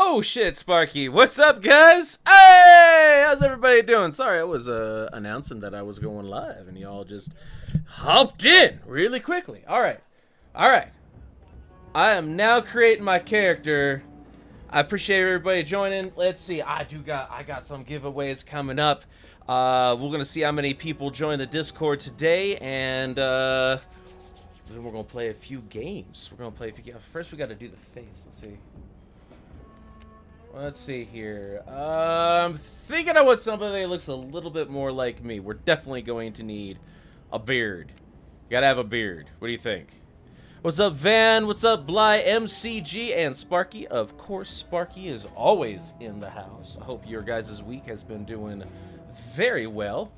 Oh shit, Sparky. What's up, guys? Hey, how's everybody doing? Sorry, I was announcing that I was going live and y'all just hopped in really quickly. All right. I am now creating my character. I appreciate everybody joining. Let's see. I got some giveaways coming up. We're going to see how many people join the Discord today, and then we're going to play a few games. First we got to do the face. Let's see here. I'm thinking I want somebody that looks a little bit more like me. We're definitely going to need a beard. Gotta have a beard. What do you think? What's up, Van? What's up, Bly, MCG, and Sparky? Of course, Sparky is always in the house. I hope your guys' week has been doing very well.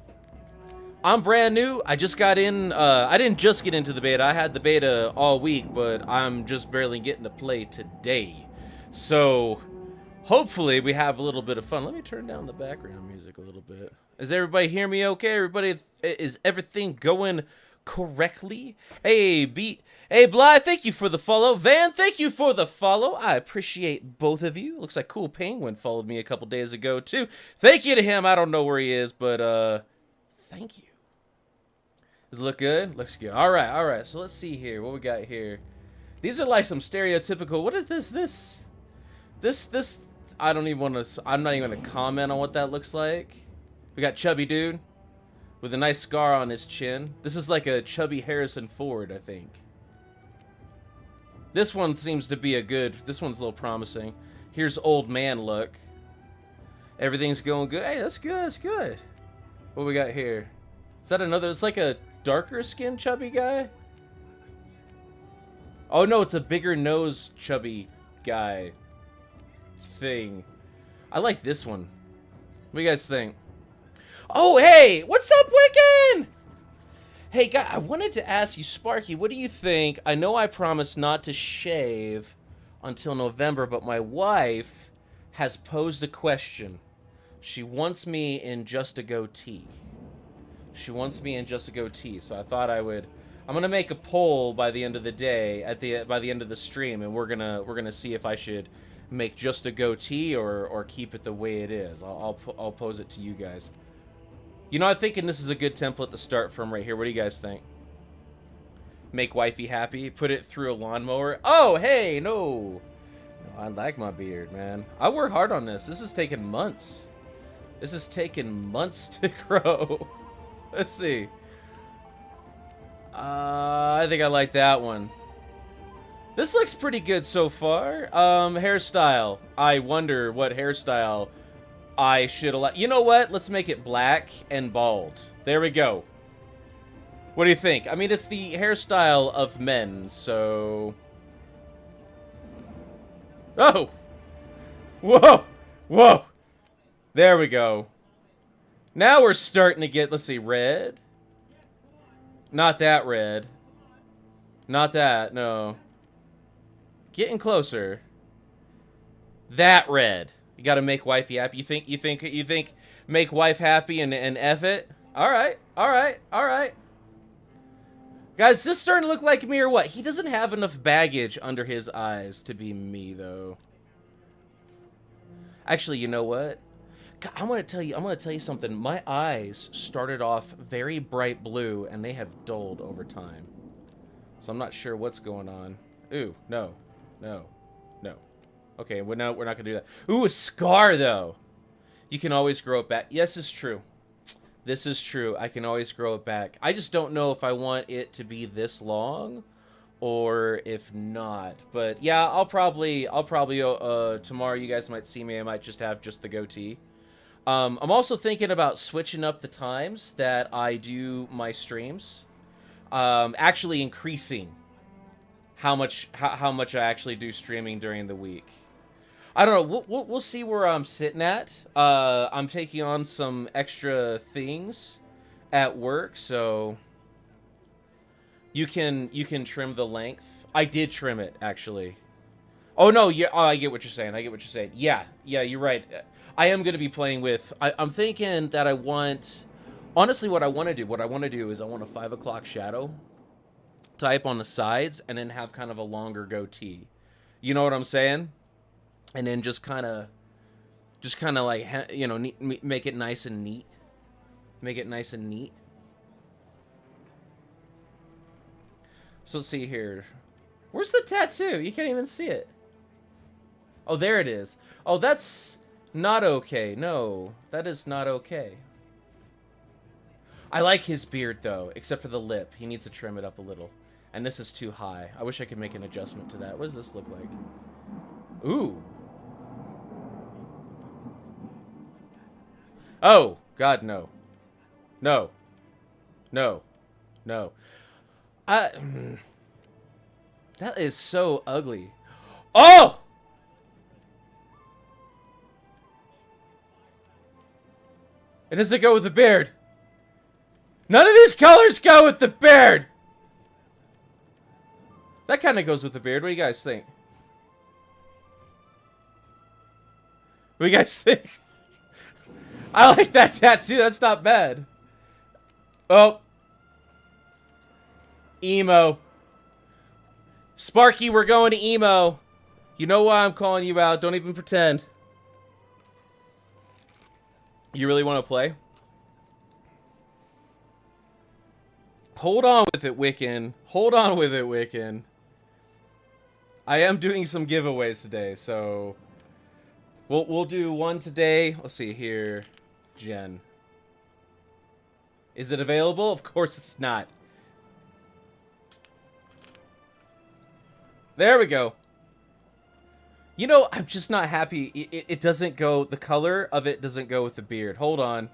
I'm brand new. I just got in. I didn't just get into the beta. I had the beta all week, but I'm just barely getting to play today. So hopefully we have a little bit of fun. Let me turn down the background music a little bit. Is everybody hear me okay? Everybody, is everything going correctly? Hey, Bly, thank you for the follow. Van, thank you for the follow. I appreciate both of you. Looks like Cool Penguin followed me a couple days ago, too. Thank you to him. I don't know where he is, but thank you. Does it look good? Looks good. All right. So let's see here. What we got here? These are like some stereotypical. What is this? This. I don't even want to. I'm not even going to comment on what that looks like. We got Chubby Dude with a nice scar on his chin. This is like a chubby Harrison Ford, I think. This one seems to be a good. This one's a little promising. Here's old man look. Everything's going good. Hey, that's good. That's good. What we got here? Is that another? It's like a darker skinned chubby guy. Oh no, it's a bigger nose chubby guy thing. I like this one. What do you guys think? Oh, hey! What's up, Wiccan? Hey, guy, I wanted to ask you, Sparky, what do you think? I know I promised not to shave until November, but my wife has posed a question. She wants me in just a goatee. So I thought I would. I'm gonna make a poll by the end of the day, by the end of the stream, and we're gonna see if I should make just a goatee or keep it the way it is. I'll pose it to you guys. You know, I'm thinking this is a good template to start from right here. What do you guys think? Make wifey happy. Put it through a lawnmower. Oh, hey, no. I like my beard, man. I work hard on this. This has taken months. To grow. Let's see. I think I like that one. This looks pretty good so far. Hairstyle. I wonder what hairstyle I should allow. You know what? Let's make it black and bald. There we go. What do you think? I mean, it's the hairstyle of men, so. Oh! Whoa! There we go. Now we're starting to get, let's see, red. Not that red. Not that, no. Getting closer. That red. You gotta make wifey happy. You think make wife happy and F it? Alright. Guys, is this starting to look like me or what? He doesn't have enough baggage under his eyes to be me, though. Actually, you know what? I'm gonna tell you something. My eyes started off very bright blue, and they have dulled over time. So I'm not sure what's going on. Ooh, no. Okay, we're not gonna do that. Ooh, a scar though. You can always grow it back. Yes, it's true. This is true. I can always grow it back. I just don't know if I want it to be this long, or if not. But yeah, I'll probably tomorrow you guys might see me. I might just have the goatee. I'm also thinking about switching up the times that I do my streams. Actually increasing how much I actually do streaming during the week. I don't know. We'll see where I'm sitting at. I'm taking on some extra things at work, so you can trim the length. I did trim it actually. Oh no, yeah. Oh, I get what you're saying. Yeah, you're right. I am going to be playing with. I'm thinking that I want. Honestly, what I want to do is I want a 5 o'clock shadow type on the sides, and then have kind of a longer goatee. You know what I'm saying? and then just kind of like, you know, make it nice and neat. Make it nice and neat. So let's see here. Where's the tattoo? You can't even see it. Oh, there it is. Oh, that's not okay. No, that is not okay. I like his beard, though, except for the lip. He needs to trim it up a little. And this is too high. I wish I could make an adjustment to that. What does this look like? Ooh. Oh, God, no. No. No. No. That is so ugly. Oh! It doesn't go with the beard. None of these colors go with the beard. That kind of goes with the beard. What do you guys think? What do you guys think? I like that tattoo. That's not bad. Oh. Emo. Sparky, we're going to emo. You know why I'm calling you out. Don't even pretend. You really want to play? Hold on with it, Wiccan. Hold on with it, Wiccan. I am doing some giveaways today, so we'll do one today. Let's see here. Jen. Is it available? Of course it's not. There we go. You know, I'm just not happy. It doesn't go, the color of it doesn't go with the beard. Hold on.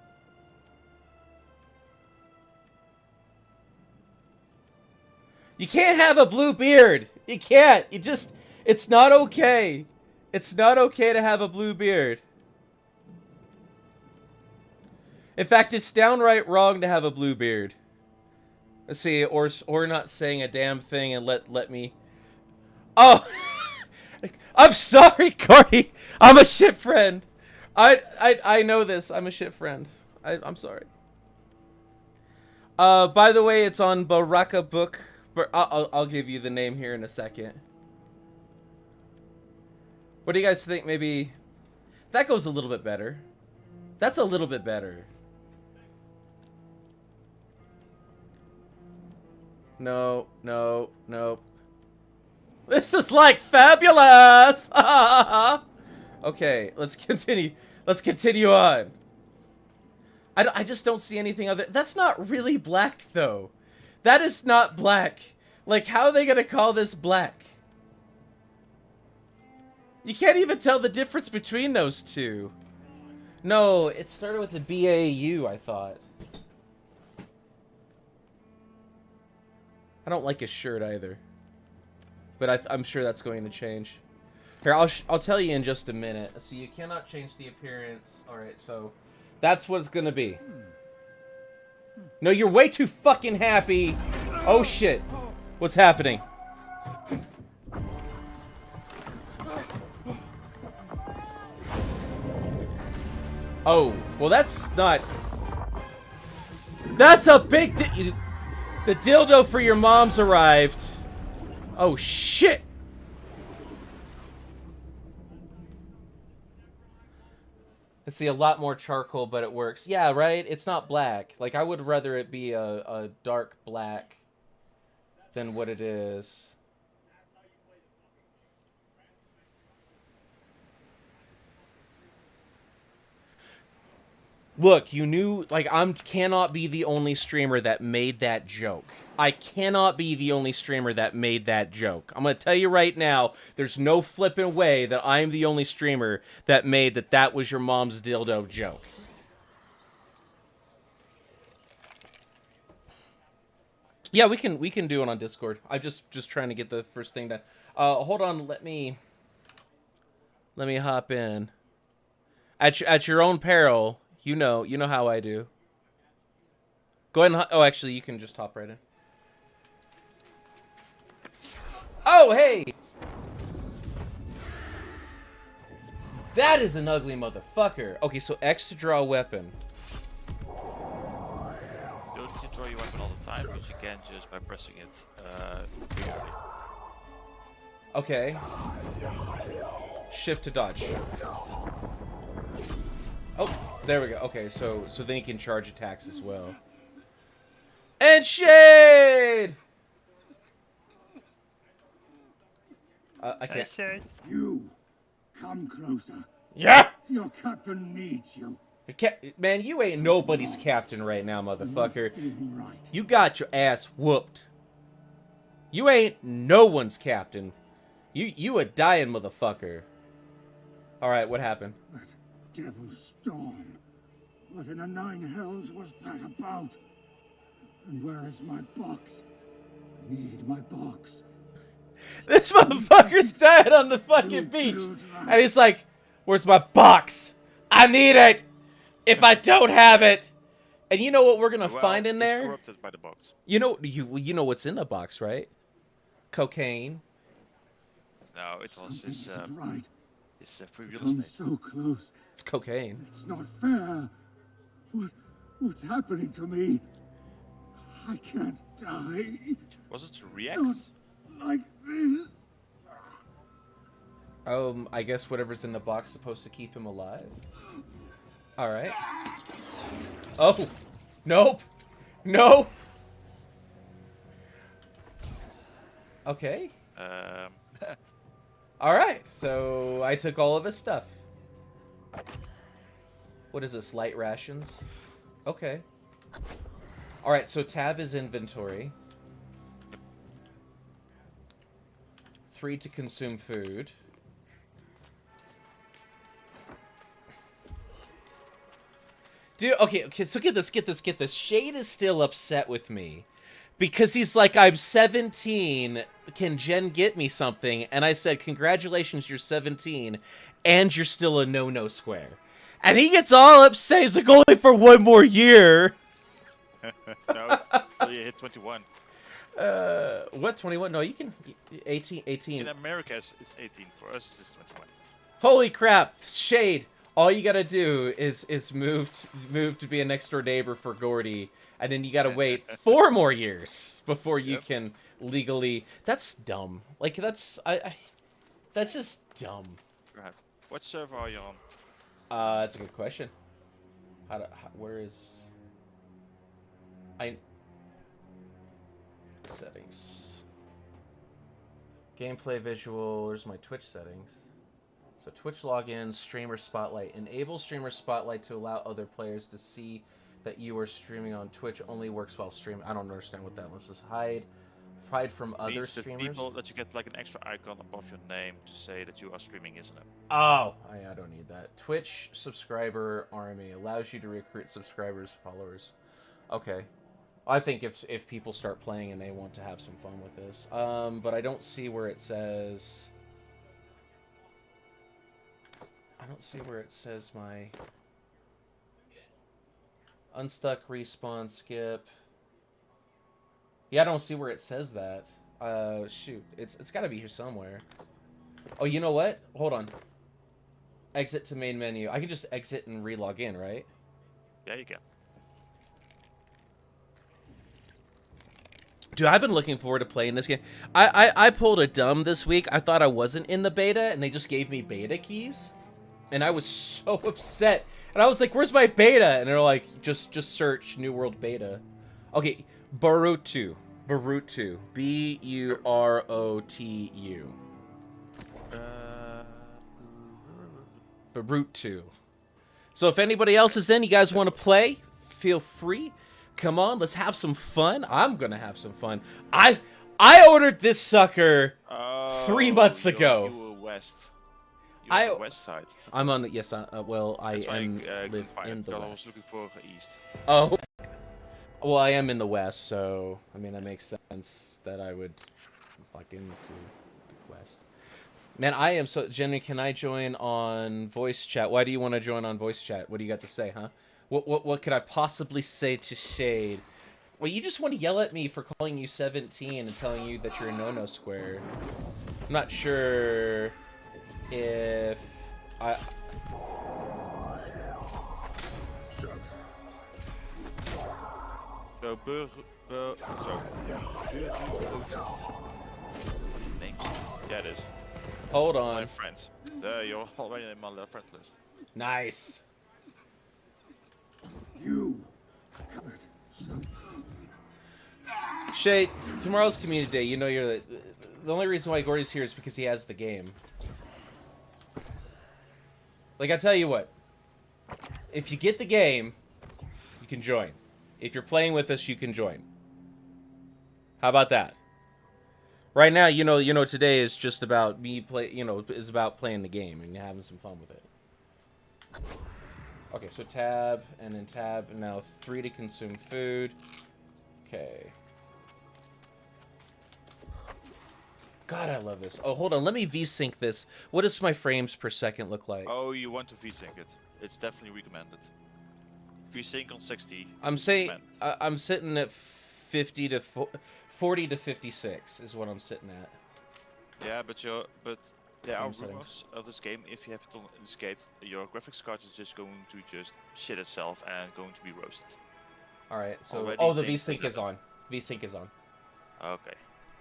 You can't have a blue beard. You can't. You just, it's not okay. It's not okay to have a blue beard. In fact, it's downright wrong to have a blue beard. Let's see, or not saying a damn thing and let me. Oh, I'm sorry, Corey. I'm a shit friend. I know this. I'm a shit friend. I'm sorry. By the way, it's on Baraka Book. But I'll give you the name here in a second. What do you guys think? Maybe that goes a little bit better. That's a little bit better. No, no, no. This is like fabulous. Okay, let's continue. Let's continue on. I just don't see anything other. That's not really black, though. That is not black. Like, how are they gonna call this black? You can't even tell the difference between those two. No, it started with a B-A-U, I thought. I don't like his shirt either. But I'm sure that's going to change. Here, I'll tell you in just a minute. So you cannot change the appearance. Alright, so that's what it's gonna be. No, you're way too fucking happy. Oh shit. What's happening? Oh, well that's not... That's a big... The dildo for your mom's arrived. Oh shit. Let's see, a lot more charcoal, but it works. Yeah, right? It's not black. Like, I would rather it be a dark black than what it is. Look, you knew, like, cannot be the only streamer that made that joke. I cannot be the only streamer that made that joke. I'm gonna tell you right now, there's no flipping way that I'm the only streamer that made that was your mom's dildo joke. Yeah, we can do it on Discord. I'm just trying to get the first thing done. Hold on, let me hop in. At your own peril. You know how I do. Go ahead and... Oh, actually, you can just hop right in. Oh, hey! That is an ugly motherfucker. Okay, so X to draw a weapon. You don't need to draw your weapon all the time, but you can just by pressing it repeatedly. Okay. Shift to dodge. Oh, there we go. Okay, so then you can charge attacks as well. And shade. I can't. You come closer. Yeah. Your captain needs you. Man, you ain't nobody's captain right now, motherfucker. Right. You got your ass whooped. You ain't no one's captain. You a dying motherfucker. All right, what happened? That devil storm. What in the nine hells was that about? And where is my box? I need my box. This motherfucker's dead on the fucking beach. And he's like, where's my box? I need it. If I don't have it. And you know what we're going to find in there? Corrupted by the box. You know what's in the box, right? Cocaine. No, it was his right. free real Come estate. so close. It's cocaine. It's not fair. What's happening to me? I can't die. Was it Rex? Not like this. I guess whatever's in the box is supposed to keep him alive. All right. Oh, nope, no. Okay. All right. So I took all of his stuff. What is this? Light rations. Okay. All right. So tab is inventory. 3 to consume food. Dude, okay, so get this. Shade is still upset with me. Because he's like, I'm 17, can Jen get me something? And I said, congratulations, you're 17, and you're still a no-no square. And he gets all upset, he's like, only for 1 more year. No, you hit 21. What, 21? No, you can, 18. In America, it's 18. For us, it's 21. Holy crap, Shade. All you gotta do is move to be a next door neighbor for Gordy, and then you gotta wait 4 more years before you can legally. That's dumb. Like that's that's just dumb. Right. What server are you on? That's a good question. Where is settings? Gameplay visual. There's my Twitch settings. So Twitch login, streamer spotlight. Enable streamer spotlight to allow other players to see that you are streaming on Twitch. Only works while streaming. I don't understand what that was. Just hide from other streamers. People that you get like an extra icon above your name to say that you are streaming, isn't it? Oh, I don't need that. Twitch subscriber army allows you to recruit subscribers, followers. Okay. I think if people start playing and they want to have some fun with this. But I don't see where it says. I don't see where it says my unstuck, respawn, skip. Yeah, I don't see where it says that. Shoot, it's got to be here somewhere. Oh, you know what? Hold on. Exit to main menu. I can just exit and re-log in, right? Yeah, you can. Dude, I've been looking forward to playing this game. I pulled a dumb this week. I thought I wasn't in the beta, and they just gave me beta keys. And I was so upset. And I was like, where's my beta? And they're like, just search New World Beta. Okay, Barutu. Barutu. B-U-R-O-T-U. Barutu. So if anybody else is in, you guys want to play, feel free. Come on, let's have some fun. I'm going to have some fun. I ordered this sucker 3 months ago. You were west. You're on the west side. I'm on the yes. Well, I That's am why, live in the I west. was looking for east. Oh, well, I am in the west, so I mean that makes sense that I would plug into the west. Man, I am so Jenny. Can I join on voice chat? Why do you want to join on voice chat? What do you got to say, huh? What could I possibly say to Shade? Well, you just want to yell at me for calling you 17 and telling you that you're a no-no square. I'm not sure if I... So, name? Yeah, it is. Hold My on. friends. There, you're already in my friend list. Nice. You covered something. Shay, tomorrow's community day. You know you're the only reason why Gordy's here is because he has the game. Like, I tell you what. If you get the game, you can join. If you're playing with us, you can join. How about that? Right now, you know, today is just about me is about playing the game and having some fun with it. Okay, so tab, and then tab, and now 3 to consume food. Okay. God, I love this. Oh, hold on, let me VSync this. What does my frames per second look like? Oh, you want to VSync it? It's definitely recommended. VSync on 60. I'm saying I'm sitting at 40 to 56 is what I'm sitting at. Yeah, but there are Frame settings. rumors of this game. If you have it on escaped, your graphics card is just going to shit itself and going to be roasted. All right. So Already the things VSync is presented. on. VSync is on. Okay.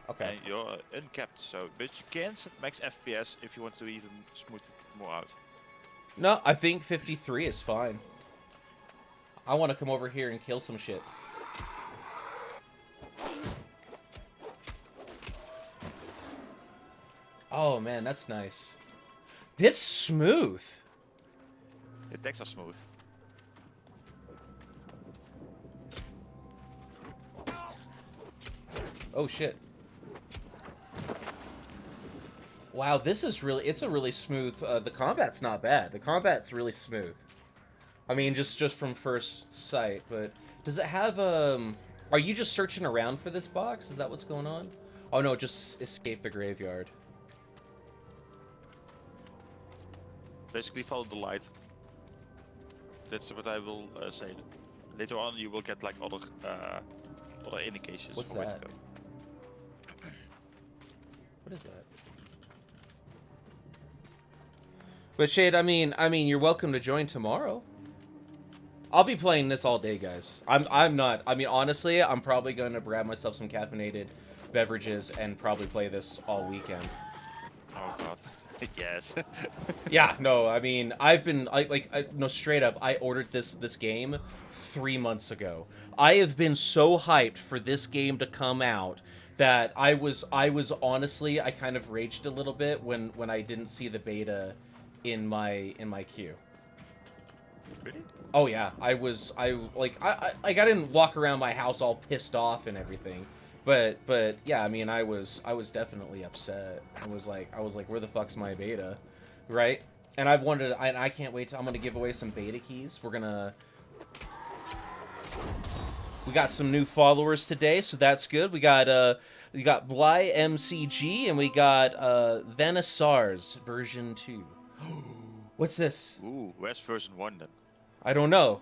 Okay. And you're uncapped, so but you can set max FPS if you want to even smooth it more out. No, I think 53 is fine. I want to come over here and kill some shit. Oh man, that's nice. That's smooth. The decks are smooth. Oh shit. Wow, this is it's a really smooth, the combat's not bad. The combat's really smooth. I mean, just from first sight, but does it have, are you just searching around for this box? Is that what's going on? Oh no, just escape the graveyard. Basically follow the light. That's what I will say. Later on you will get like other indications What's for where to that? go. What is that? But Shade, I mean, you're welcome to join tomorrow. I'll be playing this all day, guys. I'm not. I mean, honestly, I'm probably gonna grab myself some caffeinated beverages and probably play this all weekend. Oh god. Yes. Yeah, no, I mean, no, straight up, I ordered this game 3 months ago. I have been so hyped for this game to come out that I was honestly, I kind of raged a little bit when I didn't see the beta in my queue. Really? Oh yeah, I didn't walk around my house all pissed off and everything. But yeah, I mean, I was definitely upset. I was like, where the fuck's my beta, right? And I can't wait. I'm gonna give away some beta keys. We got some new followers today, so that's good. We got Bly MCG and we got Venisars version 2. What's this? Ooh, where's version 1 then? I don't know,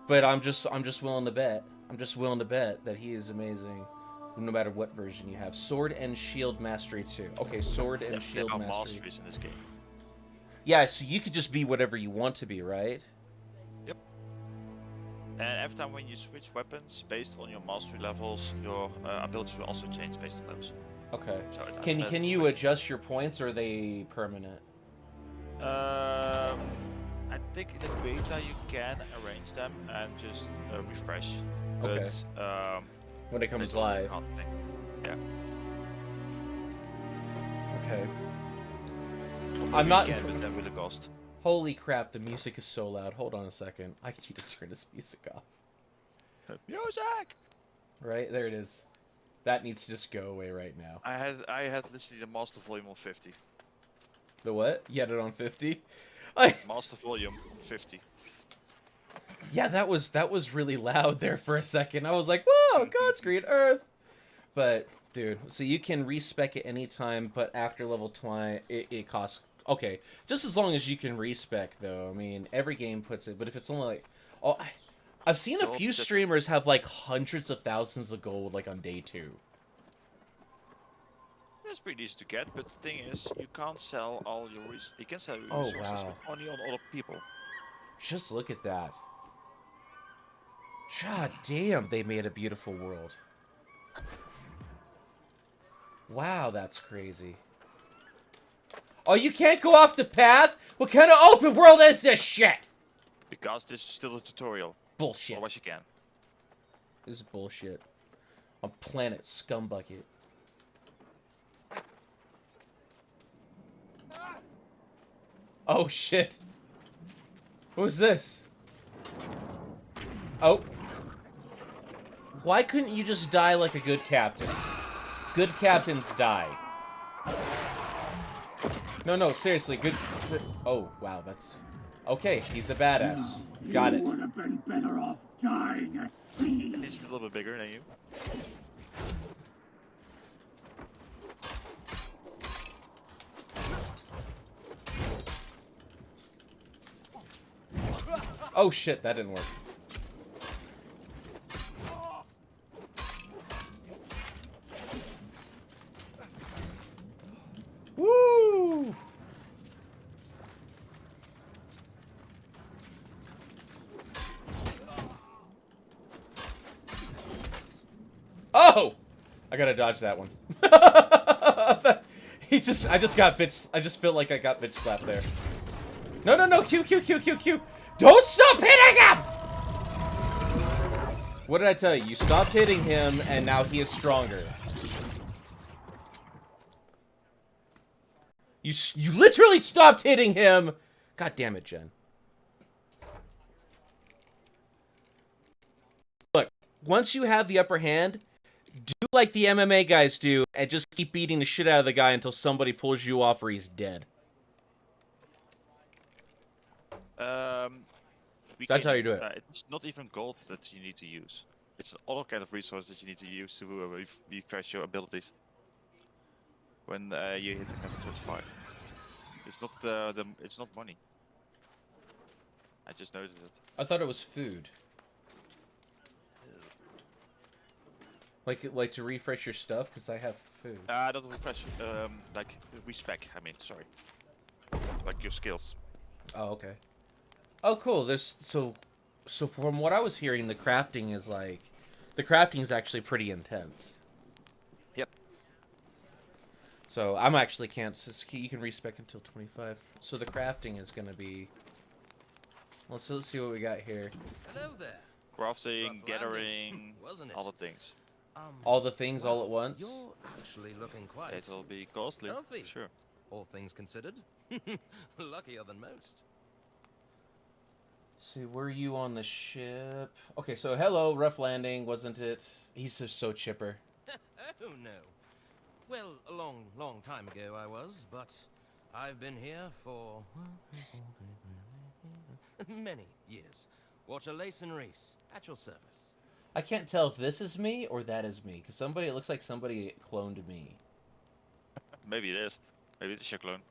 but I'm just willing to bet. I'm just willing to bet that he is amazing. No matter what version you have. Sword and Shield Mastery 2. Okay, Sword and Shield There are Mastery. masteries in this game. Yeah, so you could just be whatever you want to be, right? Yep. And every time when you switch weapons, based on your mastery levels, your abilities will also change based on those. Okay. So Can you adjust your points, or are they permanent? I think in the beta you can arrange them and just refresh. Okay. But, When it comes it's only live. one thing. Yeah. Okay. I'm not. Weekend, but then with the cost. Holy crap! The music is so loud. Hold on a second. I need to turn this music off. Music. Right there it is. That needs to just go away right now. I had literally the master volume on 50. The what? You had it on 50? Master volume 50. Yeah, that was really loud there for a second. I was like, whoa, God's green earth. But, dude, so you can respec it anytime, but after level 20, it costs... Okay, just as long as you can respec, though. I mean, every game puts it, but if it's only like... Oh, I've seen a few streamers have, like, hundreds of thousands of gold, like, on day 2. It's pretty easy to get, but the thing is, you can't sell all your you can sell your Oh, resources, wow. but only on other people. Just look at that. God damn, they made a beautiful world. Wow, that's crazy. Oh, you can't go off the path? What kind of open world is this shit? Because this is still a tutorial. Bullshit. Otherwise you can. This is bullshit. On planet Scumbucket. Oh shit. What was this? Oh. Why couldn't you just die like a good captain? Good captains die. No, seriously, good... Oh, wow, that's... Okay, he's a badass. Got it. You would have been better off dying at sea. He's a little bit bigger than you. Oh shit, that didn't work. Woo! Oh! I gotta dodge that one. I just got bitch. I just feel like I got bitch slapped there. No, Q. Don't stop hitting him! What did I tell you? You stopped hitting him, and now he is stronger. You literally stopped hitting him! God damn it, Jen. Look, once you have the upper hand, do like the MMA guys do, and just keep beating the shit out of the guy until somebody pulls you off or he's dead. That's how you do it. It's not even gold that you need to use. It's other kind of resource that you need to use to refresh your abilities. When you hit level 25. It's not it's not money. I just noticed it. I thought it was food. Like to refresh your stuff, because I have food. Not refresh, like respec, I mean, sorry. Like your skills. Oh, okay. Oh, cool. There's so from what I was hearing, the crafting is actually pretty intense. Yep. So I'm actually you can respec until 25. So the crafting is gonna be. Let's see what we got here. Hello there. Crafting, gathering, wasn't it? all the things. All the things all at once. You're actually looking quite It'll be costly, healthy. sure. All things considered. Luckier than most. See, were you on the ship? Okay, so hello, rough landing, wasn't it? He's just so chipper. Oh no. Well, a long time ago I was, but I've been here for many years. Watcher Layson Reese, at your service. I can't tell if this is me or that is me, because it looks like somebody cloned me. Maybe it is. Maybe it's a clone.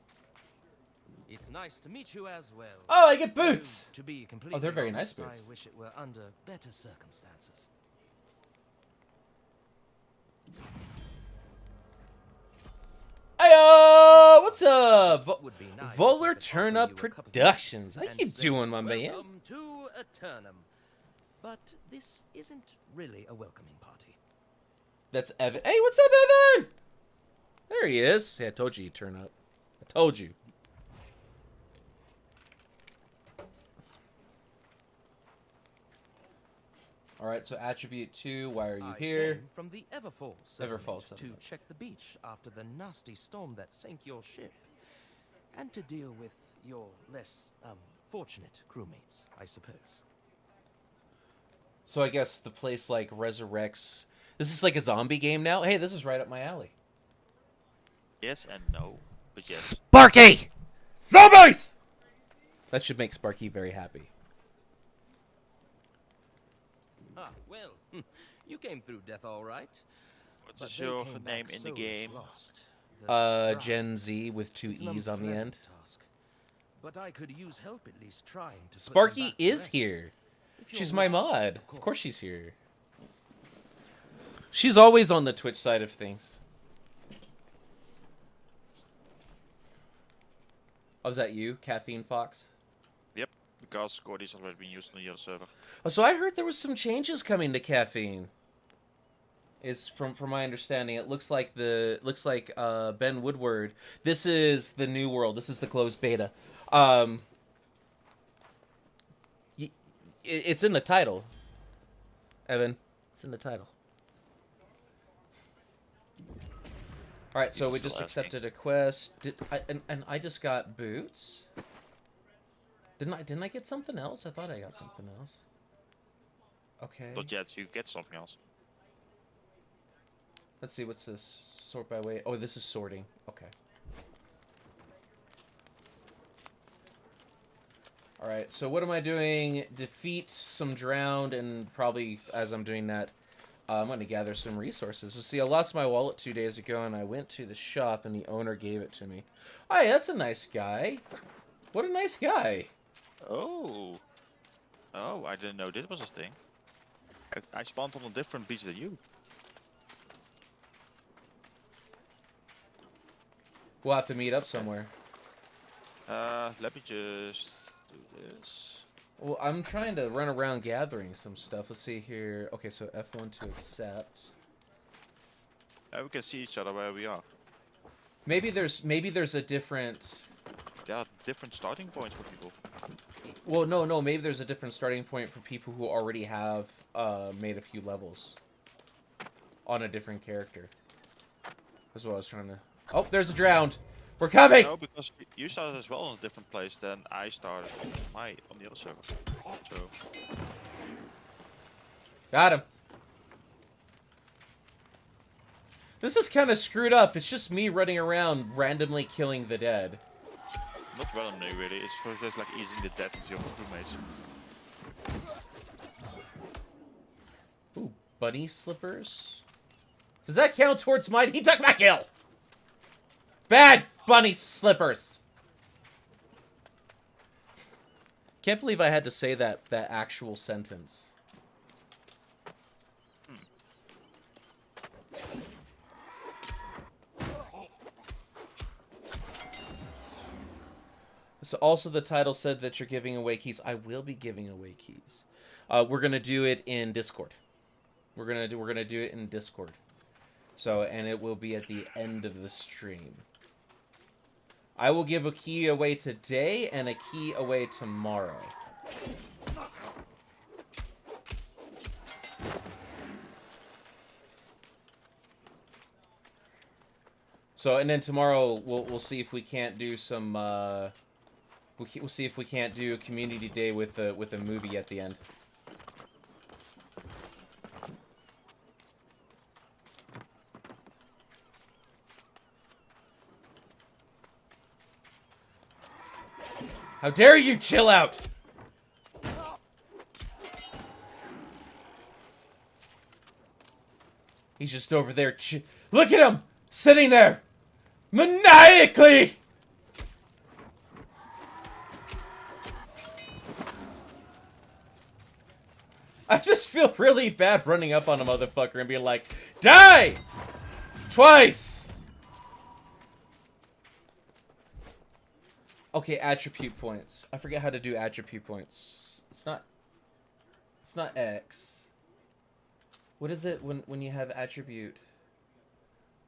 It's nice to meet you as well. Oh, I get boots! To be completely they're very nice honest, boots. I wish it were under better circumstances. Ayo! What's up? Would be nice Voller if I could Turn offer Up you a cup of Productions. How tea and you say, doing, my man? Welcome to Eternum. But this isn't really a welcoming party. That's Evan. Hey, what's up, Evan? There he is. Hey, I told you he'd turn up. I told you. Alright, so attribute 2, why are you I here? came from the Everfall Everfall settlement to settlement. check the beach after the nasty storm that sank your ship. And to deal with your less, fortunate crewmates, I suppose. So I guess the place, like, resurrects... This is like a zombie game now? Hey, this is right up my alley. Yes and no, but yes. Sparky! Zombies! That should make Sparky very happy. Ah, well, you came through death all right. But What's they your came name back in the soulless game? lost. The drive. Ggenz with 2 It's an E's on the end. unpleasant task, but I could use help at least trying to put them Sparky back to is rest. here. If you're She's my willing, mod. Of course she's here. She's always on the Twitch side of things. Oh, is that you, Caffeine Fox? Yep, because Cordy's already been used on the other server. Oh, so I heard there was some changes coming to Caffeine. Is from my understanding, it looks like Ben Woodward. This is the new world. This is the closed beta. Um, it's in the title, Evan. It's in the title. All right, so we just accepted a quest. And I just got boots. Didn't I get something else? I thought I got something else. Okay. Not yet. You get something else. Let's see, what's this? Sort by weight. Oh, this is sorting. Okay. Alright, so what am I doing? Defeat some drowned, and probably as I'm doing that, I'm going to gather some resources. So see, I lost my wallet 2 days ago, and I went to the shop, and the owner gave it to me. Oh, yeah, that's a nice guy. What a nice guy. Oh. Oh, I didn't know this was a thing. I spawned on a different beach than you. We'll have to meet up somewhere. Let me just do this. Well, I'm trying to run around gathering some stuff. Let's see here. Okay, so F1 to accept. We can see each other where we are. Maybe there's a different... There are different starting points for people. Well, no. Maybe there's a different starting point for people who already have made a few levels on a different character. That's what I was trying to... Oh, there's a drowned. We're coming. No, because you started as well in a different place than I started on the other server. So Got him. This is kind of screwed up. It's just me running around randomly killing the dead. not randomly really. It's for just like easing the death of your crewmates. Ooh, bunny slippers. Does that count towards mine? He took my kill. Bad bunny slippers. Can't believe I had to say that actual sentence. So also the title said that you're giving away keys. I will be giving away keys. We're gonna do it in Discord. We're gonna do it in Discord. So, and it will be at the end of the stream. I will give a key away today and a key away tomorrow. So, and then tomorrow we'll see if we can't do some. We'll see if we can't do a community day with a movie at the end. How dare you chill out! He's just over there. Look at him! Sitting there! Maniacally! I just feel really bad running up on a motherfucker and being like, die! Twice! Okay, attribute points. I forget how to do attribute points. It's not X. What is it when you have attribute?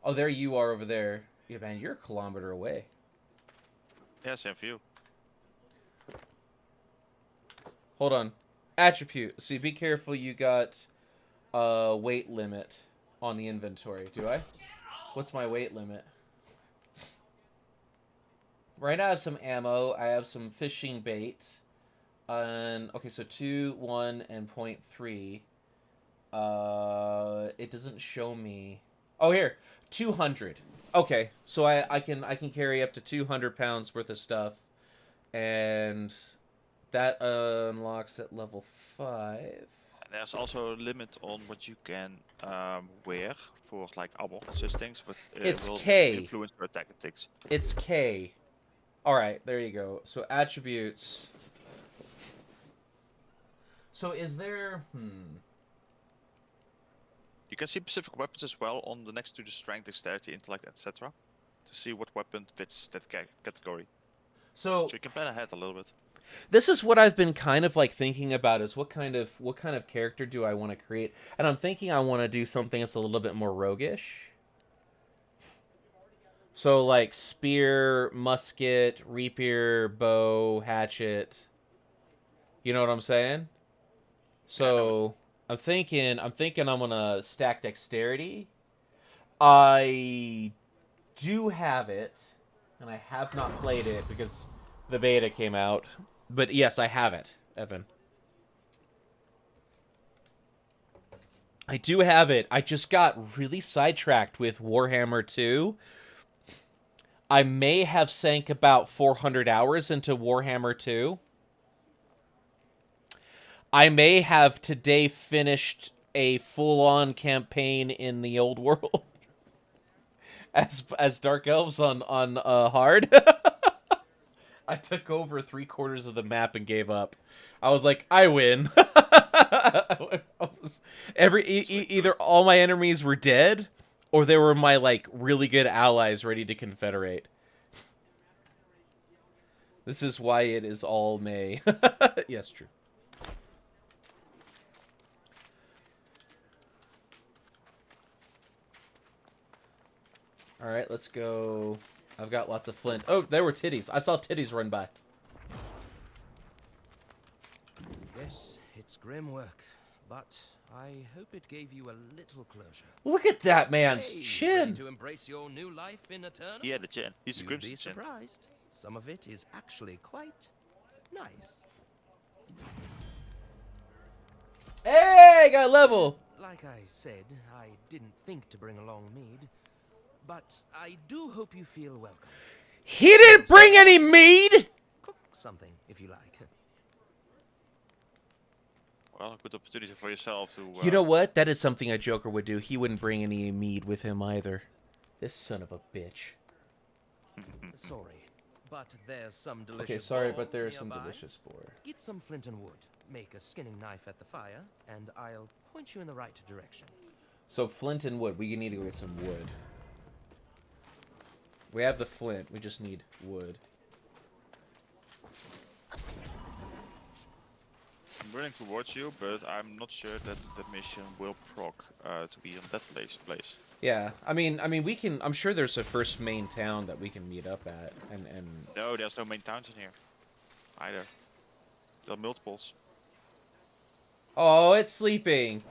Oh, there you are over there. Yeah, man, you're a kilometer away. Yeah, same for you. Hold on. Attribute. See, be careful you got a weight limit on the inventory. Do I? What's my weight limit? Right now I have some ammo. I have some fishing bait. And okay, so 2, 1, and 0.3. It doesn't show me. Oh, here, 200. Okay, so I can carry up to 200 pounds worth of stuff, and that unlocks at level 5. And there's also a limit on what you can wear for like armor things, but It's will K. influence your attack tactics. It's K. All right, there you go. So attributes. So is there? You can see specific weapons as well on the next to the strength, dexterity, intellect, etc. To see what weapon fits that category. So So you can plan ahead a little bit. This is what I've been kind of like thinking about is what kind of character do I want to create? And I'm thinking I want to do something that's a little bit more roguish. So like spear, musket, rapier, bow, hatchet. You know what I'm saying? So I'm thinking I'm gonna stack dexterity. I do have it, and I have not played it because the beta came out. But yes, I have it, Evan. I do have it. I just got really sidetracked with Warhammer 2. I may have sank about 400 hours into Warhammer 2. I may have today finished a full-on campaign in the old world as Dark Elves on hard. I took over 3/4 of the map and gave up. I was like, I win. Either all my enemies were dead, or they were my like really good allies ready to confederate. This is why it is all May. Yes, true. All right, let's go. I've got lots of flint. Oh, there were titties. I saw titties run by. Yes, it's grim work, but I hope it gave you a little closure. Look at that man's Hey, chin. ready to embrace your new life in Eternal? Yeah, the chin. He's a You'd crimson be chin. surprised. Some of it is actually quite nice. Hey, got level. Like I said, I didn't think to bring along mead, but I do hope you feel welcome. He didn't bring any mead. Cook something if you like. Well, a good opportunity for yourself to... You know what? That is something a Joker would do. He wouldn't bring any mead with him either. This son of a bitch. Sorry, but there's some delicious. Okay, sorry, boar but there's some nearby. delicious boar. Get some flint and wood. Make a skinning knife at the fire, and I'll point you in the right direction. So flint and wood. We need to go get some wood. We have the flint. We just need wood. I'm running towards you, but I'm not sure that the mission will proc to be on that place. Yeah, I mean, we can. I'm sure there's a first main town that we can meet up at, and. No, there's no main towns in here. Either. There are multiples. Oh, it's sleeping.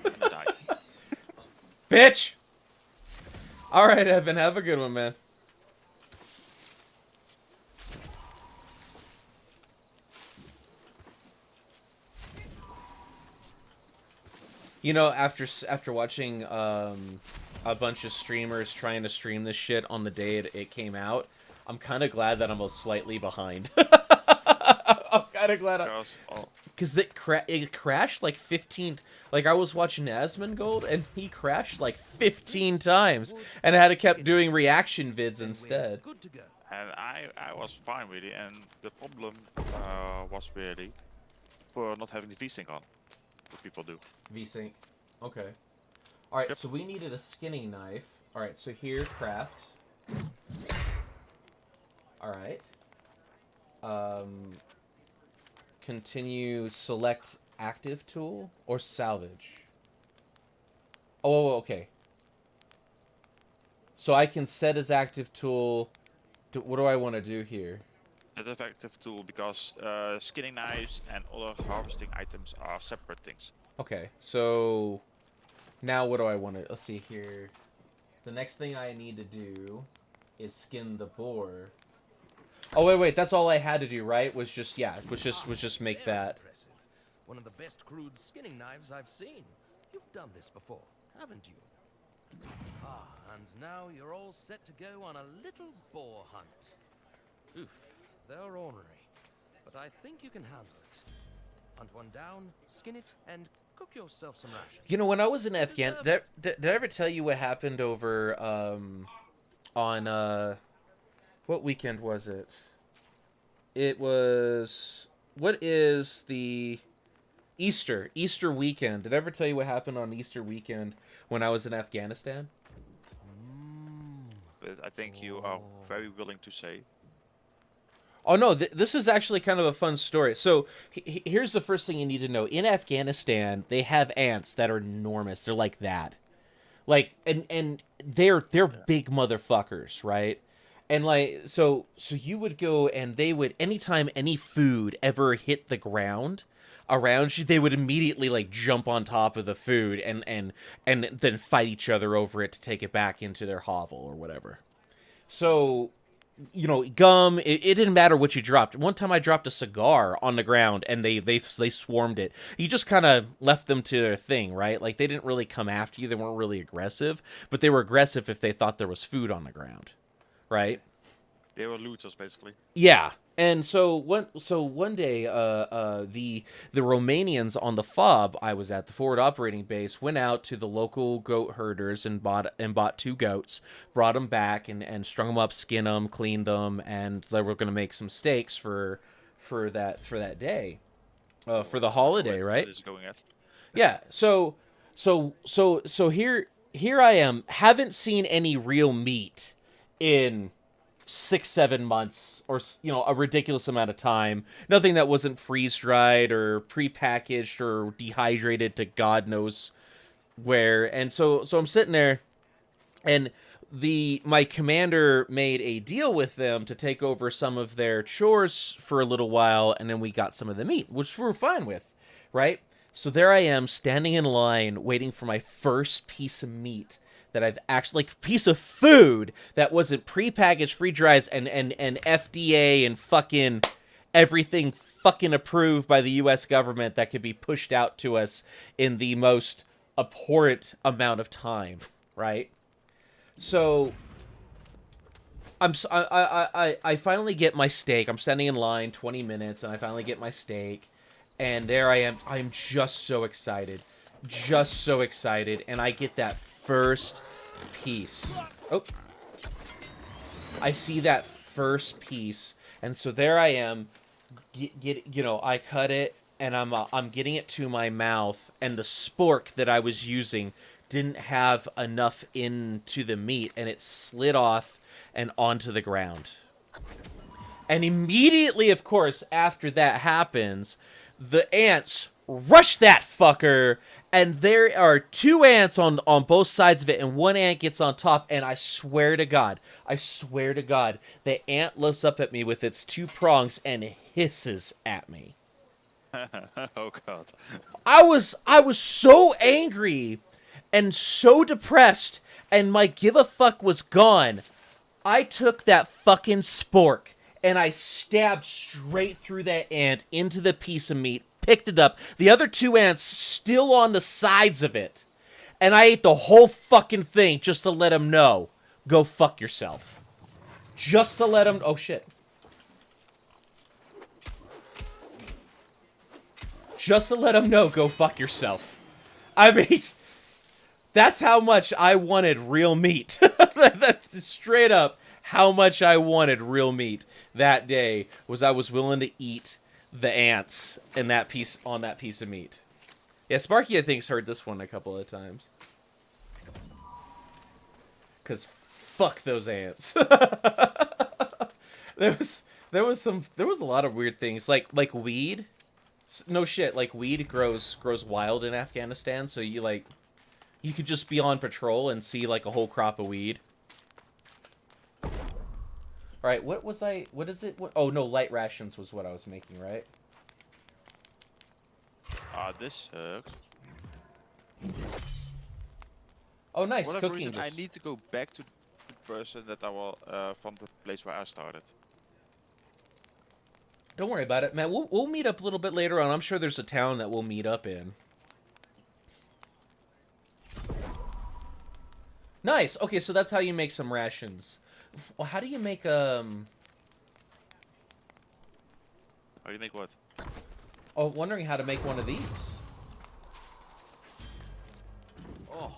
Gonna die. Bitch! Alright, Evan, have a good one, man. You know, after watching a bunch of streamers trying to stream this shit on the day it came out, I'm kind of glad that I'm slightly behind. I'm kind of glad because it crashed like 15. Like I was watching Asmongold and he crashed like 15 times, and I had to kept doing reaction vids instead. Good to go. And I was fine with it, and the problem was really for not having the VSync on. What people do. VSync. Okay. Alright, Yep. so we needed a skinning knife. Alright, so here, craft. Alright. Continue, select active tool or salvage. Oh, okay. So I can set as active tool. What do I want to do here? That effective tool because skinning knives and other harvesting items are separate things. Okay, so now what do I want to? Let's see here. The next thing I need to do is skin the boar. Oh wait, that's all I had to do, right? Was just make Very that. impressive. One of the best crude skinning knives I've seen. You've done this before, haven't you? Ah, and now you're all set to go on a little boar hunt. Oof, they're ornery, but I think you can handle it. Hunt one down, skin it, and cook yourself some rations. You know, when I was in Afghan, did I ever tell you what happened over on what weekend was it? It was what is the Easter weekend? Did I ever tell you what happened on Easter weekend when I was in Afghanistan? but I think you are very willing to say. Oh no, this is actually kind of a fun story. So here's the first thing you need to know. In Afghanistan, they have ants that are enormous. They're like that. Like and they're big motherfuckers, right? And like so you would go and they would anytime any food ever hit the ground around you, they would immediately like jump on top of the food and then fight each other over it to take it back into their hovel or whatever. So you know, gum. It didn't matter what you dropped. One time, I dropped a cigar on the ground, and they swarmed it. You just kind of left them to their thing, right? Like they didn't really come after you. They weren't really aggressive, but they were aggressive if they thought there was food on the ground, right? They were looters, basically. Yeah. And so one day, the Romanians on the FOB I was at, the forward operating base, went out to the local goat herders and bought 2 goats, brought them back and strung them up, skinned them, cleaned them, and they were going to make some steaks for that day, for the holiday, right? What is going at? Yeah. So here I am, haven't seen any real meat in 6-7 months, or you know, a ridiculous amount of time. Nothing that wasn't freeze dried or pre-packaged or dehydrated to God knows where. And so I'm sitting there, and my commander made a deal with them to take over some of their chores for a little while, and then we got some of the meat, which we're fine with, right? So there I am standing in line waiting for my first piece of meat that I've actually, like, piece of food that wasn't prepackaged, free dries, and FDA and fucking everything fucking approved by the U.S. government that could be pushed out to us in the most abhorrent amount of time, right? So I finally get my steak. I'm standing in line 20 minutes, and I finally get my steak, and there I am. I'm just so excited, and I get that first piece. Oh, I see that first piece, and so there I am. You know, I cut it, and I'm getting it to my mouth, and the spork that I was using didn't have enough into the meat, and it slid off and onto the ground. And immediately, of course, after that happens, the ants rush that fucker, and there are 2 ants on both sides of it, and 1 ant gets on top, and I swear to God, the ant looks up at me with its 2 prongs and hisses at me. Oh God. I was so angry and so depressed, and my give a fuck was gone. I took that fucking spork and I stabbed straight through that ant into the piece of meat, picked it up, the other 2 ants still on the sides of it, and I ate the whole fucking thing just to let him know, go fuck yourself. Just to let him, oh shit. Just to let him know, go fuck yourself. I mean, that's how much I wanted real meat. That's straight up how much I wanted real meat that day. Was I was willing to eat the ants in that piece on that piece of meat. Yeah, Sparky I think's heard this one a couple of times. 'Cause fuck those ants. there was a lot of weird things like weed. No shit, like weed grows wild in Afghanistan, so you could just be on patrol and see like a whole crop of weed. All right, what is it? Oh no, light rations was what I was making, right? This sucks. Oh nice, Whatever cooking. reason, I need to go back to the person that I will from the place where I started. Don't worry about it, man. We'll meet up a little bit later on. I'm sure there's a town that we'll meet up in. Nice. Okay, so that's how you make some rations. Well, how do you make How do you make what? Oh, wondering how to make one of these. Oh,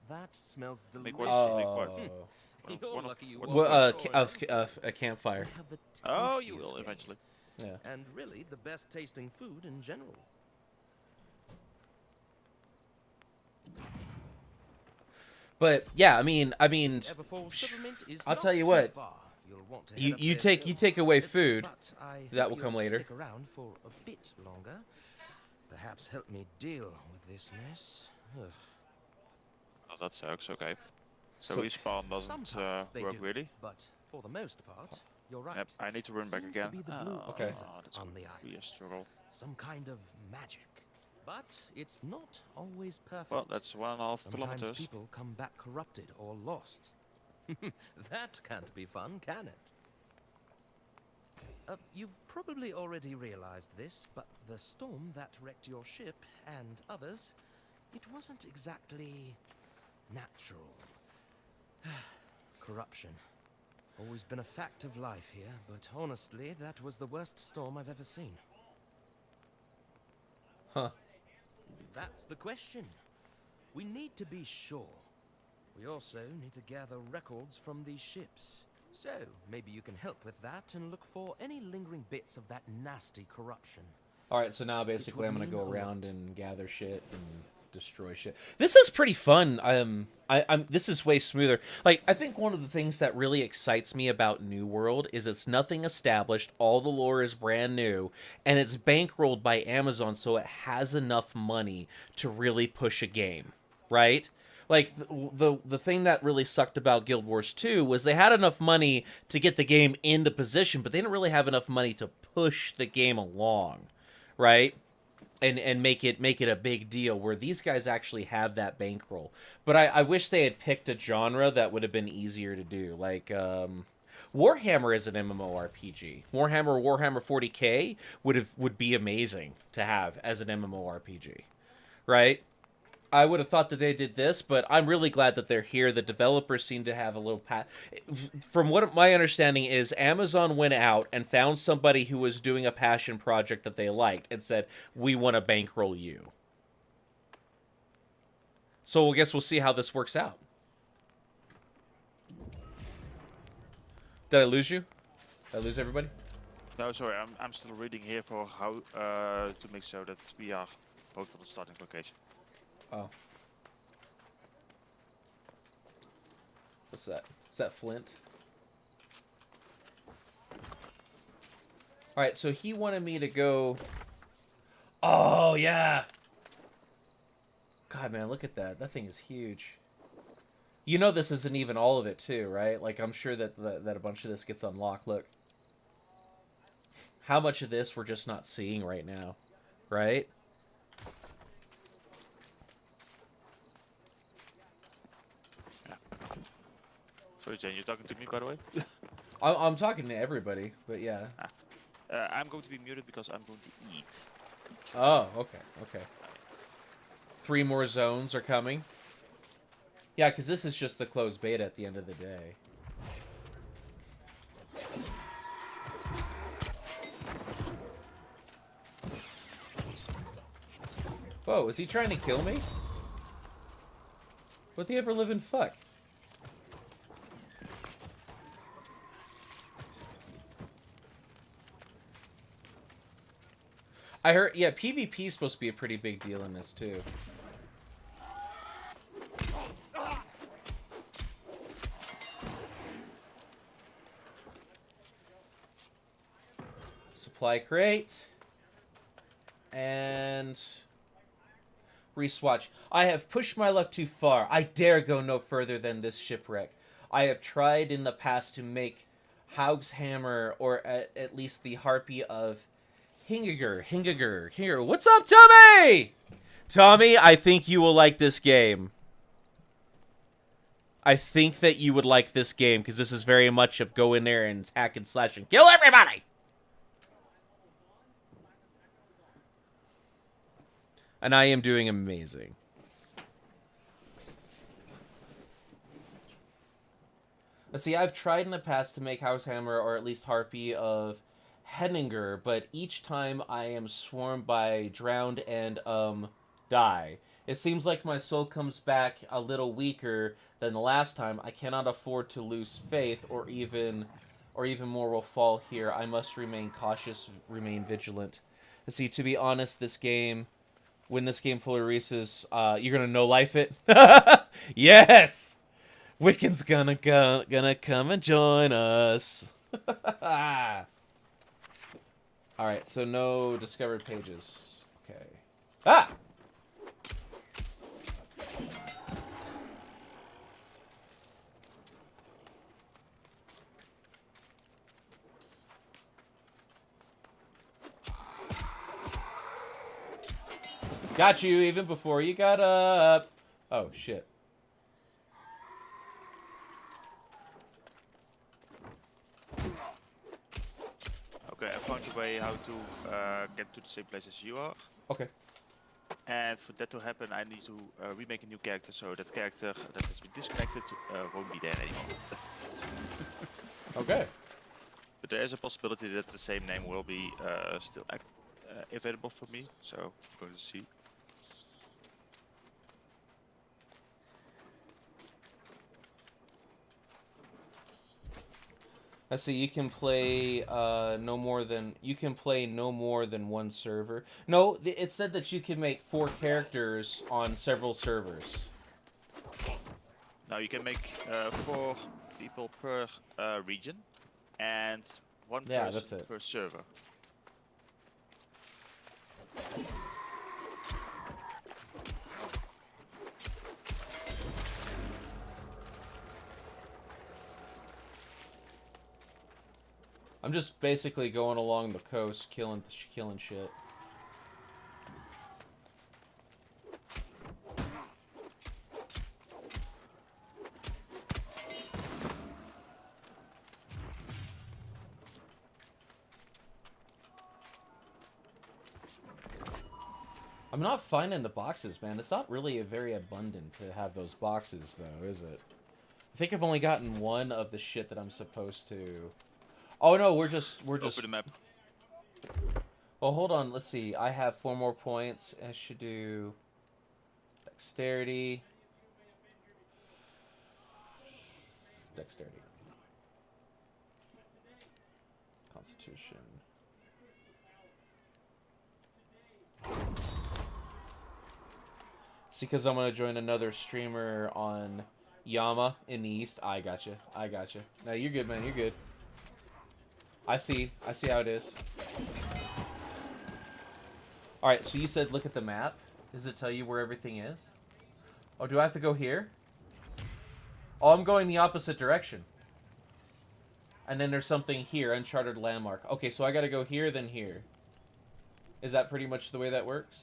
that smells delicious. Make what? Make what? You're lucky you Well, wasn't a campfire. We have the Oh, you tastiest will game, eventually. Yeah. and really the best tasting food in general. But yeah, Everfall Settlement is I'll not tell you too what. far. You'll want to head You up you there take soon. you take away food. But I That hope will come you'll later. Stick around for a bit longer. Perhaps help me deal with this mess. Ugh. Oh, that sucks. Okay. So So- respawn doesn't Sometimes they work do, really. but for the most part, you're right. Yep, I need to run back Seems again. to be the blue Okay. prism That's on gonna the be island. a struggle. Some kind of magic. But it's not always perfect. Well, that's 1.5 Sometimes kilometers. people come back corrupted or lost. That can't be fun, can it? You've probably already realized this, but the storm that wrecked your ship and others, it wasn't exactly natural. Corruption. Always been a fact of life here, but honestly, that was the worst storm I've ever seen. Huh. That's the question. We need to be sure. We also need to gather records from these ships. So, maybe you can help with that and look for any lingering bits of that nasty corruption. All right, so now basically would I'm gonna go mean a around lot. and gather shit and destroy shit. This is pretty fun. This is way smoother. Like, I think one of the things that really excites me about New World is it's nothing established. All the lore is brand new, and it's bankrolled by Amazon, so it has enough money to really push a game, right? Like the thing that really sucked about Guild Wars 2 was they had enough money to get the game into position, but they didn't really have enough money to push the game along, right? And make it a big deal, where these guys actually have that bankroll. But I wish they had picked a genre that would have been easier to do. Like Warhammer is an MMORPG. Warhammer 40K would be amazing to have as an MMORPG, right? I would have thought that they did this, but I'm really glad that they're here. The developers seem to have a little From what my understanding is, Amazon went out and found somebody who was doing a passion project that they liked and said, "We want to bankroll you." So I guess we'll see how this works out. Did I lose you? Did I lose everybody? No, sorry, I'm still reading here for how to make sure that we are both on the starting location. Oh. What's that? Is that Flint? Alright, so he wanted me to go... Oh, yeah! God, man, look at that. That thing is huge. You know this isn't even all of it, too, right? Like, I'm sure that a bunch of this gets unlocked. Look. How much of this we're just not seeing right now, right? Sorry, Jane, you're talking to me, by the way? I'm talking to everybody, but yeah. I'm going to be muted because I'm going to eat. Oh, okay, okay. 3 more zones are coming. Yeah, because this is just the closed beta at the end of the day. Whoa, is he trying to kill me? What the ever living fuck? I heard, yeah, PvP is supposed to be a pretty big deal in this, too. Supply crate. And... Reswatch. I have pushed my luck too far. I dare go no further than this shipwreck. I have tried in the past to make Haug's Hammer, or at least the Harpy of Hingiger. Here. What's up, Tommy? Tommy, I think you will like this game. I think that you would like this game, because this is very much of go in there and hack and slash and kill everybody! And I am doing amazing. Let's see, I've tried in the past to make Haug's Hammer, or at least Harpy of Henninger, but each time I am swarmed by drowned and die. It seems like my soul comes back a little weaker than the last time. I cannot afford to lose faith, or even more will fall here. I must remain cautious, remain vigilant. Let's see, to be honest, this game when this game fully releases, you're gonna no life it. Yes, Wiccan's gonna come and join us. All right, so no discovered pages. Okay. Ah. Got you even before you got up. Oh, shit. Okay, I found a way how to get to the same place as you are. Okay. And for that to happen, I need to remake a new character, so that character that has been disconnected won't be there anymore. Okay. But there is a possibility that the same name will be still available for me, so I'm going to see. I see. You can play no more than one server. No, it said that you can make 4 characters on several servers. Now you can make 4 people per region and 1 Yeah, person that's it. per server. I'm just basically going along the coast, killing shit. I'm not finding the boxes, man. It's not really very abundant to have those boxes, though, is it? I think I've only gotten 1 of the shit that I'm supposed to. Oh no, we're just. Open the map. Oh, hold on. Let's see. I have 4 more points. I should do dexterity. Dexterity. Constitution. See, because I'm gonna join another streamer on Yama in the East. I gotcha. I gotcha. No, you're good, man. You're good. I see how it is. Alright, so you said look at the map. Does it tell you where everything is? Oh, do I have to go here? Oh, I'm going the opposite direction. And then there's something here, uncharted landmark. Okay, so I gotta go here, then here. Is that pretty much the way that works?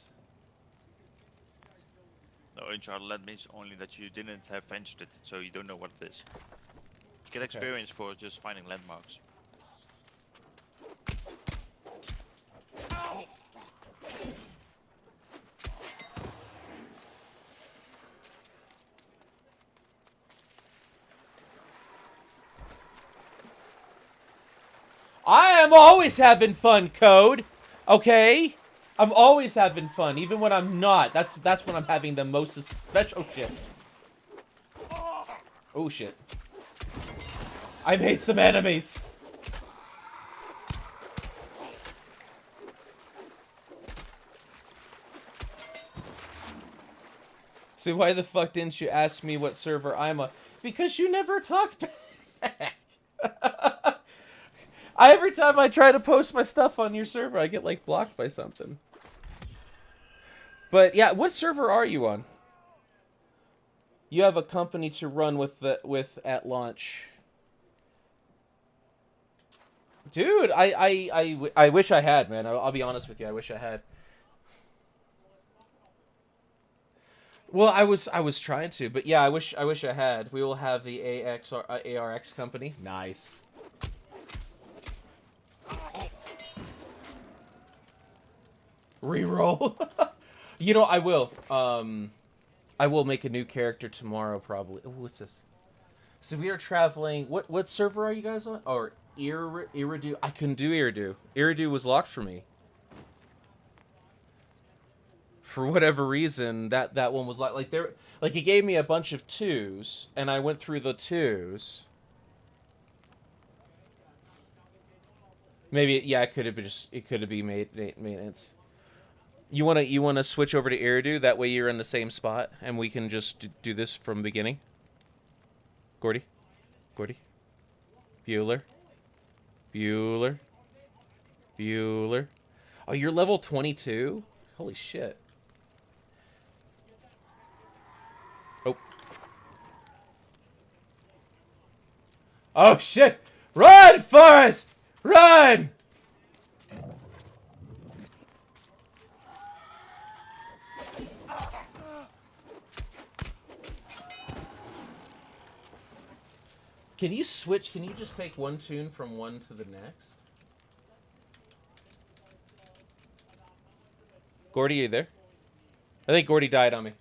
No, uncharted land means only that you didn't have ventured it, so you don't know what it is. You get experience for just finding landmarks. I am always having fun, Code. Okay? I'm always having fun, even when I'm not. That's when I'm having the most special shit. Oh shit. I made some enemies. See, why the fuck didn't you ask me what server I'm on? Because you never talk back. Every time I try to post my stuff on your server, I get, like, blocked by something. But, yeah, what server are you on? You have a company to run with at launch. Dude, I wish I had, man. I'll be honest with you. I wish I had. Well, I was trying to, but yeah, I wish I had. We will have the ARX company. Nice. Reroll. You know, I will. I will make a new character tomorrow, probably. Oh, what's this? So we are traveling. What server are you guys on? Or Iridu? I couldn't do Iridu. Iridu was locked for me. For whatever reason, that one was like it gave me a bunch of 2s, and I went through the 2s. Maybe, yeah, it could have been maintenance. You wanna switch over to Iridu? That way you're in the same spot, and we can just do this from the beginning. Gordy, Gordy, Bueller, Bueller, Bueller. Oh, you're level 22? Holy shit. Oh. Oh shit! Run, Forrest! Run! Can you switch? Can you just take one tune from one to the next? Gordy, are you there? I think Gordy died on me.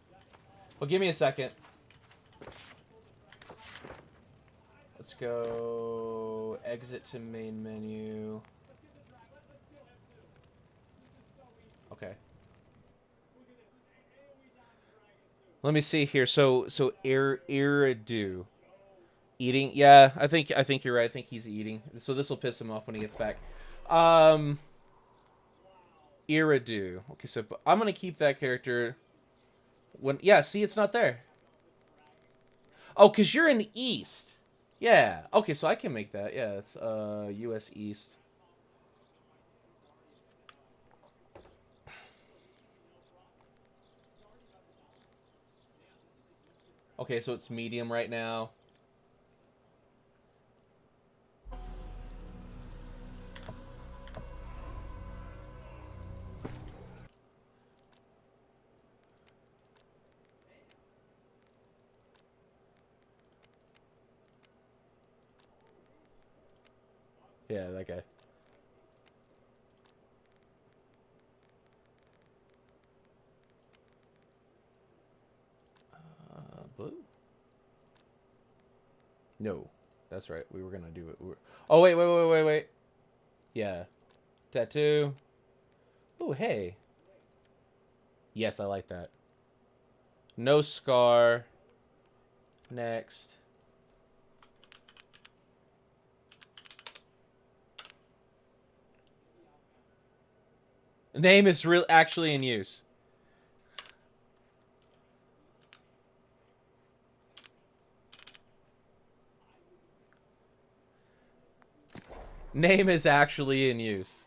Well, give me a second. Let's go exit to main menu. Okay. Let me see here. So Iridu. Eating? Yeah, I think you're right. I think he's eating. So this will piss him off when he gets back. Iridu. Okay, so I'm gonna keep that character. Yeah, see, it's not there. Oh, cause you're in the East. Yeah. Okay, so I can make that. Yeah, it's U.S. East. Okay, so it's medium right now. Yeah, that guy. Blue? No, that's right. We were gonna do it. Oh, wait. Yeah. Tattoo. Oh, hey. Yes, I like that. No scar. Next. Name is real actually in use. Name is actually in use.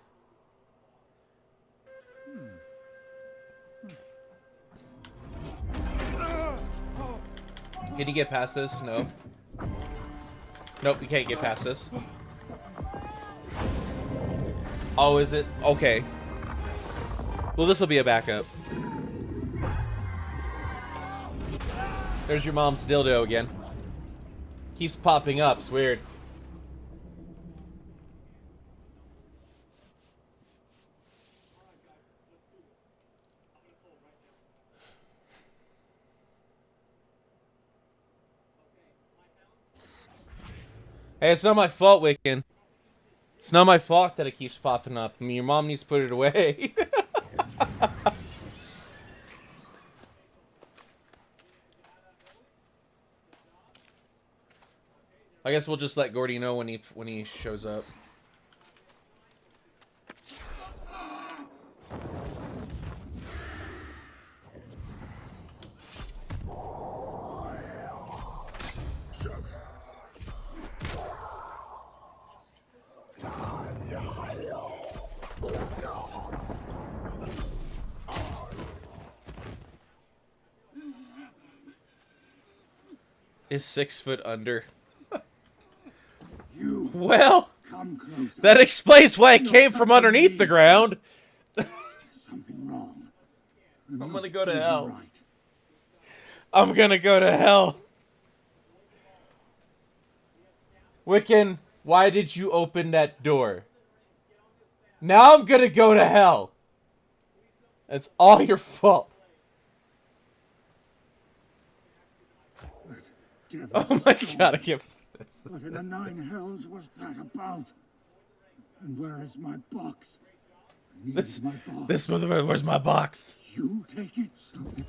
Can you get past this? No. Nope, you can't get past this. Oh, is it? Okay. Well, this will be a backup. There's your mom's dildo again. Keeps popping up. It's weird. Hey, it's not my fault, Wiccan. It's not my fault that it keeps popping up. I mean, your mom needs to put it away. I guess we'll just let Gordy know when he shows up. Is 6 foot under. You Well, come closer. that explains why it came from underneath the ground. There's something wrong. I'm gonna go to hell. Right. I'm gonna go to hell. Wiccan, why did you open that door? Now I'm gonna go to hell. It's all your fault. Oh my god, I can't. What in the nine hells was that about? And where is my box? I need my box. This motherfucker, where's my box? You take it. Something.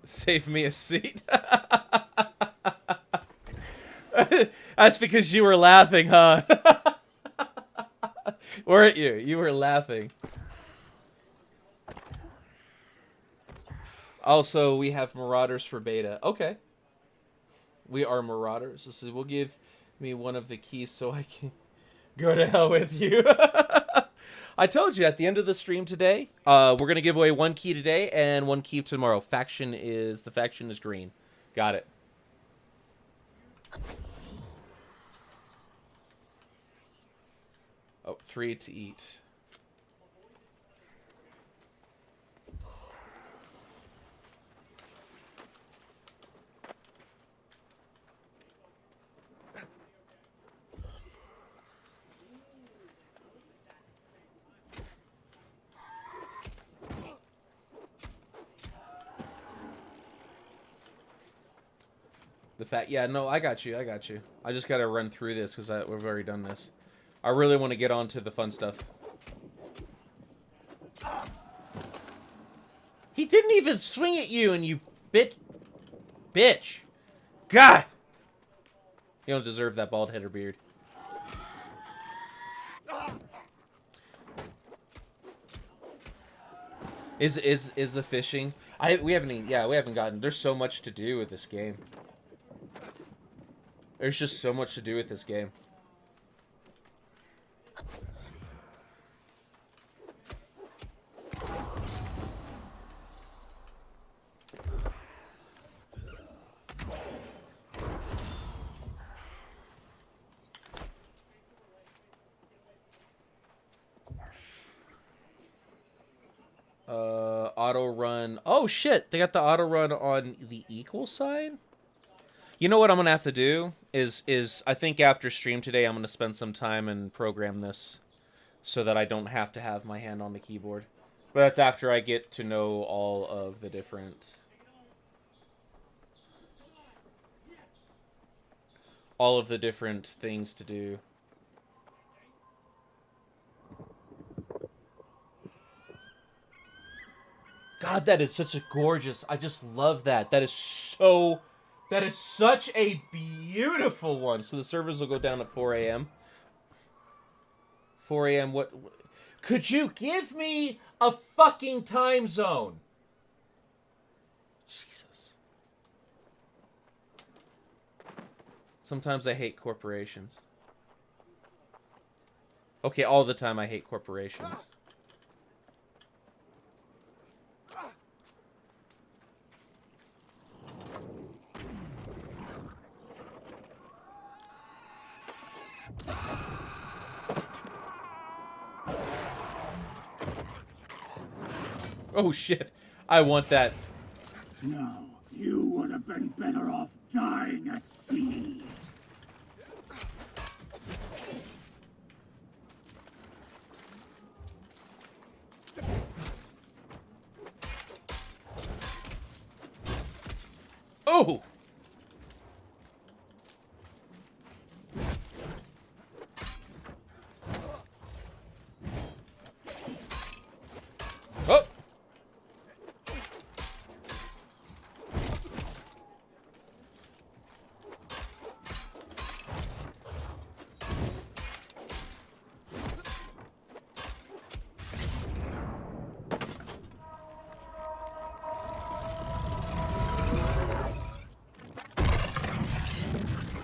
Save me a seat. That's because you were laughing, huh? Weren't you? You were laughing. Also, we have Marauders for beta. Okay. We are Marauders. So we'll give me one of the keys so I can go to hell with you. I told you at the end of the stream today, we're going to give away one key today and one key tomorrow. The faction is green. Got it. Oh, 3 to eat. The fact, yeah, no, I got you. I just got to run through this because we've already done this. I really want to get on to the fun stuff. He didn't even swing at you, and you bitch. God! You don't deserve that bald head or beard. Is the fishing? We haven't gotten. There's so much to do with this game. There's just so much to do with this game. Auto run. Oh shit! They got the auto run on the equal side. You know what I'm gonna have to do is I think after stream today I'm gonna spend some time and program this so that I don't have to have my hand on the keyboard. But that's after I get to know all of the different things to do. God, that is such a gorgeous. I just love that. That is such a beautiful one. So the servers will go down at 4 a.m. 4 a.m. What? Could you give me a fucking time zone? Jesus. Sometimes I hate corporations. Okay, all the time I hate corporations. Oh shit, I want that. No, you would have been better off dying at sea. Oh! Oh!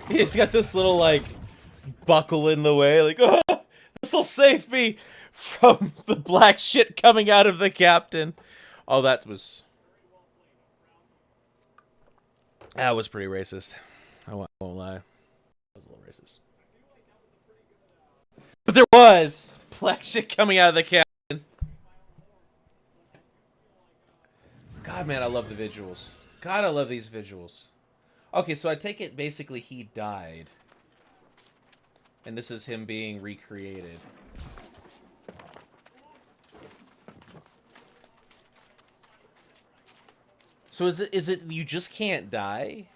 He's got this little, like, buckle in the way, like, oh, this'll save me from the black shit coming out of the captain. Oh, that was pretty racist. I won't lie. That was a little racist. But there was black shit coming out of the captain. God, man, I love the visuals. God, I love these visuals. Okay, so I take it basically he died. And this is him being recreated. So is it you just can't die?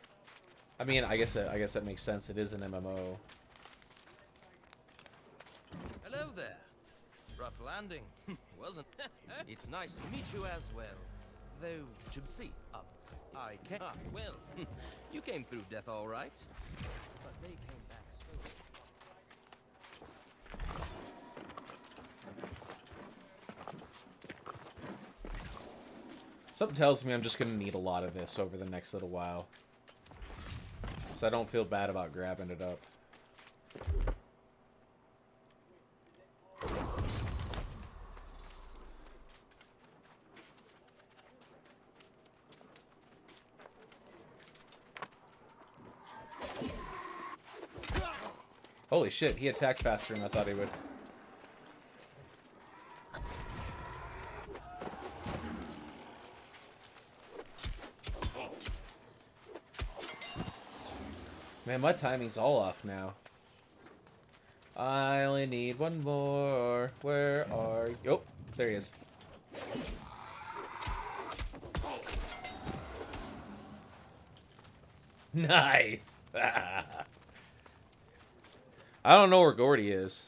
I mean, I guess that makes sense. It is an MMO. Hello there. Rough landing, wasn't it? It's nice to meet you as well. Though, to see, I can't. Well, you came through death all right. But they came back so... Something tells me I'm just going to need a lot of this over the next little while. So I don't feel bad about grabbing it up. Holy shit, he attacked faster than I thought he would. Man, my timing's all off now. I only need one more. Where are you? Oh, there he is. Nice. I don't know where Gordy is.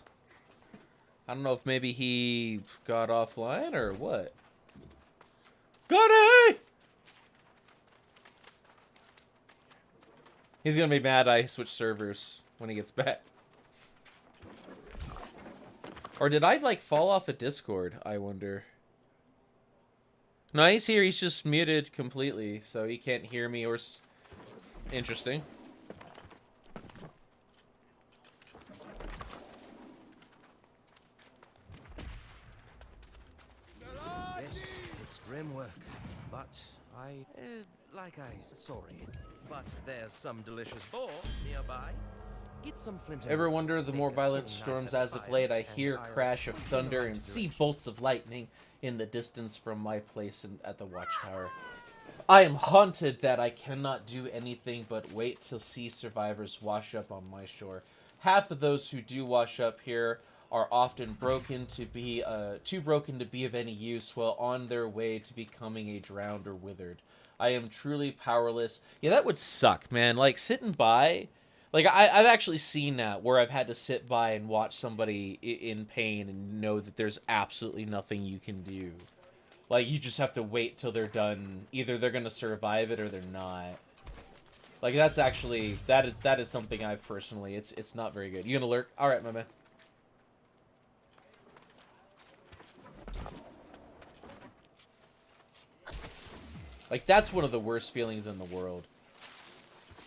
I don't know if maybe he got offline or what. Gordy! He's gonna be mad I switched servers when he gets back. Or did I, like, fall off of Discord, I wonder? No, he's here. He's just muted completely, so he can't hear me or... Interesting. Yes, it's grim work, but sorry, but there's some delicious boar nearby. Get some flint. Ever wonder the more violent storms as of late? I hear crash of thunder and see bolts of lightning in the distance from my place at the watchtower. I am haunted that I cannot do anything but wait till see survivors wash up on my shore. Half of those who do wash up here are often too broken to be of any use, while on their way to becoming a drowned or withered. I am truly powerless. Yeah, that would suck, man. Like, sitting by... Like, I've actually seen that, where I've had to sit by and watch somebody in pain and know that there's absolutely nothing you can do. Like, you just have to wait till they're done. Either they're going to survive it or they're not. Like, that's actually... That is something I've personally... It's not very good. You gonna lurk? Alright, my man. Like, that's one of the worst feelings in the world.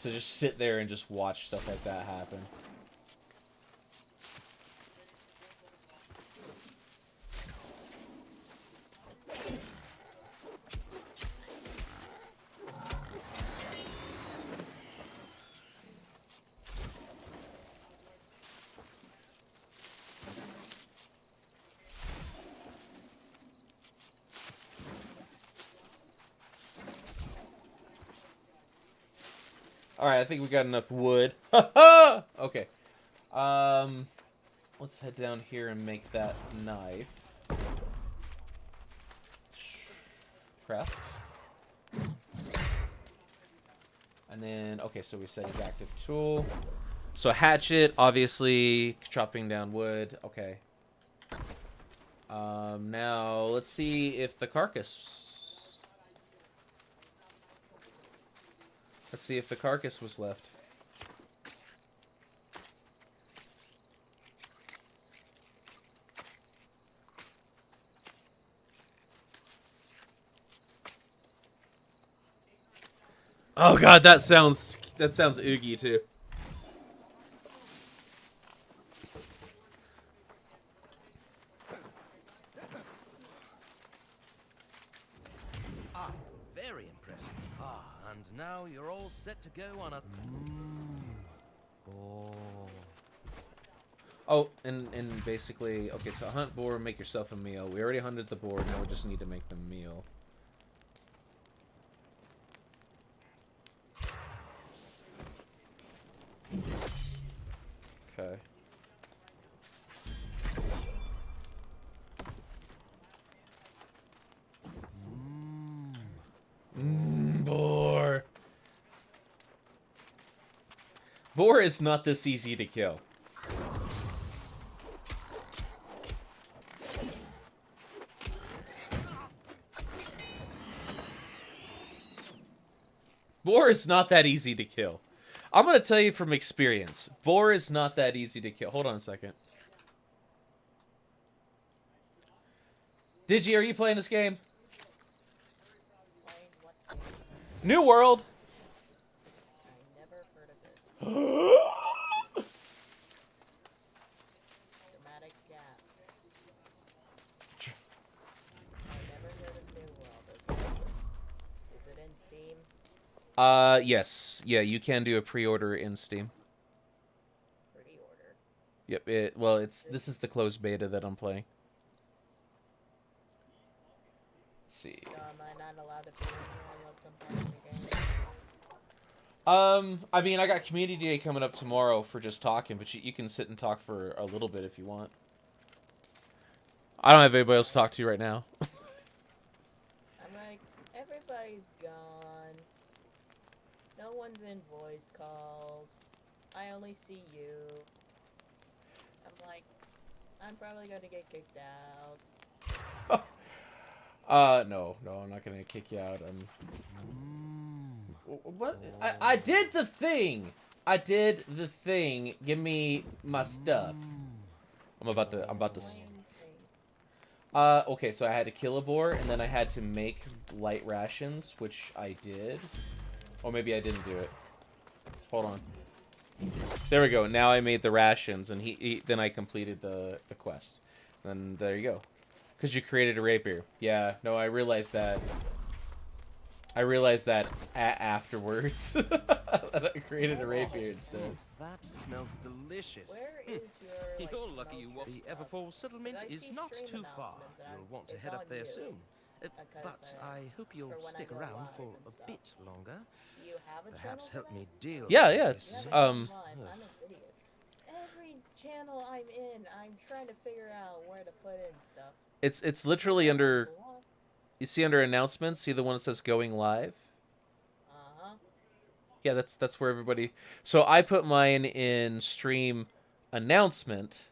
To just sit there and just watch stuff like that happen. Alright, I think we got enough wood. Okay. Let's head down here and make that knife. Craft. And then, okay, so we set his active tool. So hatchet, obviously, chopping down wood. Okay. Now, let's see if the carcass... Let's see if the carcass was left. Oh god, that sounds oogie too. Ah, very impressive. Ah, and now you're all set to go on a... boar. Oh, and basically, okay, so hunt boar, make yourself a meal. We already hunted the boar, now we just need to make the meal. Okay. Boar. Boar is not this easy to kill. Boar is not that easy to kill. I'm going to tell you from experience. Boar is not that easy to kill. Hold on a second. Digi, are you playing this game? New World. I never heard of it. Dramatic gasp. I never heard of New World. Okay. Is it in Steam? Yes. Yeah, you can do a pre-order in Steam. Pre-order. Yep. This is the closed beta that I'm playing. Let's see. So am I not allowed to be in here unless I'm playing the game? I mean, I got Community Day coming up tomorrow for just talking, but you can sit and talk for a little bit if you want. I don't have anybody else to talk to right now. I'm like, everybody's gone. No one's in voice calls. I only see you. I'm like, I'm probably gonna get kicked out. No, I'm not gonna kick you out. What? I did the thing. I did the thing. Give me my stuff. I'm about to. Explain things. Okay, so I had to kill a boar, and then I had to make light rations, which I did. Or maybe I didn't do it. Hold on. There we go. Now I made the rations, and then I completed the quest. And there you go. Because you created a rapier. Yeah, no, I realized that. Afterwards. That I created a rapier instead. That smells delicious. Where is your, like, You're lucky you smoke walk. The stuff? Everfall settlement I is see not stream too far. announcements and You'll want to it's head up on there you. soon. Because, But I hope you'll for when I stick go around live for and a stuff. bit longer. You have a Perhaps channel help for me that? deal. Yeah, with yeah, this it's, Yeah, mess. that's fine. I'm an idiot. Every channel I'm in, I'm trying to figure out where to put in stuff. It's literally under. What? You see under announcements. See the one that says going live. Uh-huh. Yeah, that's where everybody. So I put mine in stream announcement,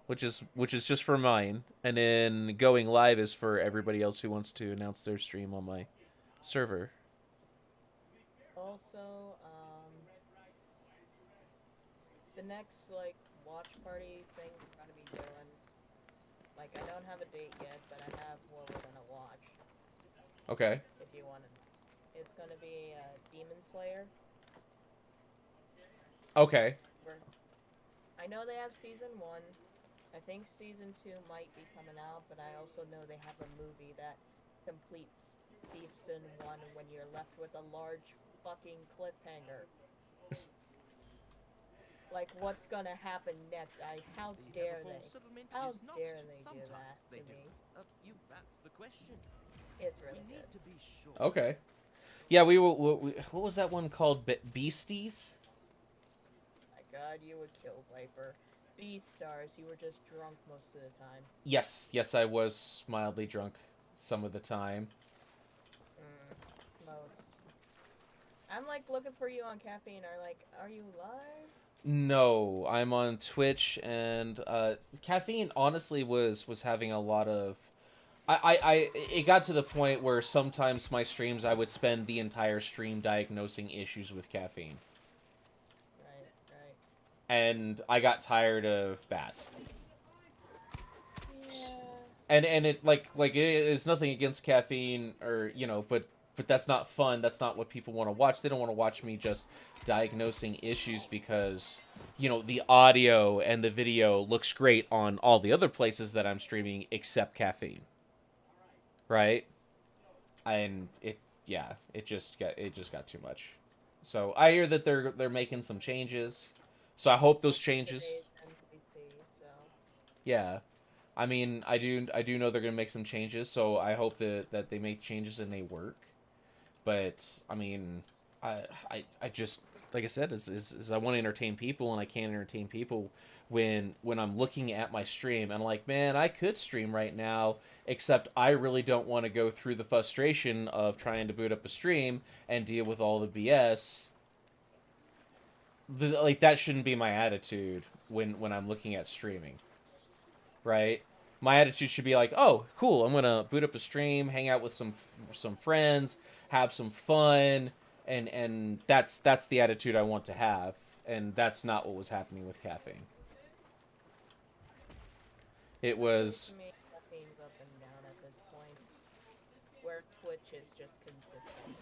which is just for mine, and then going live is for everybody else who wants to announce their stream on my server. Also, the next, like, watch party thing we're gonna be doing, like, I don't have a date yet, but I have what we're gonna watch, Okay. if you want to. It's gonna be, Demon Slayer. Okay. I know they have season 1. I think season 2 might be coming out, but I also know they have a movie that completes season 1 when you're left with a large fucking cliffhanger. Like, what's gonna happen next? How The dare Everfall they? settlement How is not dare to- they do sometimes that they to do. me? That's the question. It's We really need good. to be sure. Okay. Yeah, what was that one called? Beasties? My god, you would kill Viper. Beastars, you were just drunk most of the time. Yes, I was mildly drunk some of the time. Most. I'm like looking for you on caffeine. Are you live? No, I'm on Twitch, and caffeine honestly was having a lot of. It got to the point where sometimes my streams I would spend the entire stream diagnosing issues with caffeine, Right. and I got tired of that. Yeah. And it like it is nothing against caffeine or but that's not fun. That's not what people want to watch. They don't want to watch me just diagnosing issues because the audio and the video looks great on all the other places that I'm streaming except caffeine. Right? And it just got too much. So I hear that they're making some changes. So I hope those changes. Today's NPC, so. Yeah. I mean, I do know they're gonna make some changes, so I hope that they make changes and they work. But I mean, I just like I said, is I want to entertain people, and I can't entertain people when I'm looking at my stream and I'm like, man, I could stream right now, except I really don't want to go through the frustration of trying to boot up a stream and deal with all the BS. Like that shouldn't be my attitude when I'm looking at streaming. Right? My attitude should be like, oh, cool, I'm gonna boot up a stream, hang out with some friends, have some fun, and that's the attitude I want to have, and that's not what was happening with caffeine. It was. To me, caffeine's up and down at this point. Where Twitch is just consistent.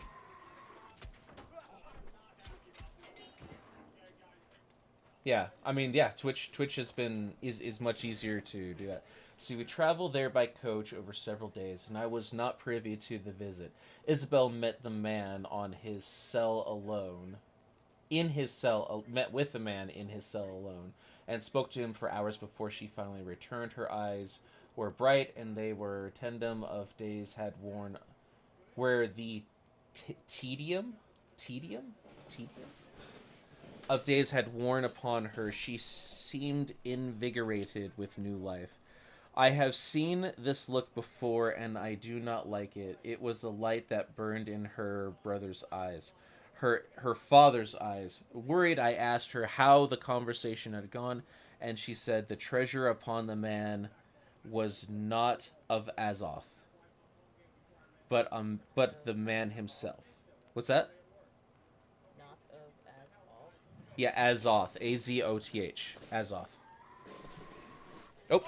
Yeah, I mean, yeah, Twitch has been is much easier to do that. See, we traveled there by coach over several days, and I was not privy to the visit. Isabel met the man on his cell alone. In his cell, met with the man in his cell alone, and spoke to him for hours before she finally returned. Her eyes were bright, and they were tedium of days had worn, where the tedium of days had worn upon her. She seemed invigorated with new life. I have seen this look before, and I do not like it. It was the light that burned in her brother's eyes, her father's eyes. Worried, I asked her how the conversation had gone, and she said the treasure upon the man was not of Azoth, but the man himself. What's that? Not of as all. Yeah, Azoth. Azoth. Azoth. Oh.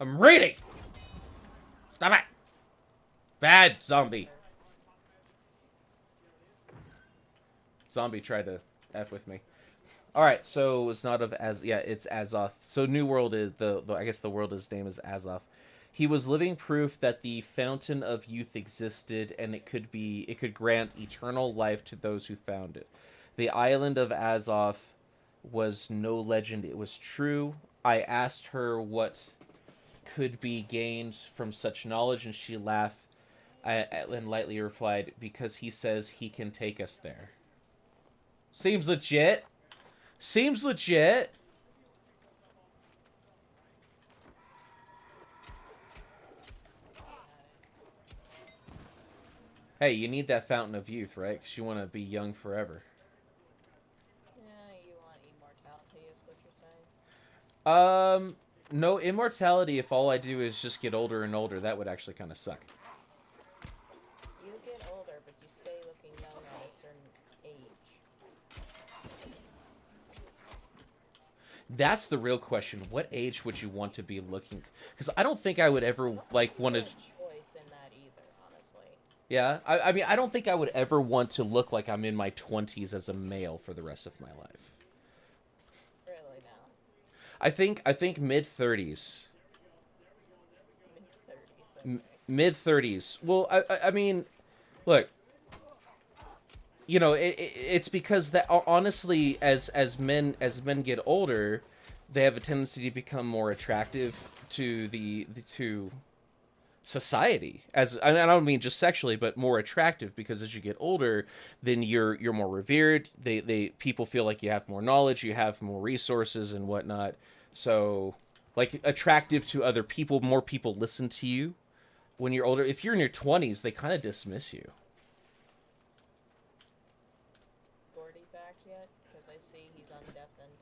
I'm reading! Stop it! Bad zombie. Zombie tried to F with me. Alright, so it's not of as yeah, it's Azoth. So New World is the I guess the world his name is Azoth. He was living proof that the fountain of youth existed, and it could grant eternal life to those who found it. The island of Azoth was no legend, it was true. I asked her what could be gained from such knowledge, and she laughed and lightly replied, because he says he can take us there. Seems legit. Seems legit. Hey, you need that fountain of youth, right? Because you want to be young forever. Yeah, you want immortality is what you're saying? No, immortality, if all I do is just get older and older, that would actually kind of suck. You get older, but you stay looking young at a certain age. That's the real question. What age would you want to be looking? Because I don't think I would ever, like, want to... choice in that either, honestly. Yeah, I mean, I don't think I would ever want to look like I'm in my 20s as a male for the rest of my life. Really now. I think mid-30s. Mid-30s, okay. Mid-30s. Well, I mean, look, you know, it's because that honestly, as men get older, they have a tendency to become more attractive to to society. As I don't mean just sexually, but more attractive, because as you get older, then you're more revered. People feel like you have more knowledge, you have more resources and whatnot. So, like, attractive to other people. More people listen to you when you're older. If you're in your 20s, they kind of dismiss you. Gordy back yet? Because I see he's undeafened.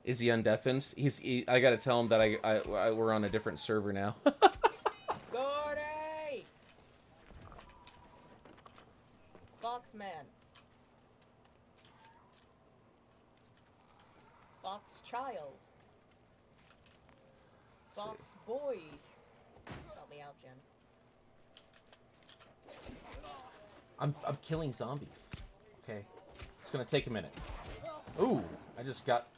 Is he undeafened? I gotta tell him that we're on a different server now. Gordy! Foxman. Fox child. Fox boy. Help me out, Jen. I'm killing zombies. Okay. It's gonna take a minute. Ooh, I just got...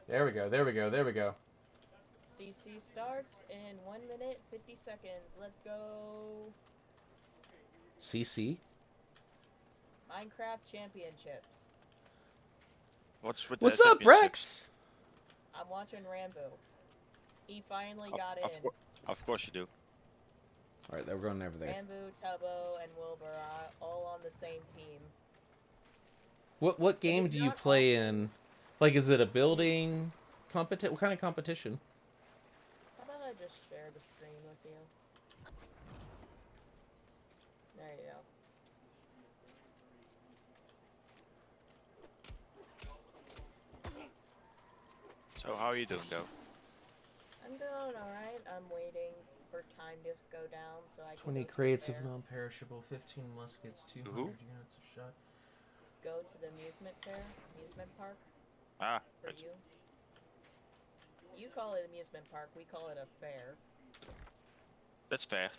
There we go, there we go, there we go. CC starts in 1 minute, 50 seconds. Let's go. CC? Minecraft Championships. What's with What's the up, championships? Rex? I'm watching Rambo. He finally got Of, in. of course you do. Alright, we're going over there. Rambo, Tubbo, and Wilbur are all on the same team. What game is do you not play often. in? Like, is it a building competition? What kind of competition? How about I just share the screen with you? There you go. So how are you doing, though? I'm doing alright. I'm waiting for time to go down so I can 20 go to the crates of fair. non-perishable, 15 muskets, 200 Who? units of shot. Go to the amusement park Ah, for right. you. You call it amusement park, we call it a fair. That's fair.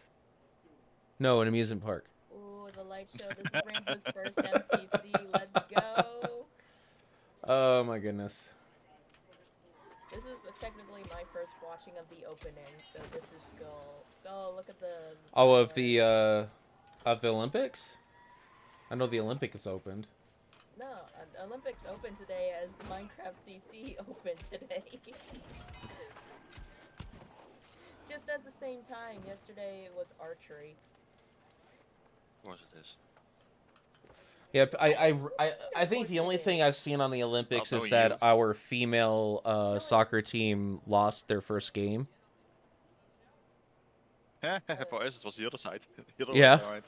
No, an amusement park. Ooh, the light show. This is Rambo's first MCC. Let's go. Oh my goodness. This is technically my first watching of the opening, so this is go. Oh, look at the. Oh, of the Olympics? I know the Olympics opened. No, Olympics opened today as Minecraft CC opened today. Just at the same time, yesterday it was archery. Of course it is. Yep, I think the only thing I've seen on the Olympics is that our female soccer team lost their first game. For us, it was the other side. The other Yeah. way around.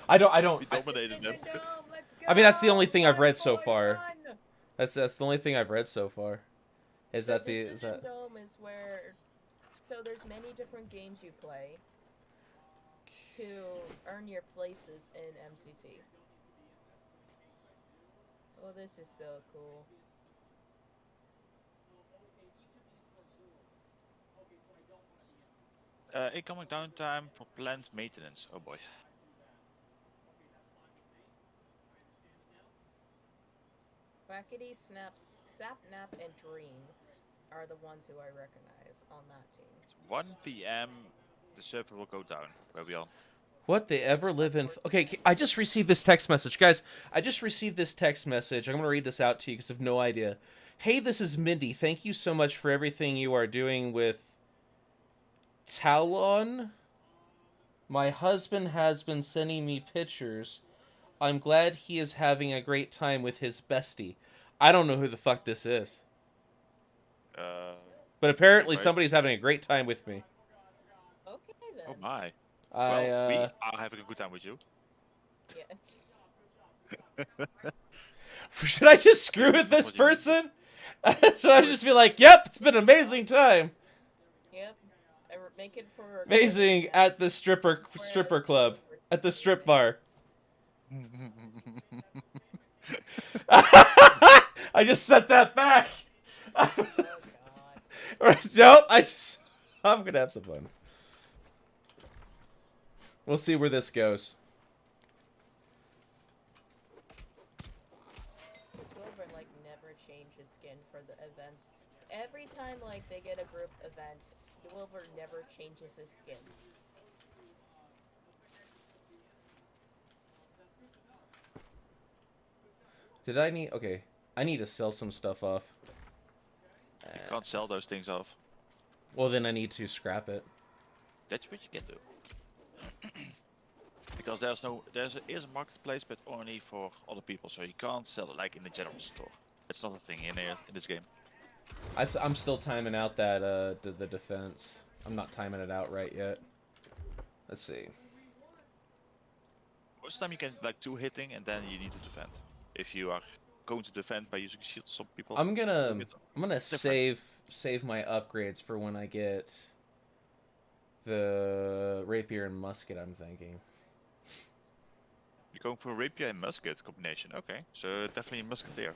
I don't. We dominated them. I mean, that's the only thing I've read so far. That's the only thing I've read so far. Is The that the Decision Dome is where, so there's many different games you play to earn your places in MCC. Oh, this is so cool. Incoming downtime for plant maintenance. Oh boy. Quackity, Sapnap, and Dream are the ones who I recognize on that team. It's 1 p.m. The server will go down. Where we on? What they ever live in? Okay, I just received this text message, guys. I just received this text message. I'm gonna read this out to you because I have no idea. Hey, this is Mindy. Thank you so much for everything you are doing with Talon. My husband has been sending me pictures. I'm glad he is having a great time with his bestie. I don't know who the fuck this is. But apparently right. somebody's having a great time with me. Okay then. Oh my. I, Well, we are having a good time with you. Yeah. Should I just screw with this person? Should I just be like, yep, it's been an amazing time. Yep. Make it for Amazing at the stripper club. At the strip bar. I just sent that back. Oh god. Right, nope, I'm gonna have some fun. We'll see where this goes. This Wilbur like never changes skin for the events. Every time like they get a group event, the Wilbur never changes his skin. Did I need... Okay. I need to sell some stuff off. You can't sell those things off. Well, then I need to scrap it. That's what you can do. Because there is a marketplace, but only for other people, so you can't sell it like in the general store. It's not a thing in this game. I'm still timing out that the defense. I'm not timing it out right yet. Let's see. Most of the time you can like 2 hitting and then you need to defend. If you are going to defend by using shields, some people. I'm gonna save my upgrades for when I get the rapier and musket. I'm thinking. You're going for a rapier and musket combination. Okay, so definitely a musketeer.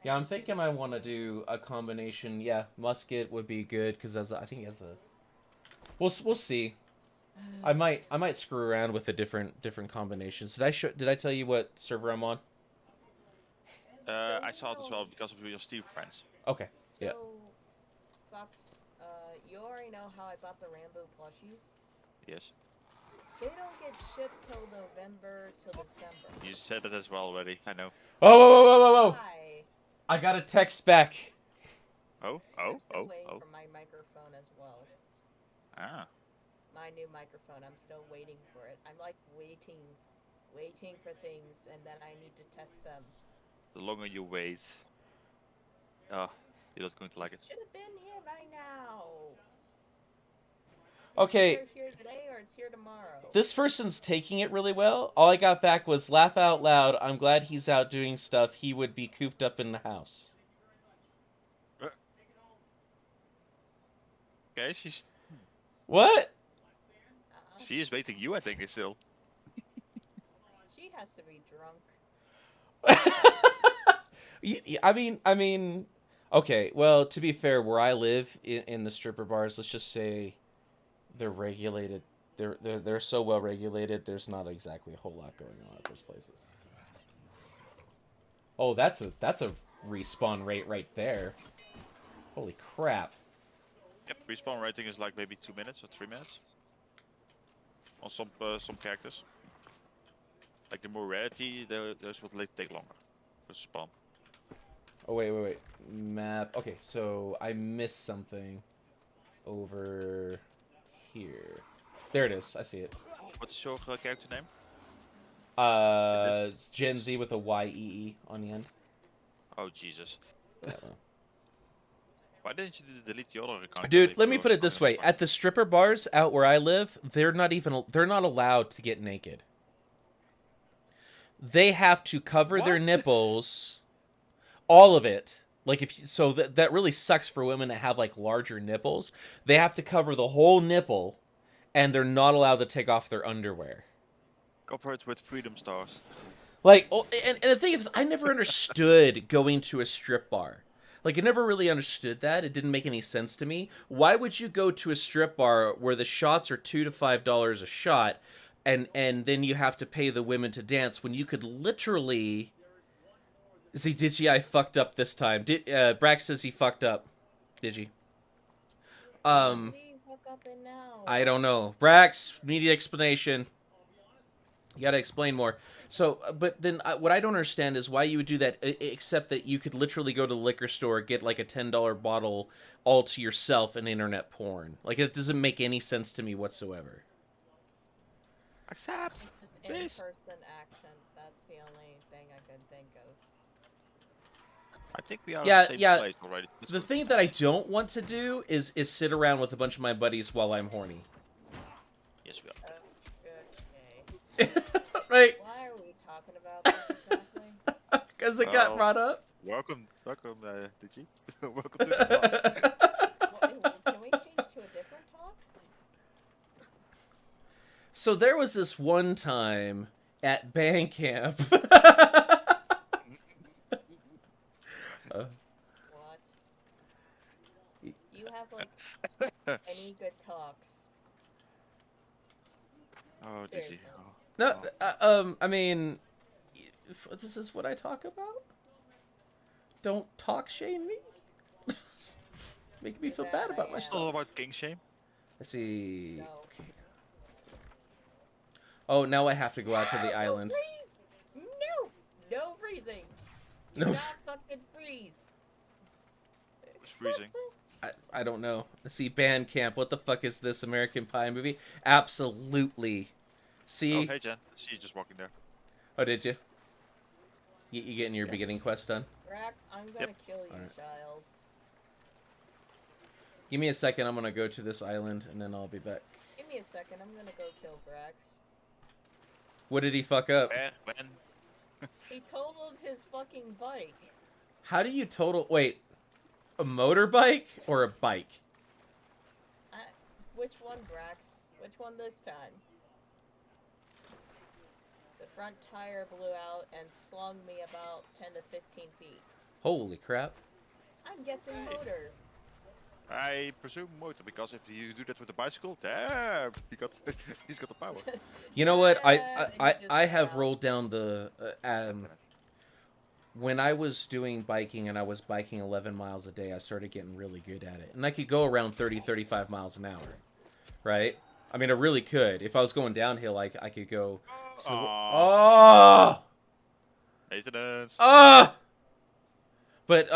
Yeah, I'm thinking I want to do a combination. Yeah, musket would be good because I think he has a. We'll see. I might screw around with the different combinations. Did I tell you what server I'm on? I saw it as well because of your Steve friends. Okay. So, Yeah. Fox, you already know how I bought the Rambo plushies? Yes. They don't get shipped till November till December. You said it as well already. I know. Whoa, whoa, whoa, whoa, whoa, whoa! Why? I got a text back. Oh. I'm still waiting for my microphone as well. Ah. My new microphone, I'm still waiting for it. I'm like waiting for things, and then I need to test them. The longer you wait, you're not going to like it. Should have been here by now. Okay. It's either here today or it's here tomorrow. This person's taking it really well. All I got back was laugh out loud. I'm glad he's out doing stuff. He would be cooped up in the house. Okay, she's What? she is waiting you, I think, still. She has to be drunk. I mean, Okay, well, to be fair, where I live in the stripper bars, let's just say they're regulated. They're so well regulated. There's not exactly a whole lot going on at those places. Oh, that's a respawn rate right there. Holy crap! Yep, respawn rating is like maybe 2 minutes or 3 minutes on some characters. Like the more rarity, those will take longer to spawn. Oh wait. Map. Okay, so I missed something over here. There it is. I see it. What's your character name? It's Ggenz with a YEE on the end. Oh Jesus! Uh, Why didn't you delete the other account? Dude, let me put it this way: at the stripper bars out where I live, they're not allowed to get naked. They have to cover their nipples, all of it. Like that really sucks for women that have like larger nipples. They have to cover the whole nipple, and they're not allowed to take off their underwear. Cooperate with Freedom Stars. Like, oh, and the thing is, I never understood going to a strip bar. Like, I never really understood that. It didn't make any sense to me. Why would you go to a strip bar where the shots are $2 to $5 a shot, and then you have to pay the women to dance when you could literally... See, Digi, I fucked up this time. Brax says he fucked up. Digi. Did he hook up in now? I don't know. Brax, need an explanation. You gotta explain more. So, but then what I don't understand is why you would do that, except that you could literally go to the liquor store, get like a $10 bottle all to yourself and internet porn. Like, it doesn't make any sense to me whatsoever. Accept. Just Please. in-person action. That's the only thing I could think of. I think we are in the same place already. The thing that I don't want to do is sit around with a bunch of my buddies while I'm horny. Yes, we are. Okay. Right? Why are we talking about this exactly? Because it got brought up. Welcome, Digi. Welcome to the talk. Can we change to a different talk? So there was this one time at band camp. What? You have like any good talks? Oh, Digi. Seriously. Oh. No, I mean, this is what I talk about. Don't talk shame me. Make me feel bad about It's not all myself. about king shame. Let's see. No. Okay. Oh, now I have to go out to the No, island. Freeze! No freezing. No Do not fucking freeze. It's freezing. I don't know. Let's see, band camp. What the fuck is this American Pie movie? Absolutely. See? Oh, hey Jen. I see you just walking there. Oh, did you? You getting your beginning quest done? Rack, I'm gonna kill you, Alright. child. Give me a second. I'm gonna go to this island and then I'll be back. Give me a second, I'm gonna go kill Brax. What did he fuck up? Where? When? He totaled his fucking bike. How do you total? Wait, a motorbike or a bike? Which one, Brax? Which one this time? The front tire blew out and slung me about 10 to 15 feet. Holy crap! I'm guessing motor. I presume motor, because if you do that with a bicycle, damn, he's got the power. You know what? Yeah, I have just rolled down the when I was doing biking and I was biking 11 miles a day, I started getting really good at it. And I could go around 35 miles an hour. Right? I mean, I really could. If I was going downhill, I could go... Oh! Maintenance. But,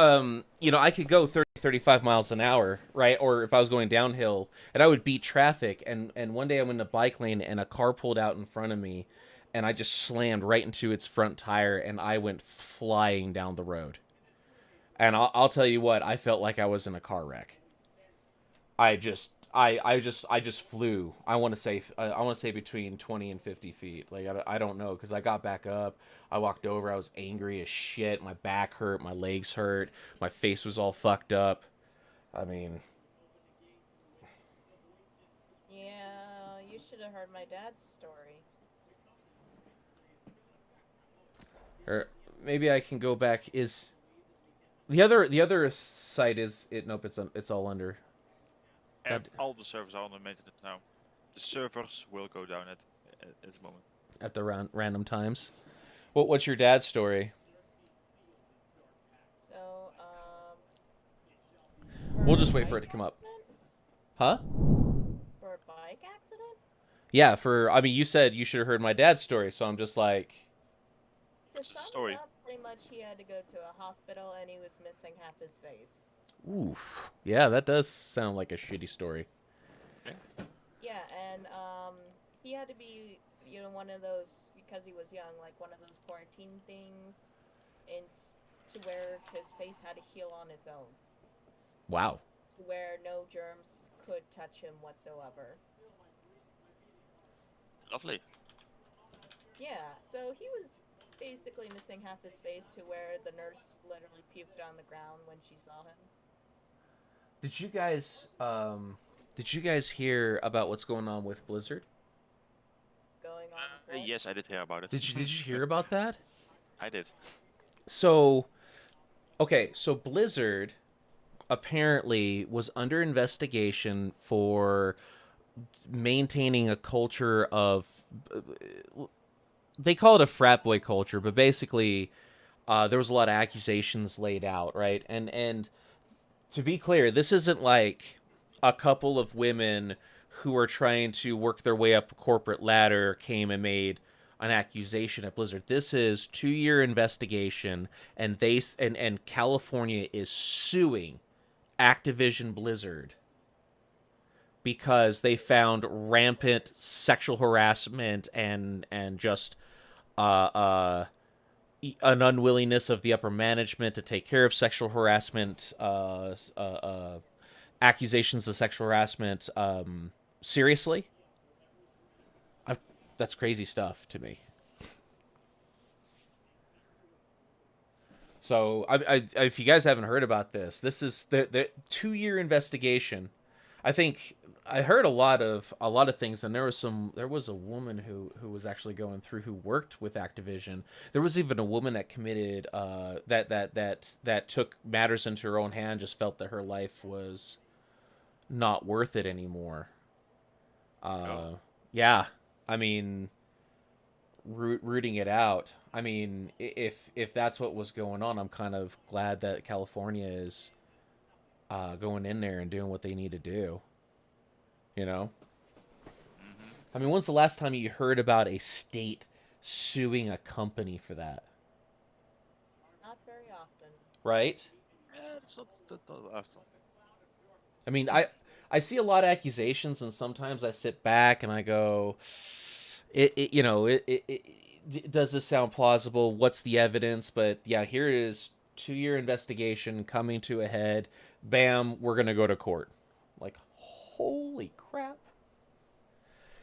you know, I could go 35 miles an hour, right? Or if I was going downhill, and I would beat traffic. And one day I'm in a bike lane, and a car pulled out in front of me, and I just slammed right into its front tire, and I went flying down the road. And I'll tell you what, I felt like I was in a car wreck. I just flew. I want to say between 20 and 50 feet. Like I don't know, because I got back up. I walked over. I was angry as shit. My back hurt. My legs hurt. My face was all fucked up. I mean, Yeah, you should have heard my dad's story. or maybe I can go back. Is The other site is it. Nope, it's all under. God, All the servers are under maintenance now. The servers will go down at the moment. at the random times. What's your dad's story? So, We'll for a just wait for it to bike come up. accident? Huh? For a bike accident? Yeah. I mean, you said you should have heard my dad's story, so I'm just like, To What's the sum story? it up, pretty much he had to go to a hospital and he was missing half his face. oof. Yeah, that does sound like a shitty story. Yeah, and he had to be, one of those, because he was young, like one of those quarantine things, and to where his face had to heal on its own, Wow. to where no germs could touch him whatsoever. Lovely. Yeah, so he was basically missing half his face to where the nurse literally puked on the ground when she saw him. Did you guys hear about what's going on with Blizzard? Going on with what? Yes, I did hear about it. Did you hear about that? I did. So, okay, so Blizzard apparently was under investigation for maintaining a culture of, they call it a frat boy culture, but basically there was a lot of accusations laid out, right? And to be clear, this isn't like a couple of women who are trying to work their way up a corporate ladder came and made an accusation at Blizzard. This is 2-year investigation, and California is suing Activision Blizzard because they found rampant sexual harassment and just an unwillingness of the upper management to take care of sexual harassment, accusations of sexual harassment seriously. That's crazy stuff to me. So, if you guys haven't heard about this, this is the 2-year investigation. I think I heard a lot of things, and there was a woman who was actually going through, who worked with Activision. There was even a woman that committed that took matters into her own hand, just felt that her life was not worth it anymore. Yeah, I mean, rooting it out. I mean, if that's what was going on, I'm kind of glad that California is going in there and doing what they need to do. You know? I mean, when's the last time you heard about a state suing a company for that? Not very often. Right? Yeah, it's not often. I mean, I see a lot of accusations, and sometimes I sit back and I go, does this sound plausible? What's the evidence? But yeah, here is 2-year investigation coming to a head. Bam, we're gonna go to court. Like, holy crap!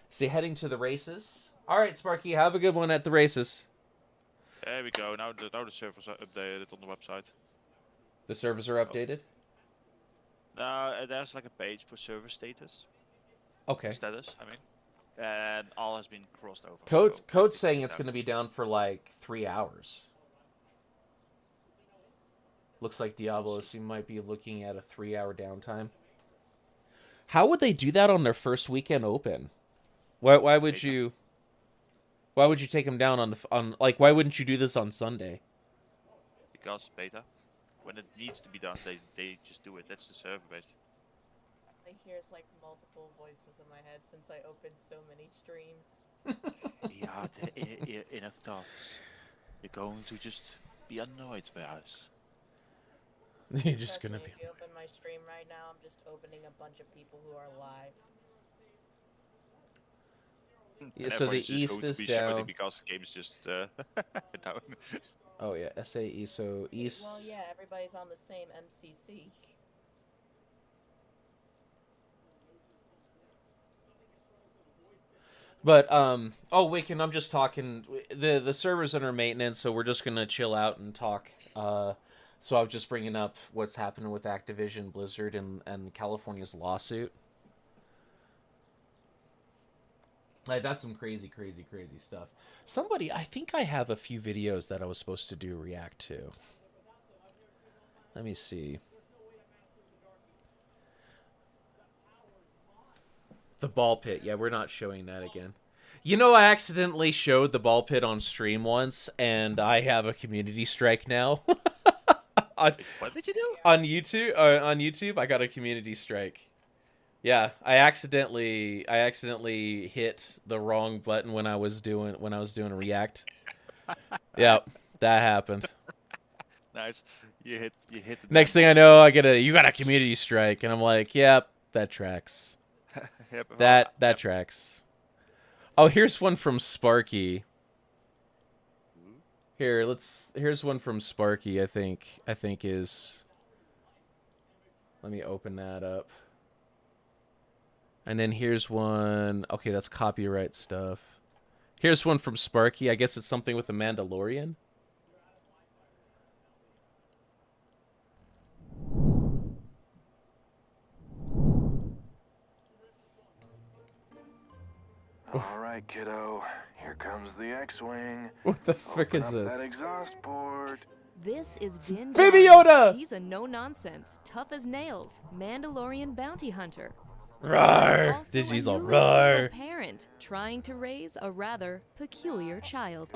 See, heading to the races. All right, Sparky, have a good one at the races. There we go. Now the servers are updated on the website. The servers are updated. There's like a page for server status. Okay. Status, I mean. And all has been crossed over. Code's saying it's going to be down for like 3 hours. Looks like Diablos, you might be looking at a 3-hour downtime. How would they do that on their first weekend open? Why would you take them down on why wouldn't you do this on Sunday? Because beta, when it needs to be done, they just do it. That's the server base. I hear like multiple voices in my head since I opened so many streams. Yeah, the inner thoughts. You're going to just be annoyed by us. You're just gonna Especially be. if you open my stream right now, I'm just opening a bunch of people who are live. Yeah, And so the everybody's just East going to is be sympathy down. because the game is just down. Oh yeah, SAE. So East. Well, yeah, everybody's on the same MCC. But oh Wicked, I'm just talking. The server's under maintenance, so we're just gonna chill out and talk. So I was just bringing up what's happening with Activision Blizzard and California's lawsuit. Like, that's some crazy stuff. I think I have a few videos that I was supposed to react to. Let me see. The ball pit. Yeah, we're not showing that again. You know, I accidentally showed the ball pit on stream once, and I have a community strike now. What did you do? On YouTube, I got a community strike. Yeah, I accidentally hit the wrong button when I was doing a react. Yeah, that happened. Nice. You hit the Next damn thing I know, you got a community strike, and I'm like, yep, that tracks. ball. Yep, well, That tracks. Oh, here's one from Sparky. Here's one from Sparky. I think is. Let me open that up. And then here's one. Okay, that's copyright stuff. Here's one from Sparky. I guess it's something with the Mandalorian. All right, kiddo. Here comes the X-wing. What the frick is Open up this? that exhaust port. This is Din Baby Djarin. Yoda! He's a no-nonsense, tough as nails, Mandalorian bounty hunter. Roar! He's Digi's also all a newly roar. single parent trying to raise a rather peculiar child.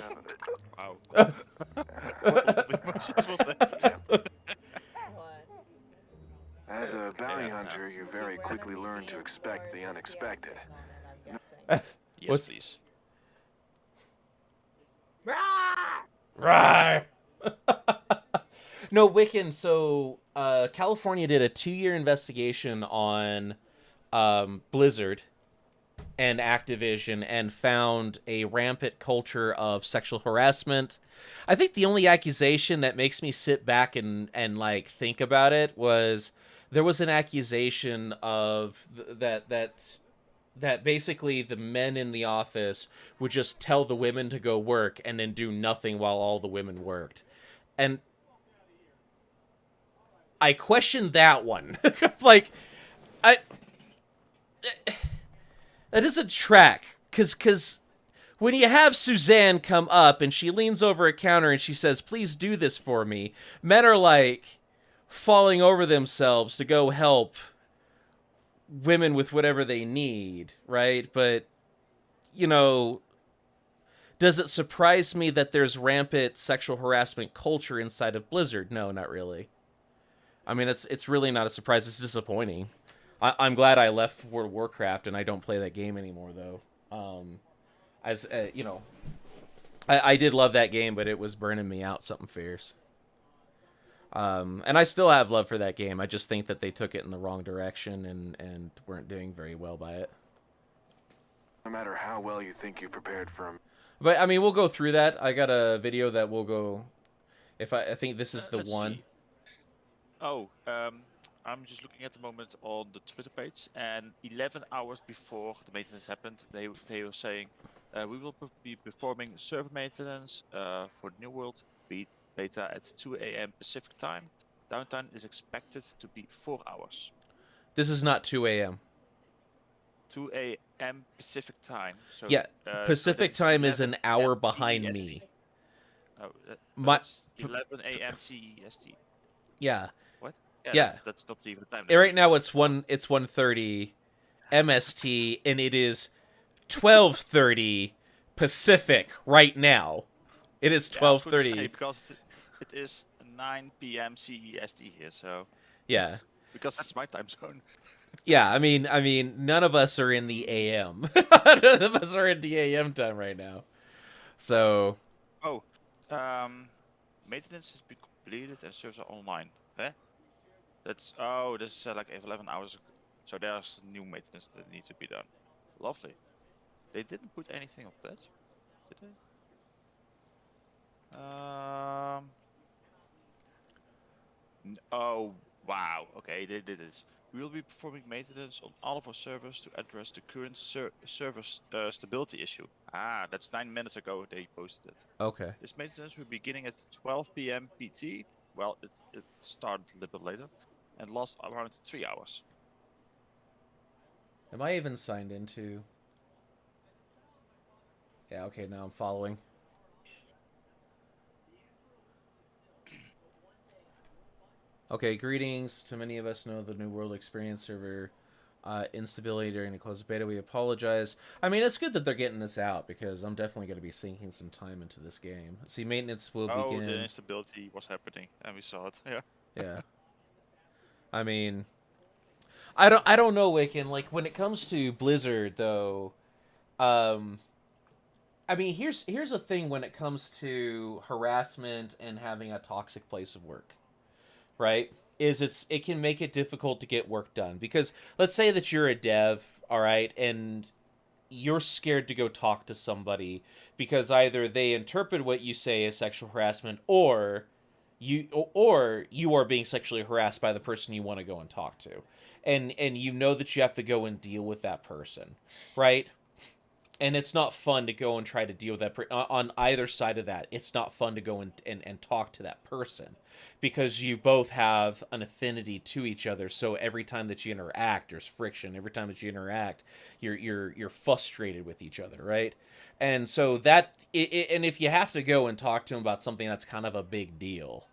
Wow. What emotions was that? What? As a bounty Yeah. hunter, you very quickly learn to expect the unexpected. Yes, What's- please. Roar! No, Wiccan. So, California did a 2-year investigation on Blizzard and Activision and found a rampant culture of sexual harassment. I think the only accusation that makes me sit back and like think about it was there was an accusation of that basically the men in the office would just tell the women to go work and then do nothing while all the women worked. And I questioned that one. Like, that doesn't track. Because when you have Suzanne come up and she leans over a counter and she says, please do this for me, men are like falling over themselves to go help women with whatever they need, right? But, you know, does it surprise me that there's rampant sexual harassment culture inside of Blizzard? No, not really. I mean, it's really not a surprise. It's disappointing. I'm glad I left World of Warcraft and I don't play that game anymore, though. You know, I did love that game, but it was burning me out something fierce. And I still have love for that game. I just think that they took it in the wrong direction and weren't doing very well by it. No matter how well you think you prepared for him. But I mean, we'll go through that. I got a video that we'll go. If I think this is the Let's one. see. Oh, I'm just looking at the moment on the Twitter page, and 11 hours before the maintenance happened, they were saying, we will be performing server maintenance for New World beta at 2 a.m. Pacific time. Downtime is expected to be 4 hours. This is not 2 a.m. 2 a.m. Pacific time. So, Yeah, Pacific so that time is 11 an hour a.m. behind CEST. me. Oh, My- that's 11 a.m. CEST. Yeah. What? Yeah. That's not even the time. Right now it's 1:30 MST and it is 12:30 Pacific right now. It is Yeah, I was going to say, 12:30. because it is 9 p.m. CEST here, so Yeah. because that's my time zone. Yeah, I mean none of us are in the AM. None of us are in the AM time right now. So, Oh, maintenance has been completed and servers are online. Eh? That's this is like 11 hours. So there's new maintenance that needs to be done. Lovely. They didn't put anything of that, did they? Oh wow. Okay, they did this. We will be performing maintenance on all of our servers to address the current server stability issue. Ah, that's 9 minutes ago they posted it. okay. This maintenance will be beginning at 12 p.m. PT. Well, it started a little bit later and lasts around 3 hours. Am I even signed into? Yeah, okay, now I'm following. Okay, greetings. To many of us know the New World Experience server instability during the closed beta. We apologize. I mean, it's good that they're getting this out because I'm definitely going to be sinking some time into this game. See, maintenance will Oh, the begin. instability was happening, and we saw it. Yeah. Yeah. I mean, I don't know, Wiccan. Like when it comes to Blizzard, though, um, I mean, here's a thing when it comes to harassment and having a toxic place of work, right? It can make it difficult to get work done because let's say that you're a dev, all right, and you're scared to go talk to somebody because either they interpret what you say as sexual harassment or you are being sexually harassed by the person you want to go and talk to. And you know that you have to go and deal with that person, right? And it's not fun to go and try to deal with that on either side of that. It's not fun to go and talk to that person because you both have an affinity to each other. So every time that you interact, there's friction. Every time that you interact, you're frustrated with each other, right? And so and if you have to go and talk to them about something that's kind of a big deal,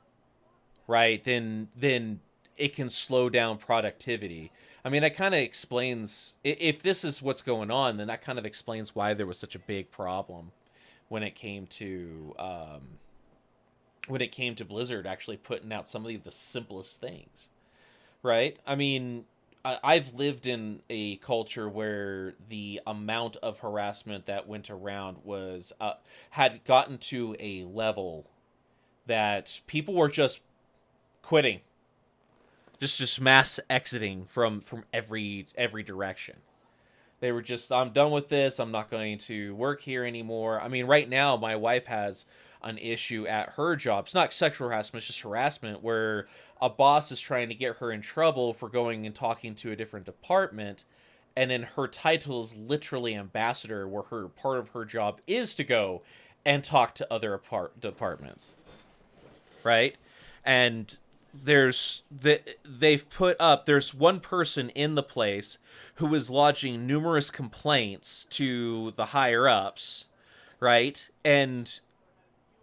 right? Then it can slow down productivity. I mean, that kind of explains if this is what's going on, then that kind of explains why there was such a big problem when it came to Blizzard actually putting out some of the simplest things, right? I mean, I've lived in a culture where the amount of harassment that went around was had gotten to a level that people were just quitting, just mass exiting from every direction. They were just, I'm done with this. I'm not going to work here anymore. I mean, right now my wife has an issue at her job. It's not sexual harassment, it's just harassment where a boss is trying to get her in trouble for going and talking to a different department, and then her title is literally ambassador, where her part of her job is to go and talk to other departments, right? And they've put up, there's one person in the place who is lodging numerous complaints to the higher ups, right? And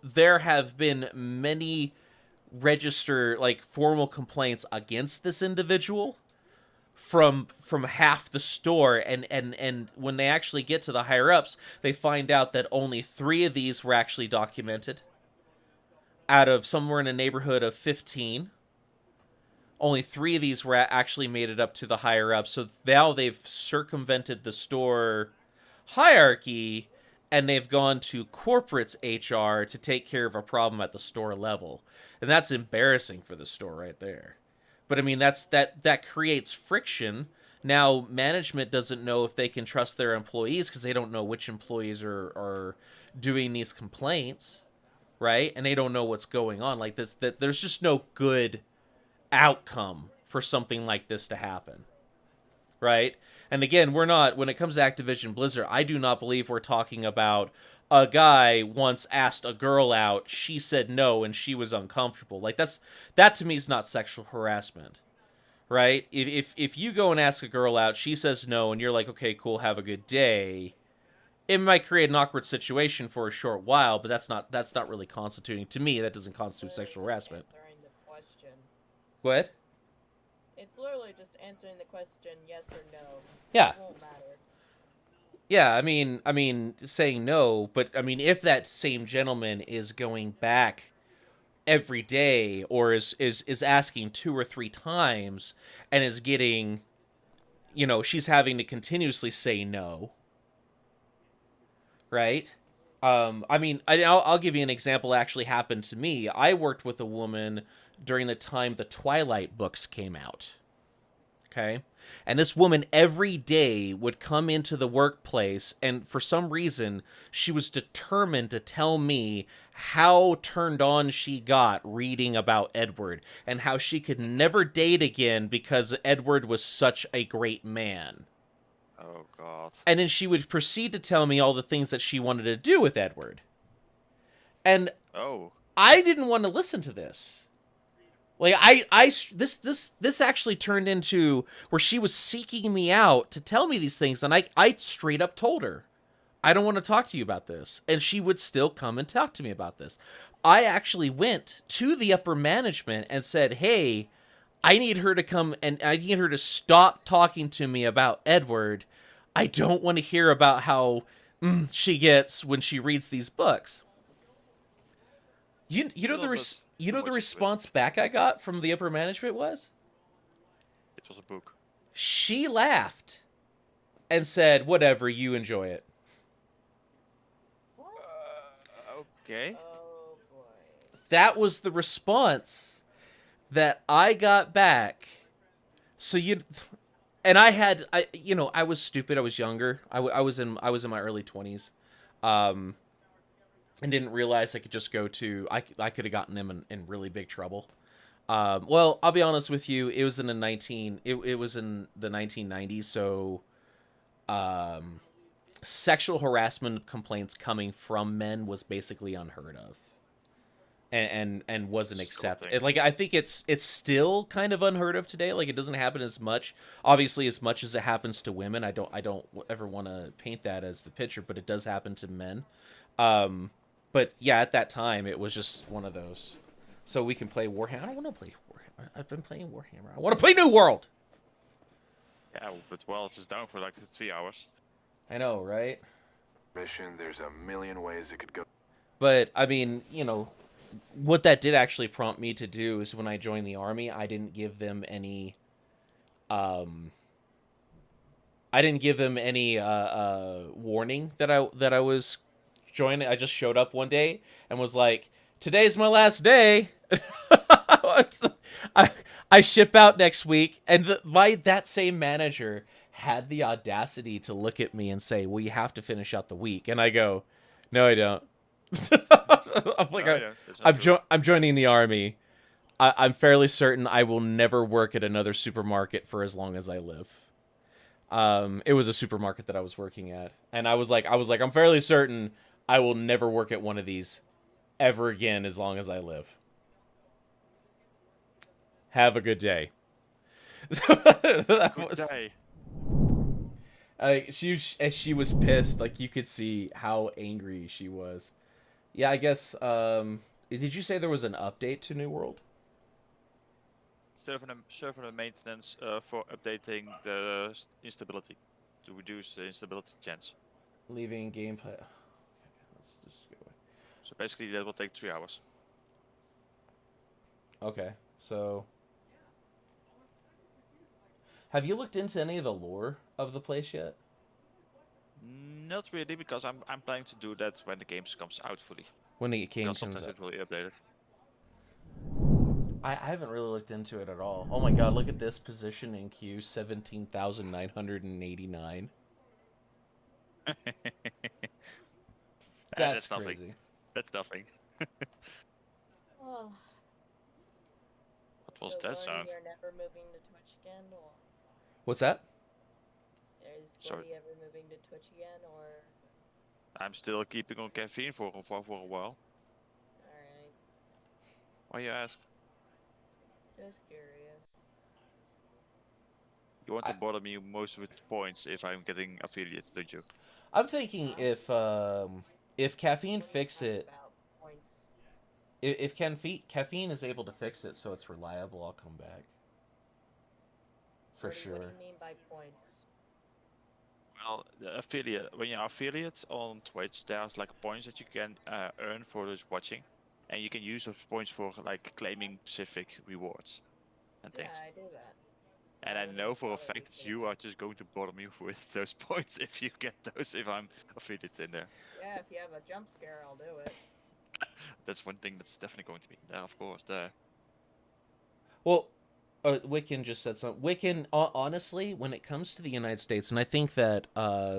there have been many formal complaints against this individual from half the store, and when they actually get to the higher ups, they find out that only 3 of these were actually documented out of somewhere in a neighborhood of 15. Only 3 of these were actually made it up to the higher up. So now they've circumvented the store hierarchy and they've gone to corporate's HR to take care of a problem at the store level. And that's embarrassing for the store right there. But I mean, that creates friction. Now management doesn't know if they can trust their employees because they don't know which employees are doing these complaints, right? And they don't know what's going on. Like this, that there's just no good outcome for something like this to happen, right? And again, when it comes to Activision Blizzard, I do not believe we're talking about a guy once asked a girl out, she said no, and she was uncomfortable. Like that to me is not sexual harassment, right? If you go and ask a girl out, she says no, and you're like, okay, cool, have a good day, it might create an awkward situation for a short while, but that's not really constituting, to me, that doesn't constitute sexual harassment. Go ahead. It's literally just answering the question yes or no. Yeah. It won't matter. Yeah, I mean, saying no, but I mean, if that same gentleman is going back every day or is asking 2 or 3 times and is getting, she's having to continuously say no, right? I mean, I'll give you an example that actually happened to me. I worked with a woman during the time the Twilight books came out. Okay? And this woman every day would come into the workplace, and for some reason, she was determined to tell me how turned on she got reading about Edward, and how she could never date again because Edward was such a great man. Oh, God. And then she would proceed to tell me all the things that she wanted to do with Edward. And I didn't want to listen to this. Like, this actually turned into where she was seeking me out to tell me these things, and I straight up told her, I don't want to talk to you about this. And she would still come and talk to me about this. I actually went to the upper management and said, hey, I need her to come and I need her to stop talking to me about Edward. I don't want to hear about how she gets when she reads these books. You know Too the much into it. response back I got from the upper management was? It was a book. She laughed and said, "Whatever, you enjoy it." What? Okay. Oh boy. That was the response that I got back. So I was stupid. I was younger. I was in my early 20s. And didn't realize I could just go to I could have gotten them in really big trouble. Well, I'll be honest with you, it was in the 1990s, so sexual harassment complaints coming from men was basically unheard of. And wasn't accepted. Like, I think it's still kind of unheard of today. Like, it doesn't happen as much, obviously, as much as it happens to women. I don't ever want to paint that as the picture, but it does happen to men. But yeah, at that time, it was just one of those. So we can play Warhammer. I don't want to play Warhammer. I've been playing Warhammer. I want to play New World. Yeah, but well, it's just down for like 3 hours. I know, right? Mission, there's a million ways it could go. But I mean, what that did actually prompt me to do is when I joined the army, I didn't give them any warning that I was joining. I just showed up one day and was like, "Today's my last day." I ship out next week, and that same manager had the audacity to look at me and say, "Well, you have to finish out the week," and I go, "No, I don't." I'm like, I'm joining the army. I'm fairly certain I will never work at another supermarket for as long as I live. It was a supermarket that I was working at, and I was like, I'm fairly certain I will never work at one of these ever again as long as I live. Have a good day. She was pissed. Like, you could see how angry she was. Yeah, I guess. Did you say there was an update to New World? Server maintenance for updating the instability to reduce the instability chance. Leaving gameplay. Okay, let's just go away. So basically, that will take 3 hours. Okay, so have you looked into any of the lore of the place yet? Not really, because I'm planning to do that when the game comes out fully. When the game Because comes sometimes out. it will be updated. I haven't really looked into it at all. Oh my god, look at this position in queue, 17,989. That's nothing. crazy. That's nothing. Oh. What was So that Gordy, sound? you're never moving to Twitch again, or What's that? is Sorry. Gordy ever moving to Twitch again, or? I'm still keeping on caffeine for a while. Alright, Why you ask? just curious. You want to bother me most with points if I'm getting affiliates, don't you? I'm thinking if caffeine What fix it, about points? if caffeine is able to fix it so it's reliable, I'll come back. For Gordy, sure. What do you mean by points? Well, the affiliate, when you're affiliates on Twitch, there's like points that you can earn for those watching, and you can use those points for like claiming specific rewards and Yeah, things. I do that. And I don't know for a follow fact that these you things. are just going to bother me with those points if you get those, if I'm affiliate in there. Yeah, if you have a jump scare, I'll do it. That's one thing that's definitely going to be there, of course. There. Well, Wiccan just said something. Wiccan, honestly, when it comes to the United States, and I think that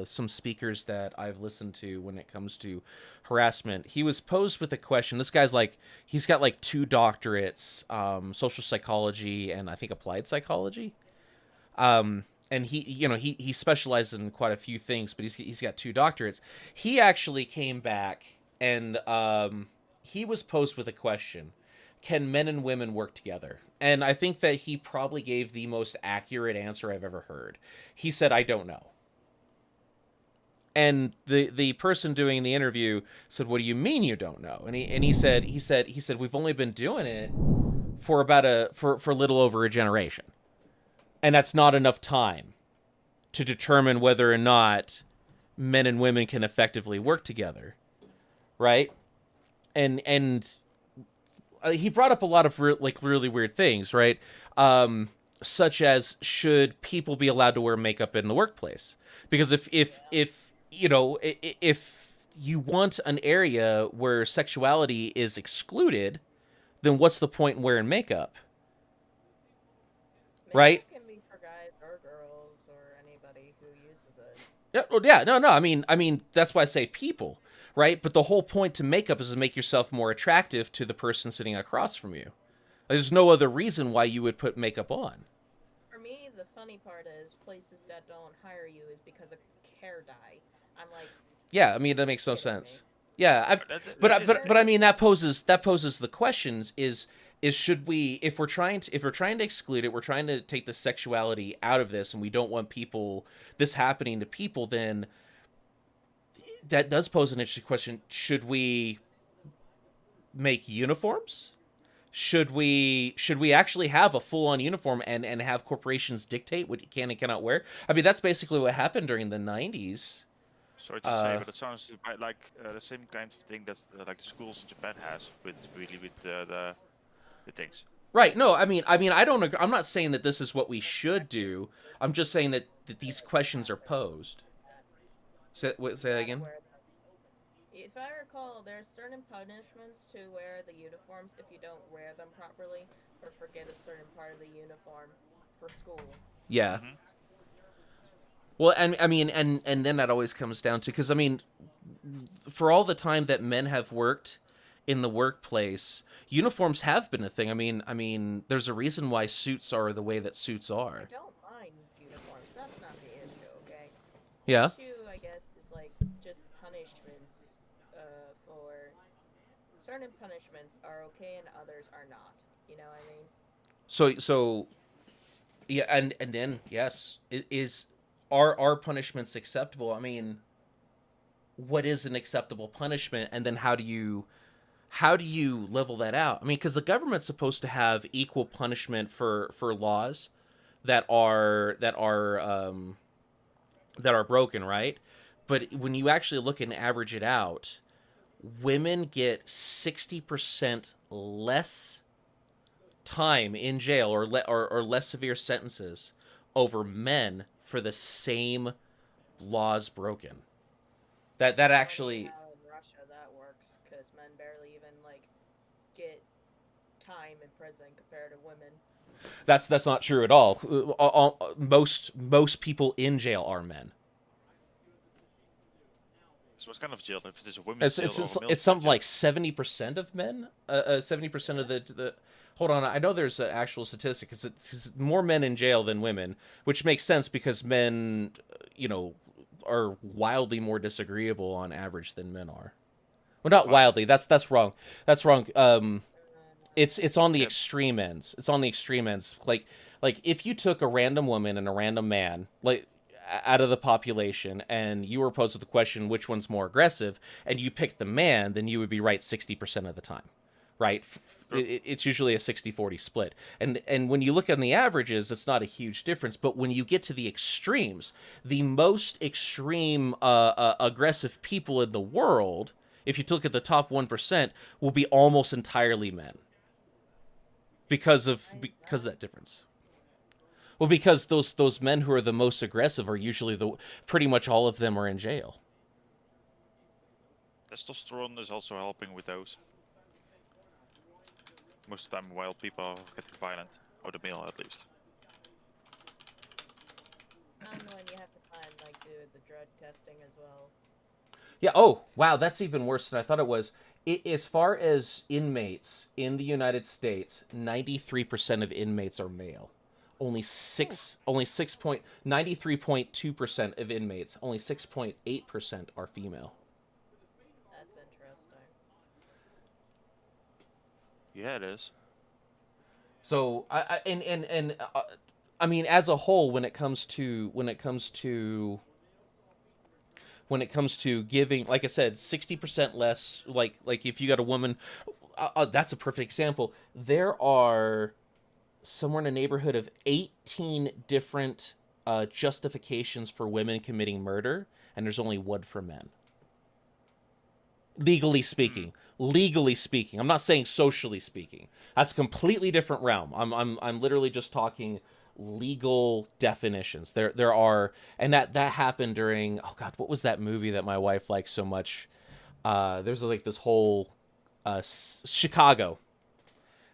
some speakers that I've listened to when it comes to harassment, he was posed with a question. This guy's like, he's got like 2 doctorates, social psychology and I think applied psychology. And he specializes in quite a few things, but he's got 2 doctorates. He actually came back and he was posed with a question. Can men and women work together? And I think that he probably gave the most accurate answer I've ever heard. He said, "I don't know." And the person doing the interview said, "What do you mean you don't know?" And he said, "We've only been doing it for a little over a generation, and that's not enough time to determine whether or not men and women can effectively work together, right? And he brought up a lot of really weird things, right? Such as, should people be allowed to wear makeup in the workplace? Because if you know, if you want an area where sexuality is excluded, then what's the point in wearing makeup? Right? Makeup can be for guys or girls or anybody who uses it. Yeah, well, yeah, no. I mean, that's why I say people, right? But the whole point to makeup is to make yourself more attractive to the person sitting across from you. There's no other reason why you would put makeup on. For me, the funny part is places that don't hire you is because of hair dye. I'm like, Yeah, I mean, that makes no kidding me. sense. Yeah, but I mean, that poses the questions: is should we, if we're trying to exclude it, we're trying to take the sexuality out of this, and we don't want this happening to people, then that does pose an interesting question: should we make uniforms? Should we actually have a full-on uniform and have corporations dictate what you can and cannot wear? I mean, that's basically what happened during the 90s. Sorry to say, but it sounds like the same kind of thing that like the schools in Japan has with the things. Right. No, I mean, I don't agree. I'm not saying that this is what we should do. I'm just saying that these questions are posed. Say that again? If I recall, there's certain punishments to wear the uniforms if you don't wear them properly or forget a certain part of the uniform for school. Yeah. Well, and I mean, and then that always comes down to, because I mean, for all the time that men have worked in the workplace, uniforms have been a thing. I mean, there's a reason why suits are the way that suits are. I don't mind uniforms. That's not the issue, okay? Yeah. The issue, I guess, is like just punishments. For certain punishments are okay and others are not. You know what I mean? So yeah, and then yes, are punishments acceptable? I mean, what is an acceptable punishment, and then how do you level that out? I mean, because the government's supposed to have equal punishment for laws that are broken, right? But when you actually look and average it out, women get 60% less time in jail or less severe sentences over men for the same laws broken. That actually. How in Russia that works, because men barely even like get time in prison compared to women. That's not true at all. Most people in jail are men. So what kind of jail? If it is a women's jail or a male's It's something jail? like 70% of men. 70% of the. Hold on, I know there's an actual statistic. It's more men in jail than women, which makes sense because men, are wildly more disagreeable on average than men are. Well, not wildly. That's wrong. That's wrong. It's on the extreme ends. It's on the extreme ends. Like if you took a random woman and a random man, like, out of the population, and you were posed with the question, which one's more aggressive, and you picked the man, then you would be right 60% of the time, right? It's usually a 60-40 split. And when you look on the averages, it's not a huge difference. But when you get to the extremes, the most extreme aggressive people in the world, if you look at the top 1%, will be almost entirely men. Because of that difference. Well, because those men who are the most aggressive are usually pretty much all of them are in jail. Testosterone is also helping with those. Most of the time, while people are getting violent, or the male at least. I'm when you have to find like do the drug testing as well. Yeah. Oh, wow. That's even worse than I thought it was. As far as inmates in the United States, 93% of inmates are male. Only 93.2% of inmates, only 6.8% are female. That's interesting. Yeah, it is. So I mean, as a whole, when it comes to giving, like I said, 60% less. Like if you got a woman, that's a perfect example. There are somewhere in a neighborhood of 18 different justifications for women committing murder, and there's only one for men. Legally speaking, I'm not saying socially speaking. That's a completely different realm. I'm literally just talking legal definitions. There are, and that happened during, oh god, what was that movie that my wife likes so much? There's like this whole Chicago.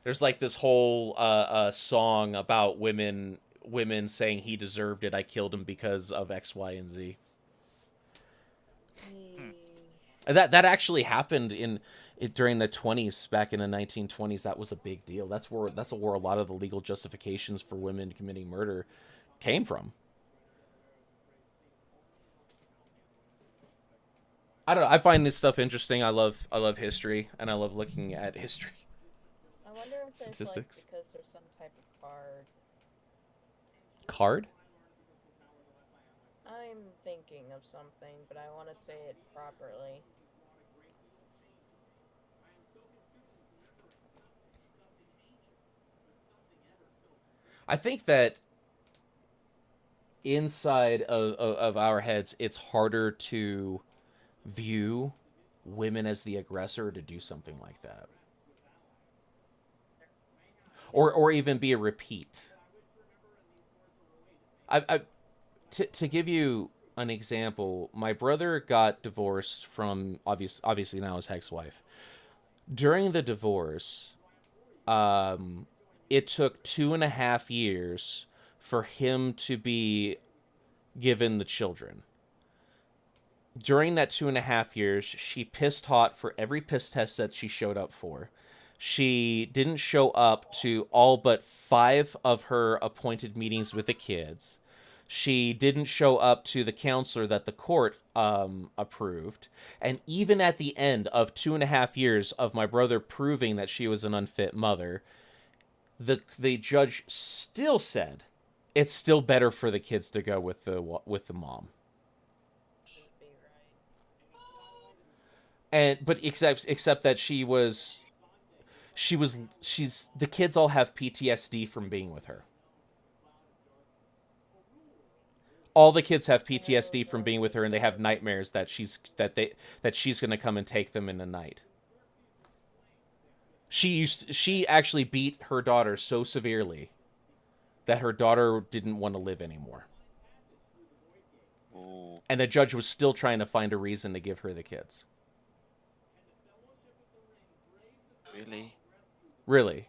There's like this whole song about women saying he deserved it. I killed him because of X, Y, and Z. That actually happened during the 20s, back in the 1920s. That was a big deal. That's where a lot of the legal justifications for women committing murder came from. I don't know. I find this stuff interesting. I love history, and I love looking at history. I wonder if there's Statistics. like, because there's some type of card. Card? I'm thinking of something, but I want to say it properly. I think that inside of our heads, it's harder to view women as the aggressor to do something like that, or even be a repeat. To give you an example, my brother got divorced from obviously now his ex-wife. During the divorce, it took 2.5 years for him to be given the children. During that 2.5 years, she pissed hot for every piss test that she showed up for. She didn't show up to all but 5 of her appointed meetings with the kids. She didn't show up to the counselor that the court approved. And even at the end of 2.5 years of my brother proving that she was an unfit mother, the judge still said it's still better for the kids to go with the mom. But except that she's the kids all have PTSD from being with her. All the kids have PTSD from being with her, and they have nightmares that she's going to come and take them in the night. She actually beat her daughter so severely that her daughter didn't want to live anymore. Ooh. And the judge was still trying to find a reason to give her the kids. Really.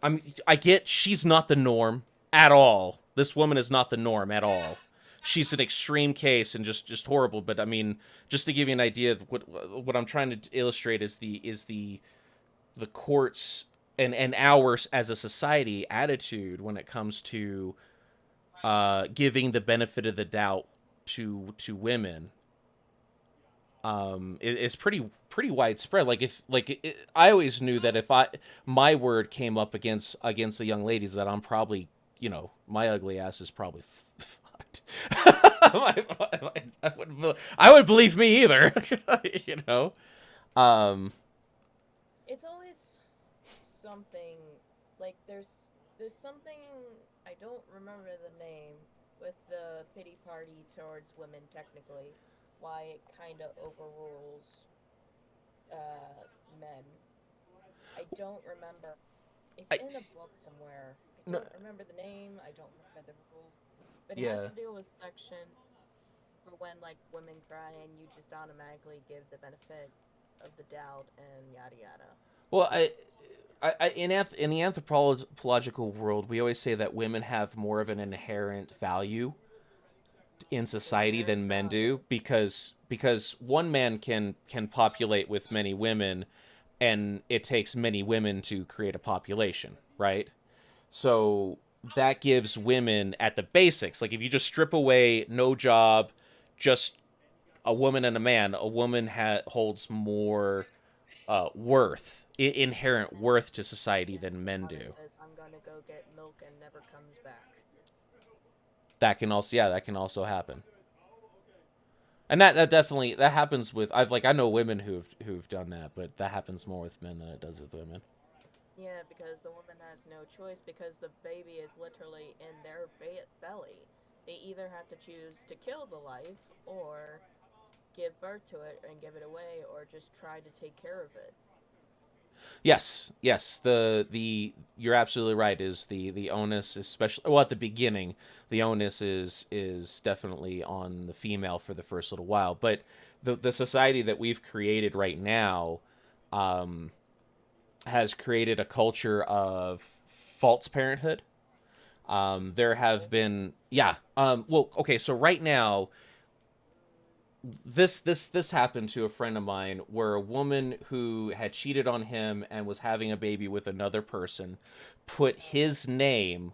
I get she's not the norm at all. This woman is not the norm at all. She's an extreme case and just horrible. But I mean, just to give you an idea of what I'm trying to illustrate is the courts and ours as a society attitude when it comes to giving the benefit of the doubt to women. It's pretty widespread. I always knew that if my word came up against the young ladies, that I'm probably, my ugly ass is probably fucked. I would believe me either. It's always something like there's something, I don't remember the name, with the pity party towards women technically. Why it kind of overrules men. I don't remember. It's in a book somewhere. I don't remember the name. I don't remember the rule. But it has to do with section for when like women cry and you just automatically give the benefit of the doubt and yada yada. Well, in the anthropological world, we always say that women have more of an inherent value in society than men do, because one man can populate with many women, and it takes many women to create a population, right? So that gives women at the basics, like if you just strip away no job, just a woman and a man, a woman holds more inherent worth to society than men do. Says, I'm gonna go get milk and never comes back. That can also happen. And that definitely that happens with I know women who've done that, but that happens more with men than it does with women. Yeah, because the woman has no choice because the baby is literally in their belly. They either have to choose to kill the life or give birth to it and give it away or just try to take care of it. Yes, yes. The you're absolutely right. Is the onus, especially well at the beginning, the onus is definitely on the female for the first little while. But the society that we've created right now, um, has created a culture of false parenthood. There have been yeah. Well, okay. So right now, this happened to a friend of mine where a woman who had cheated on him and was having a baby with another person put his name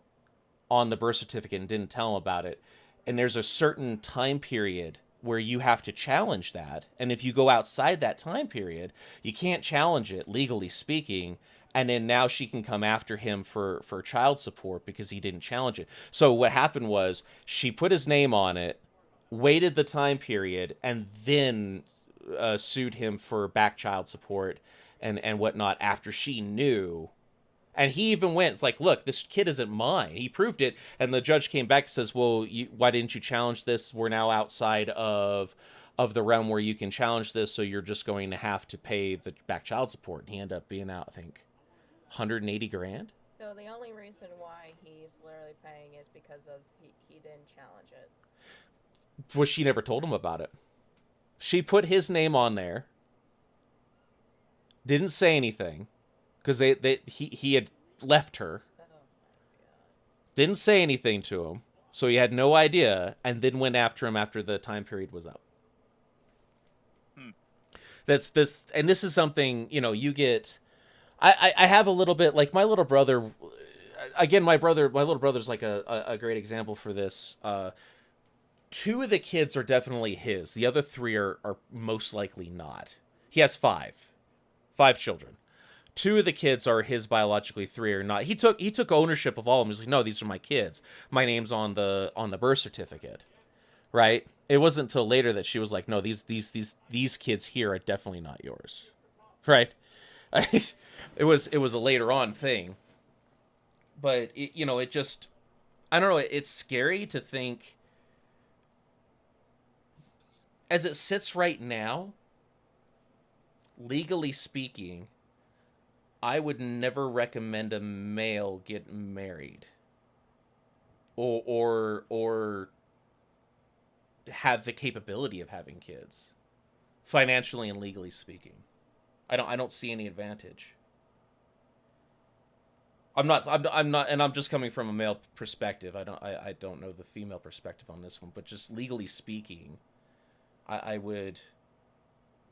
on the birth certificate and didn't tell him about it. And there's a certain time period where you have to challenge that. And if you go outside that time period, you can't challenge it legally speaking. And then now she can come after him for child support because he didn't challenge it. So what happened was she put his name on it, waited the time period, and then sued him for back child support and whatnot after she knew. And he even went, it's like, look, this kid isn't mine. He proved it. And the judge came back and says, well, why didn't you challenge this? We're now outside of the realm where you can challenge this, so you're just going to have to pay the back child support. And he ended up being out, I think, 180 grand. So the only reason why he's literally paying is because of he didn't challenge it. Well, she never told him about it. She put his name on there, didn't say anything, because he had left her, Oh my god. didn't say anything to him, so he had no idea, and then went after him after the time period was up. That's this, and this is something, you get. I have a little bit like my little brother. Again, my little brother's like a great example for this. Two of the kids are definitely his. The other three are most likely not. He has five children. Two of the kids are his biologically, three are not. He took ownership of all of them. He's like, no, these are my kids. My name's on the birth certificate, right? It wasn't until later that she was like, no, these kids here are definitely not yours, right? It was a later on thing, but it just, I don't know. It's scary to think. As it sits right now, legally speaking, I would never recommend a male get married or have the capability of having kids, financially and legally speaking. I don't see any advantage. I'm not, and I'm just coming from a male perspective. I don't know the female perspective on this one, but just legally speaking, I would,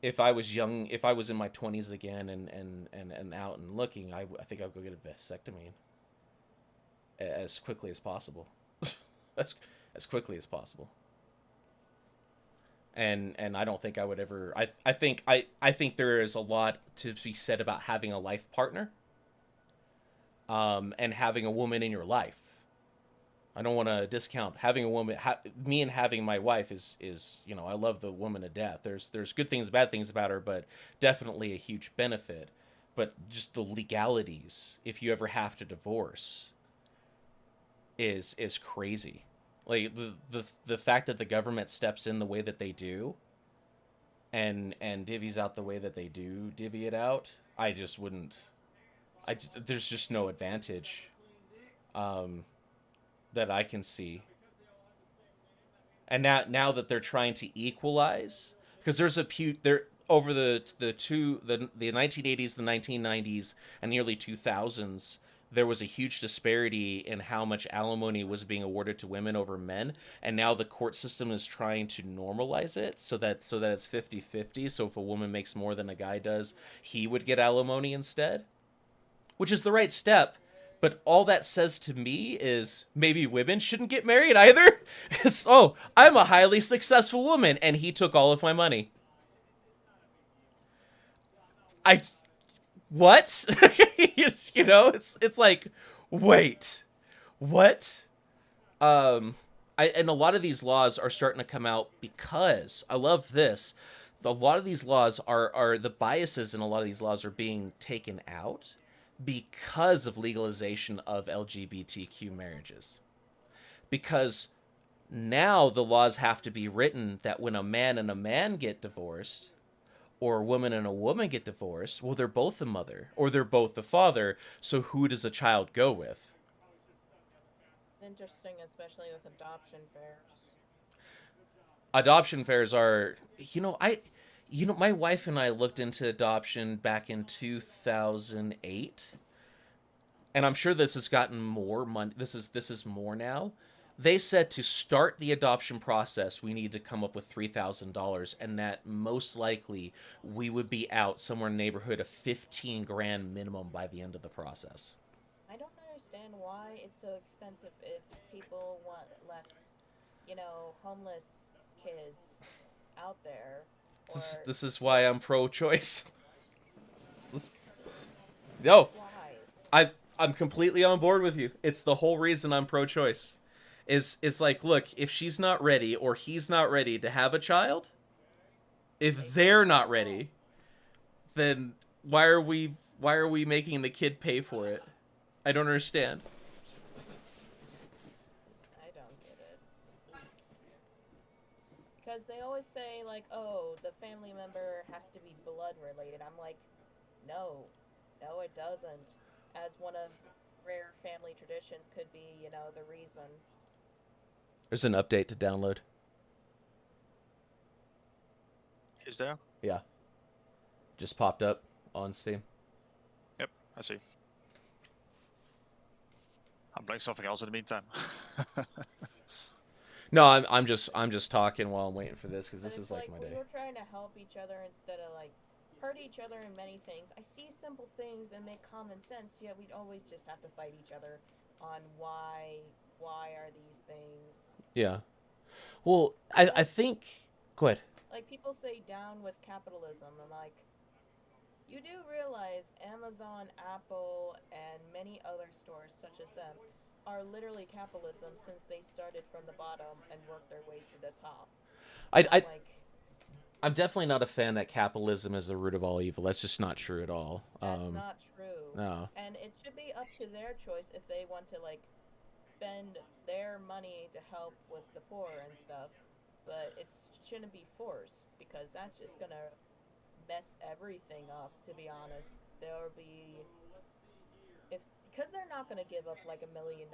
if I was young, if I was in my 20s again and out and looking, I think I'd go get a vasectomy as quickly as possible. as quickly as possible. And I don't think I would ever. I think there is a lot to be said about having a life partner, and having a woman in your life. I don't want to discount having a woman. Me and having my wife is I love the woman to death. There's good things, bad things about her, but definitely a huge benefit. But just the legalities, if you ever have to divorce, is crazy. Like the fact that the government steps in the way that they do, and divvies out the way that they do divvy it out, I just wouldn't. There's just no advantage. That I can see. And now that they're trying to equalize, because there's there over the 1980s, the 1990s, and the early 2000s, there was a huge disparity in how much alimony was being awarded to women over men, and now the court system is trying to normalize it so that it's 50-50. So if a woman makes more than a guy does, he would get alimony instead, which is the right step. But all that says to me is maybe women shouldn't get married either. Because, I'm a highly successful woman, and he took all of my money. What? It's like, wait, what? I and a lot of these laws are starting to come out because I love this. A lot of these laws are the biases in a lot of these laws are being taken out because of legalization of LGBTQ marriages. Because now the laws have to be written that when a man and a man get divorced, or a woman and a woman get divorced, well, they're both the mother, or they're both the father, so who does a child go with? Interesting, especially with adoption fairs. Adoption fairs are, my wife and I looked into adoption back in 2008, and I'm sure this has gotten more money. This is more now. They said to start the adoption process, we need to come up with $3,000, and that most likely we would be out somewhere in the neighborhood of 15 grand minimum by the end of the process. I don't understand why it's so expensive if people want less, homeless kids out there. Or This is why I'm pro-choice. No, why? I'm completely on board with you. It's the whole reason I'm pro-choice. Is like, look, if she's not ready or he's not ready to have a child, if they're not ready, then why are we making the kid pay for it? I don't understand. I don't get it. Because they always say, like, oh, the family member has to be blood related. I'm like, no, it doesn't. As one of rare family traditions could be, the reason. There's an update to download. Is there? Yeah. Just popped up on Steam. Yep, I see. I'm playing something else in the meantime. No, I'm just talking while I'm waiting for this because this is like my day. We were trying to help each other instead of like hurt each other in many things. I see simple things and make common sense, yet we'd always just have to fight each other on why are these things. Yeah. Well, I think. Go ahead. Like people say down with capitalism. I'm like, you do realize Amazon, Apple, and many other stores such as them are literally capitalism since they started from the bottom and worked their way to the top. I'm definitely not a fan that capitalism is the root of all evil. That's just not true at all. That's not true. No. And it should be up to their choice if they want to like spend their money to help with the poor and stuff. But it shouldn't be forced because that's just gonna mess everything up. To be honest, there'll be because they're not gonna give up like $1 million.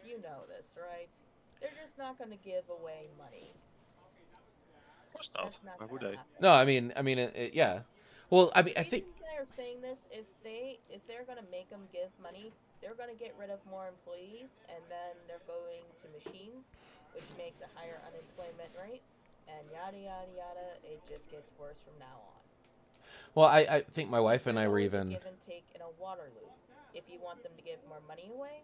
You know this, right? They're just not gonna give away money. Of course not. Why would they? No, I mean, yeah. Well, I mean, I think they're saying this if they're gonna make them give money, they're gonna get rid of more employees, and then they're going to machines, which makes a higher unemployment rate, and yada yada yada. It just gets worse from now on. Well, I think my wife and I were even give and take in a Waterloo. If you want them to give more money away,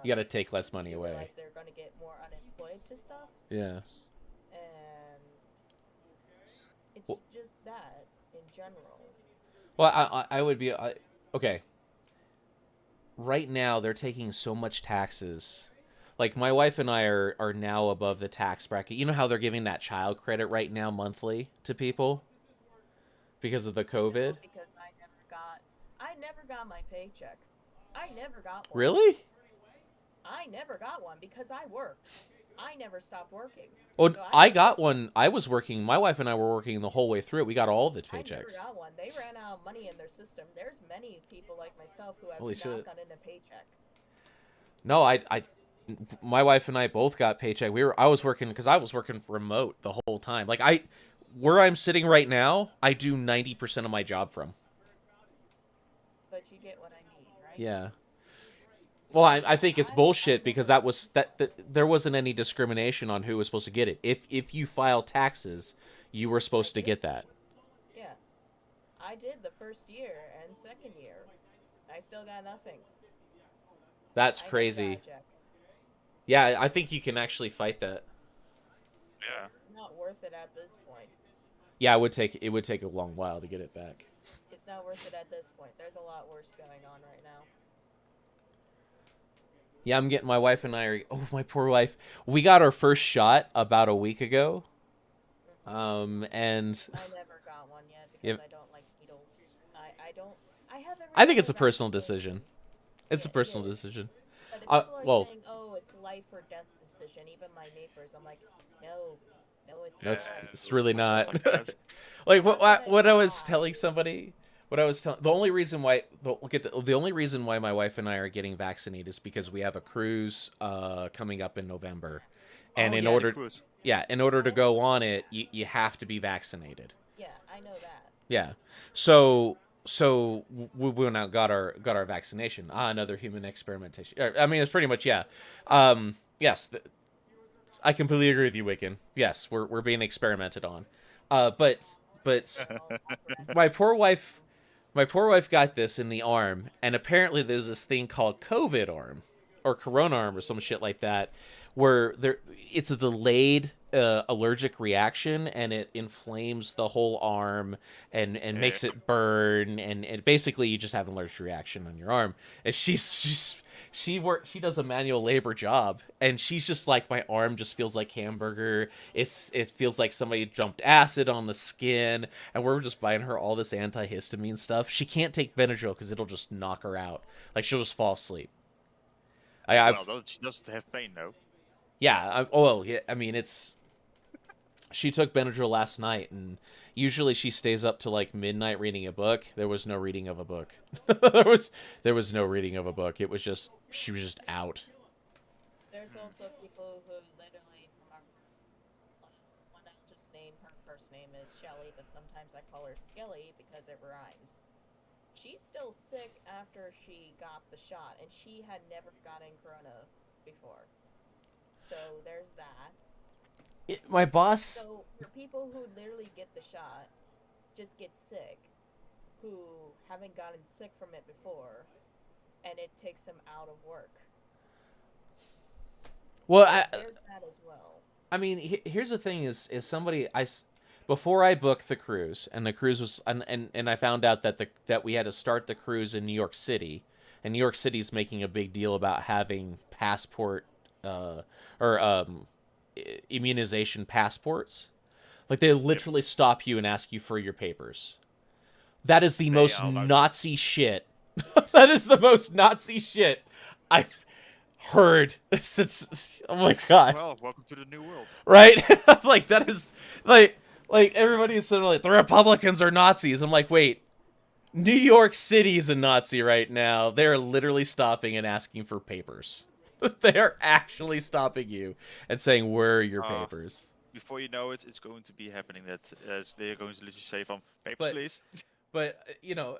you got to take less money away. Realize they're going to get more unemployed to stuff. Yeah. And it's just that in general. Well, I would be okay. Right now, they're taking so much taxes. Like my wife and I are now above the tax bracket. You know how they're giving that child credit right now monthly to people because of the COVID. Because I never got my paycheck. I never got one. Really? I never got one because I worked. I never stopped working. Oh, so I got one. I was working. My wife and I were working the whole way through it. We got all the paychecks. I never got one. They ran out of money in their system. There's many people like myself who have not gotten a paycheck. No, my wife and I both got paycheck. I was working because I was working remote the whole time. Like where I'm sitting right now, I do 90% of my job from. But you get what I mean, right? Yeah. Well, I think it's bullshit because there wasn't any discrimination on who was supposed to get it. If you file taxes, you were supposed to get that. Yeah. I did the first year and second year. I still got nothing. That's crazy. Yeah, I think you can actually fight that. Yeah. It's not worth it at this point. Yeah, it would take a long while to get it back. It's not worth it at this point. There's a lot worse going on right now. Yeah, I'm getting my wife and I are. Oh, my poor wife. We got our first shot about a week ago. And I never got one yet yeah, because I don't like needles. I don't. I have every I think other it's a personal vaccine. decision. It's a Yeah, it personal is. decision. But if people are Well, saying, "Oh, it's life or death decision," even my neighbors, I'm like, "No, no, it's no, not. it's really It's not not. like that. Like You're gonna what I was telling die." somebody, what I was telling the only reason why the only reason why my wife and I are getting vaccinated is because we have a cruise coming up in November, and Oh in yeah, the order cruise. in order I to go understand on that. it, you have to be vaccinated. Yeah, I know that. Yeah. So we went out got our vaccination. Another human experimentation. I mean, it's pretty much yeah. Yes, I completely agree with you, Wiccan. Yes, we're being experimented on. But Well, congrats. my poor wife, my poor wife got this in the arm, and apparently there's this thing called COVID arm, or Corona arm, or some shit like that, where it's a delayed allergic reaction, and it inflames the whole arm and Yeah. makes it burn, and basically you just have an allergic reaction on your arm. And she does a manual labor job, and she's just like, my arm just feels like hamburger. It feels like somebody jumped acid on the skin, and we're just buying her all this antihistamine stuff. She can't take Benadryl because it'll just knock her out. Like, she'll just fall asleep. Well, I've she doesn't have pain though. yeah. Oh well, yeah. I mean, it's she took Benadryl last night, and usually she stays up to like midnight reading a book. There was no reading of a book. There was no reading of a book. It was just she was just out. There's also people who literally from our one I'll just name her first name is Shelly, but sometimes I call her Skelly because it rhymes. She's still sick after she got the shot, and she had never gotten corona before. So there's that. My boss. So for people who literally get the shot, just get sick, who haven't gotten sick from it before, and it takes them out of work. Well, There's that as well. I mean, here's the thing: is somebody before I booked the cruise, and the cruise was, and I found out that that we had to start the cruise in New York City, and New York City's making a big deal about having passport, or immunization passports. Like, they literally stop you and ask you for your papers. That is the They most are allowed Nazi shit. That is the most Nazi shit I've heard since. Oh my god! Well, welcome to the new world. Right? Like, that is like everybody is saying, like, the Republicans are Nazis. I'm like, wait, New York City is a Nazi right now. They're literally stopping and asking for papers. They're actually stopping you and saying, where are your papers? Before you know it, it's going to be happening that they're going to literally say from papers, But please. but you know,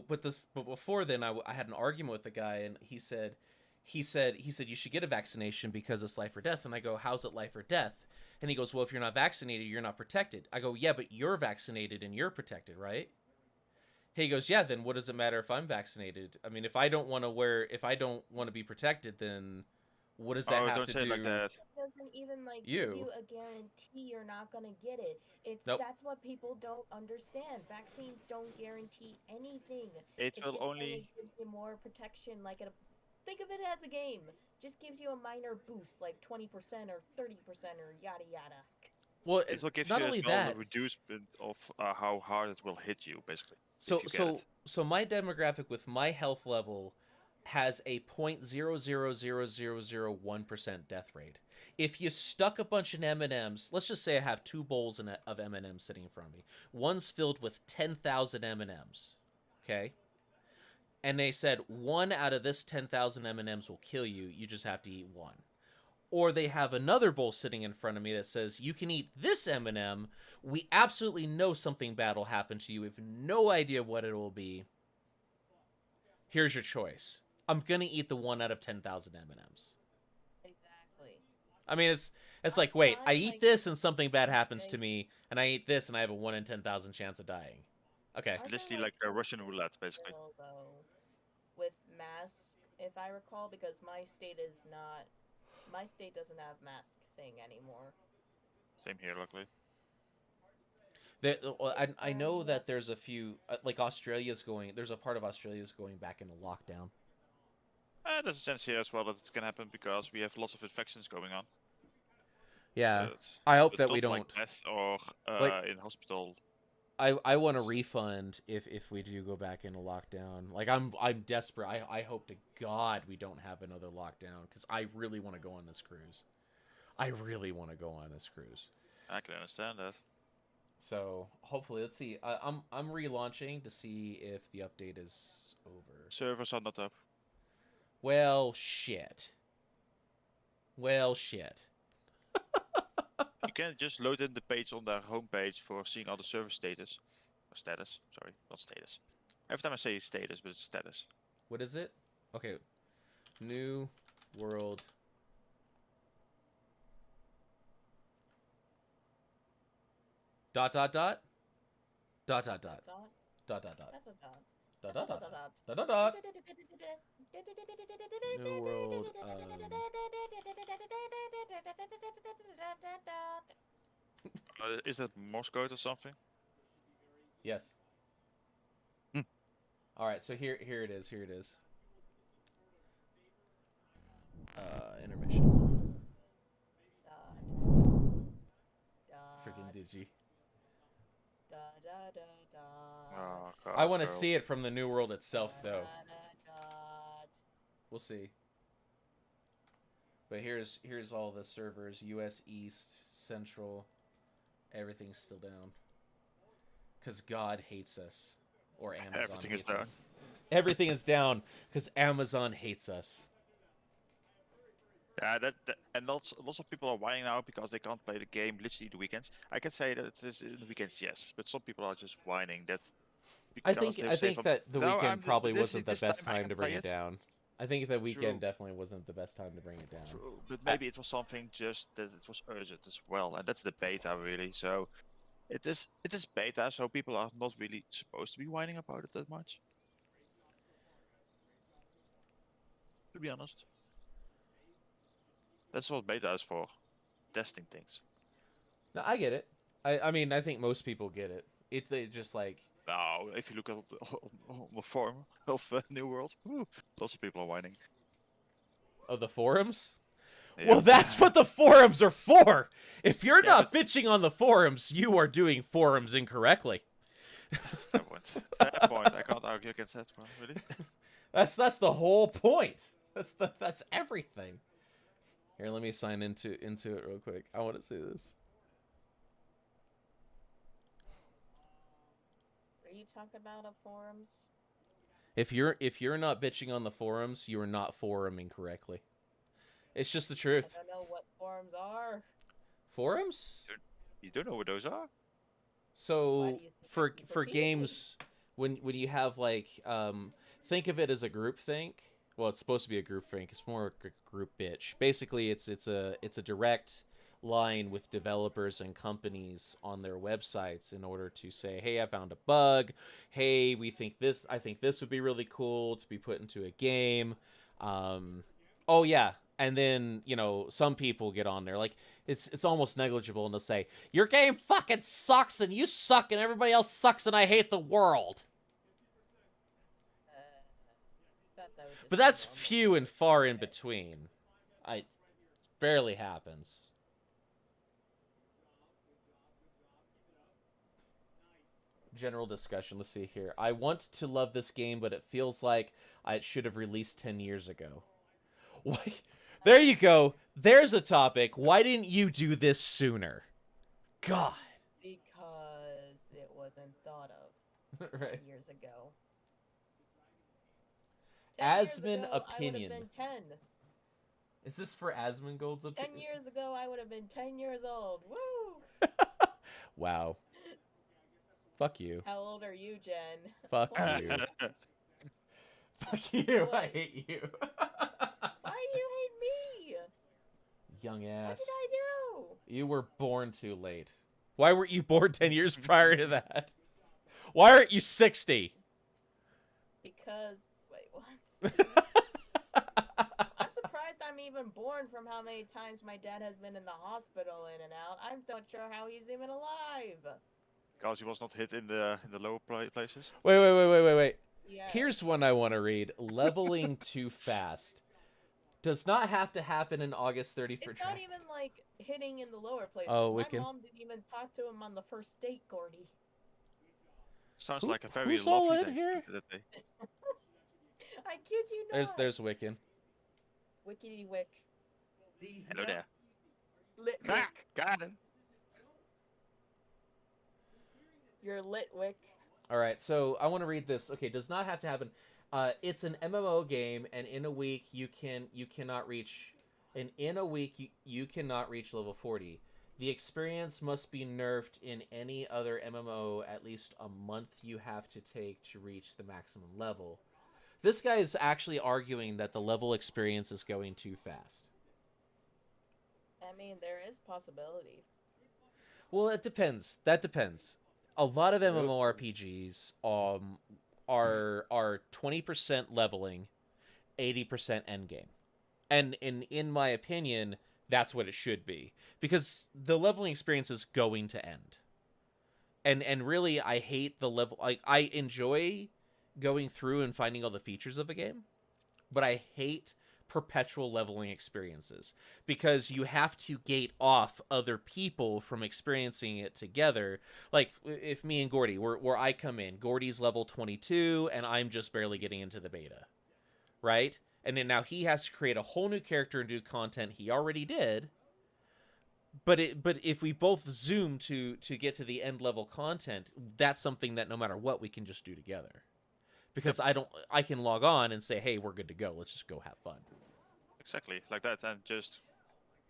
but before then, I had an argument with the guy, and he said you should get a vaccination because it's life or death. And I go, how's it life or death? And he goes, well, if you're not vaccinated, you're not protected. I go, yeah, but you're vaccinated and you're protected, right? He goes, yeah, then what does it matter if I'm vaccinated? I mean, if I don't want to be protected, then what does that Oh, have don't to say it like do? that. It doesn't even like give You? you a guarantee you're not gonna get it. It's Nope. That's what people don't understand. Vaccines don't guarantee anything. It It's will just saying only. it gives you more protection. Think of it as a game. Just gives you a minor boost, like 20% or 30% or yada yada. Well, It will give not you as only well a that. reducement of how hard it will hit you, basically, So if you get it. my demographic with my health level has a 0.000001% death rate. If you stuck a bunch of M&Ms, let's just say I have 2 bowls of M&Ms sitting in front of me. One's filled with 10,000 M&Ms. Okay? And they said 1 out of this 10,000 M&Ms will kill you. You just have to eat 1. Or they have another bowl sitting in front of me that says, you can eat this M&M. We absolutely know something bad will happen to you. We have no idea what it will be. Here's your choice. I'm going to eat the 1 out of 10,000 M&Ms. Exactly. I mean, it's like, wait, I eat this and something bad happens to me, and I eat this and I have a 1 in 10,000 chance of dying. Okay. It's literally like a Russian roulette, basically. Though, with mask, if I recall, because my state doesn't have mask thing anymore. Same here, luckily. I know that there's a few, like, there's a part of Australia's going back into lockdown. There's a chance here as well that it can happen because we have lots of infections going on. Yeah. But, I hope but that we not like don't. death or Like- in hospital. I want a refund if we do go back into lockdown. Like I'm desperate. I hope to God we don't have another lockdown because I really want to go on this cruise. I really want to go on this cruise. I can understand that. So hopefully, let's see. I'm relaunching to see if the update is over. Servers are not up. Well, shit. Well, shit. You can just load in the page on their homepage for seeing all the server status. Or status, sorry, not status. Every time I say status, but it's status. What is it? Okay. New world. Dot dot dot. Dot dot dot. Dot, Dot dot dot. dot, dot, dot. Dot dot dot. Dot dot dot. New world. Is that Morse code or something? Yes. Hmm. All right. So here it is. Here it is. Intermission. Freaking digi. Oh, God, I want to girl. see it from the new world itself, though. We'll see. But here's all the servers: U.S. East, Central. Everything's still down. Cause God hates us, or Amazon Everything is hates down. us. Everything is down because Amazon hates us. Yeah, and lots of people are whining now because they can't play the game literally the weekends. I can say that it is in the weekends, yes, but some people are just whining that. I because think they say that the "No, weekend probably wasn't the this best I time can to bring play it down. I think the weekend True. definitely wasn't the best time to bring it down. True, but maybe it was something just that it was urgent as well, and that's the beta really. So it is beta, so people are not really supposed to be whining about it that much. To be honest, that's what beta is for, testing things. No, I get it. I mean, I think most people get it. It's just like Now, if you look at on the forum of New World, lots of people are whining. the forums. Yeah. Well, that's what the forums are for. If you're Yeah, not but- bitching on the forums, you are doing forums incorrectly. Fair point. Fair point. I can't argue against that one, really. That's the whole point. That's everything. Here, let me sign into it real quick. I want to see this. Are you talking about forums? If you're not bitching on the forums, you are not foruming correctly. It's just the I truth. don't know what forums are. Forums? You don't know what those are? Why So do you think for it's for games, when you have like think of it as a group think. Well, it's supposed to be a group think. It's more a group bitch. Basically, it's a direct line with developers and companies on their websites in order to say, hey, I found a bug. Hey, I think this would be really cool to be put into a game. Oh yeah. And then, some people get on there. Like, it's almost negligible, and they'll say, your game fucking sucks, and you suck, and everybody else sucks, and I hate the world. Thought that was just But that's normal. few and far in between. It barely happens. General discussion. Let's see here. I want to love this game, but it feels like it should have released 10 years ago. Why? There you go. There's a topic. Why didn't you do this sooner? God. Because it wasn't thought of 10 Right. years ago. 10 years Asmin ago, I would opinion. have been 10. Is this for Asmongold's 10 opinion? years ago, I would have been 10 years old. Woo! Wow. Fuck you. How old are you, Jen? Fuck What? you. Fuck you. I What? hate you. Why do you hate me? Young What ass. did I do? You were born too late. Why weren't you born 10 years prior to that? Why aren't you 60? Because wait, what? I'm surprised I'm even born from how many times my dad has been in the hospital in and out. I'm not sure how he's even alive. Because he was not hit in the lower places. Wait. Yes. Here's one I want to read. Leveling too fast. Does not have to happen in August 30 for It's not track. even like hitting in the lower places. Oh, My Wiccan. mom didn't even talk to him on the first date, Gordy. Sounds like a very who's all lovely in day here? that day. I kid you not. There's Wiccan. Wickety wick. Hello there. Lit wick. Crack! Got him! You're lit wick. All right, so I want to read this. Okay, does not have to happen. It's an MMO game, and in a week you cannot reach. And in a week you cannot reach level 40. The experience must be nerfed in any other MMO. At least a month you have to take to reach the maximum level. This guy is actually arguing that the level experience is going too fast. I mean, there is possibility. Well, it depends. That depends. A lot of MMORPGs are 20% leveling, 80% endgame. And in my opinion, that's what it should be, because the leveling experience is going to end. And really, I hate the level. Like, I enjoy going through and finding all the features of a game, but I hate perpetual leveling experiences, because you have to gate off other people from experiencing it together. Like, if me and Gordy, where I come in, Gordy's level 22 and I'm just barely getting into the beta, right? And then now he has to create a whole new character and do content he already did. But if we both zoom to get to the end level content, that's something that no matter what we can just do together. Because I can log on and say, hey, we're good to go. Let's just go have fun. Exactly, like that, and just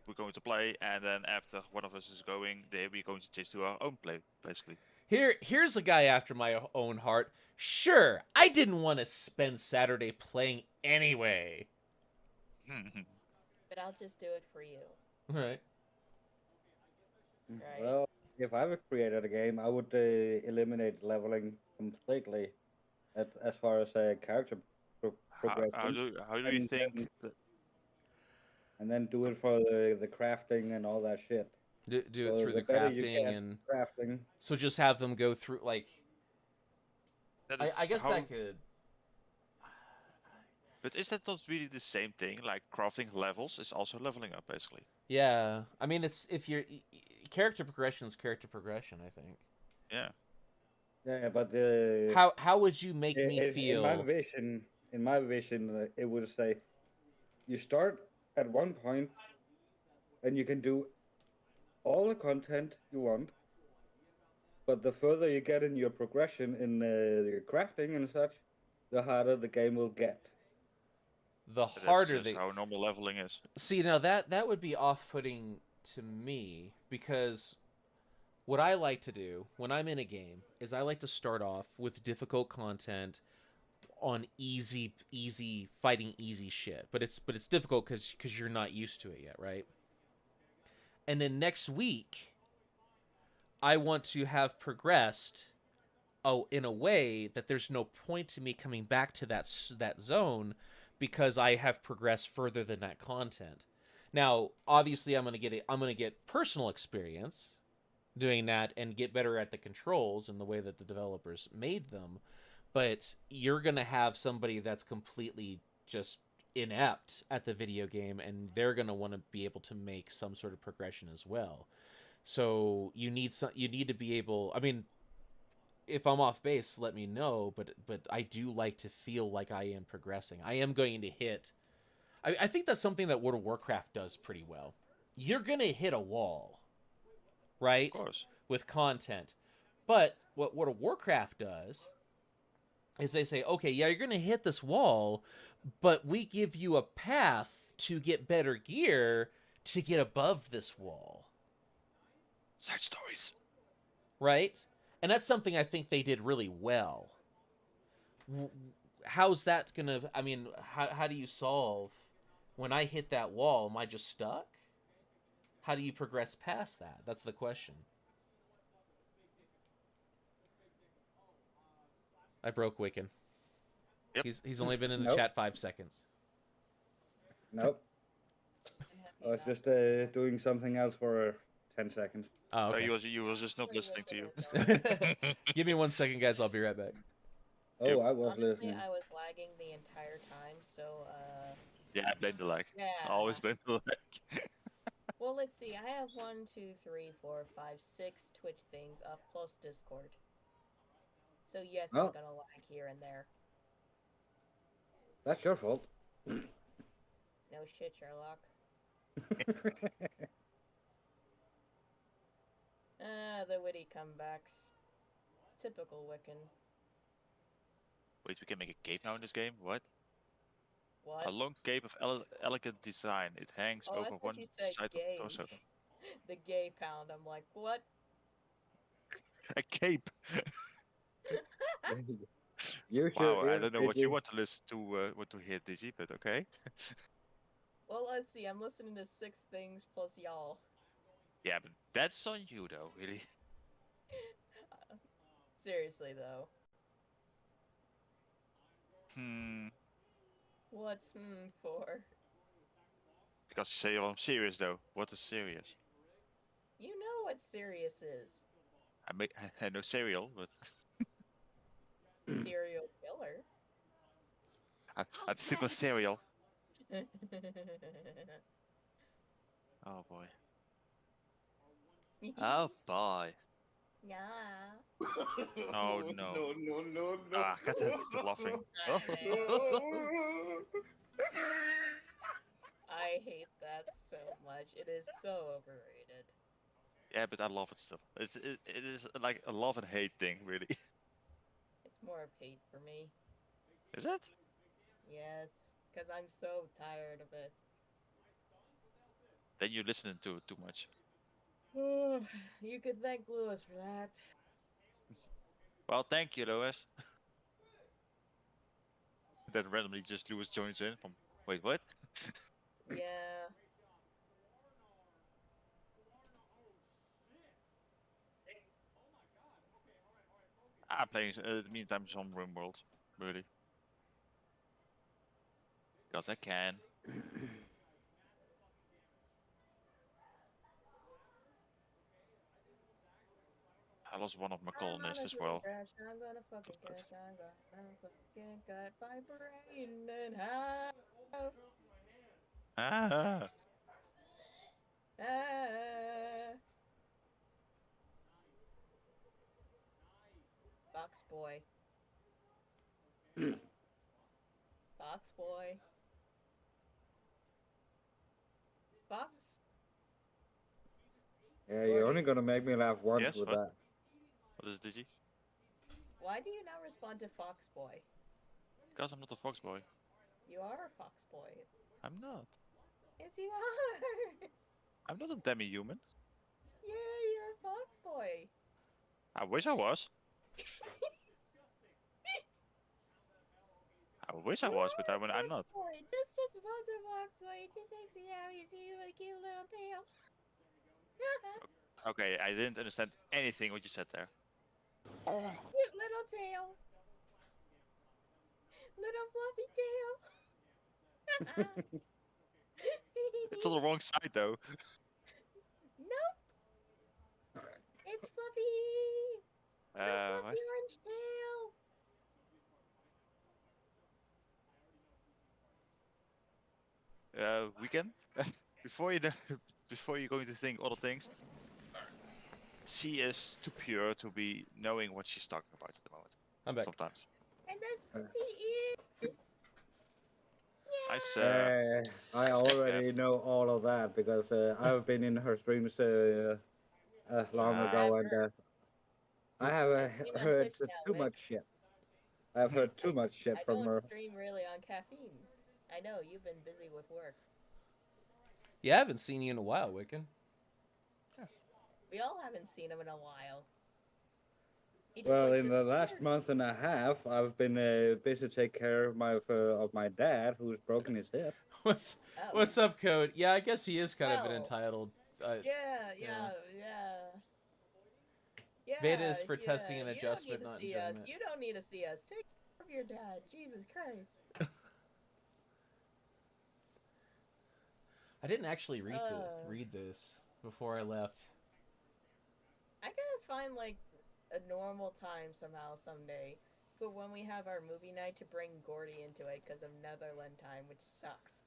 we're going to play, and then after one of us is going, we're going to change to our own play, basically. Here's a guy after my own heart. Sure, I didn't want to spend Saturday playing anyway. But I'll just do it for you. All right. Right. Well, if I ever created a game, I would eliminate leveling completely, as far as character progression. How do you And think? and then do it for the crafting and all that shit. Do So it through the better you crafting, get and crafting. so just have them go through, like, I guess how, that could. But is that not really the same thing? Like crafting levels is also leveling up, basically. Yeah, I mean, it's if you're character progression is character progression, I think. Yeah. Yeah, but How would you make me feel? in my vision, it would say, you start at one point, and you can do all the content you want. But the further you get in your progression in your crafting and such, the harder the game will get. The That's harder just how normal leveling is. See, now that would be off-putting to me, because what I like to do when I'm in a game is I like to start off with difficult content on easy fighting easy shit. But it's difficult because you're not used to it yet, right? And then next week, I want to have progressed in a way that there's no point to me coming back to that zone, because I have progressed further than that content. Now, obviously, I'm gonna get personal experience doing that and get better at the controls and the way that the developers made them. But you're gonna have somebody that's completely just inept at the video game, and they're gonna want to be able to make some sort of progression as well. So you need to be able. I mean, if I'm off base, let me know. But I do like to feel like I am progressing. I am going to hit. I think that's something that World of Warcraft does pretty well. You're gonna hit a wall, right? Of course. With content. But what World of Warcraft does is they say, okay, yeah, you're gonna hit this wall, but we give you a path to get better gear to get above this wall. Side stories. Right? And that's something I think they did really well. How's that gonna? I mean, how do you solve when I hit that wall? Am I just stuck? How do you progress past that? That's the question. I broke Wiccan. Yep. He's only been in the Nope. chat 5 seconds. Nope. I was just doing something else for 10 seconds. Oh, okay. You was just not listening to you. Give me 1 second, guys. I'll be right back. Oh, I was Honestly, listening. I was lagging the entire time, so, Yeah, I blame the lag. yeah. I always blame the lag. Well, let's see. I have 1, 2, 3, 4, 5, 6 Twitch things up, plus Discord. So yes, I'm Well, gonna lag here and there. that's your fault. No shit, Sherlock. The witty comebacks. Typical Wiccan. Wait, we can make a cape now in this game? What? What? A long cape of elegant design. It hangs Oh, I over thought one you said side of the gay. torso. The gay pound. I'm like, what? A cape! You Wow, I sure is, don't know did what you you? want to listen to, what to hear, Digi, but okay. Well, let's see. I'm listening to 6 things plus y'all. Yeah, but that's on you though, really. Seriously, though. Hmm. What's for? Because you say, well, I'm serious though. What is serious? You know what serious is. I know cereal, but Serial killer. I think of cereal. Oh boy. Oh boy. Yeah. Oh no. No, no, no, Ah, get that quit laughing. Oh. I hate that so much. It is so overrated. Yeah, but I love it still. It is like a love and hate thing, really. It's more of hate for me. Is it? Yes, because I'm so tired of it. Then you're listening to it too much. You could thank Lewis for that. Well, thank you, Lois. Then randomly just Lewis joins in from. Wait, what? Yeah. I'm playing. It meantime some RimWorld, really, because I can. I lost one of my I'm colonists gonna as fucking well. crash. I'm gonna fucking That's crash. I'm gonna fucking cut my brain in half. Ah, Ah. Box boy. Box boy. Box. Yeah, you're only Gordy. gonna make me laugh once yes. with What? that. What is Digi? Why do you not respond to Fox boy? Because I'm not a fox boy. You are a fox boy. I'm not. Yes, you are. I'm not a demi-human. Yeah, you're a fox boy. I wish I was. I wish I You was, but are a I'm fox not. boy. Just respond to fox boy. Just sexy how you see with a cute little tail. Okay, I didn't understand anything what you said there. Cute little tail. Little fluffy tail. It's on the wrong side though. Nope. It's fluffy. The fluffy What? orange tail. Weekend. Before you know, before you're going to think other things, she is too pure to be knowing what she's talking about at the moment. I'm back. Sometimes. And there's fluffy ears. I Yeah. I already know all of that because I've been in her streams long ago, and I have I stream on heard Twitch now, too Wick. much shit. I've heard too much shit I from don't her. stream really on caffeine. I know, you've been busy with work. Yeah, I haven't seen you in a while, Wiccan. We all haven't seen him in a while. He just, Well, like, in the last disappeared. month and a half, I've been busy taking care of my dad, who's broken his hip. What's Oh. up, Code? Yeah, I guess he is kind of an Well, entitled. Yeah. Beta is for Yeah, testing and you don't need adjustment, to not see us. enjoyment. You don't need to see us. Take care of your dad. Jesus Christ. I didn't actually read this before I left. I gotta find, like, a normal time somehow someday But when we have our movie night, to bring Gordy into it because of Netherland time, which sucks.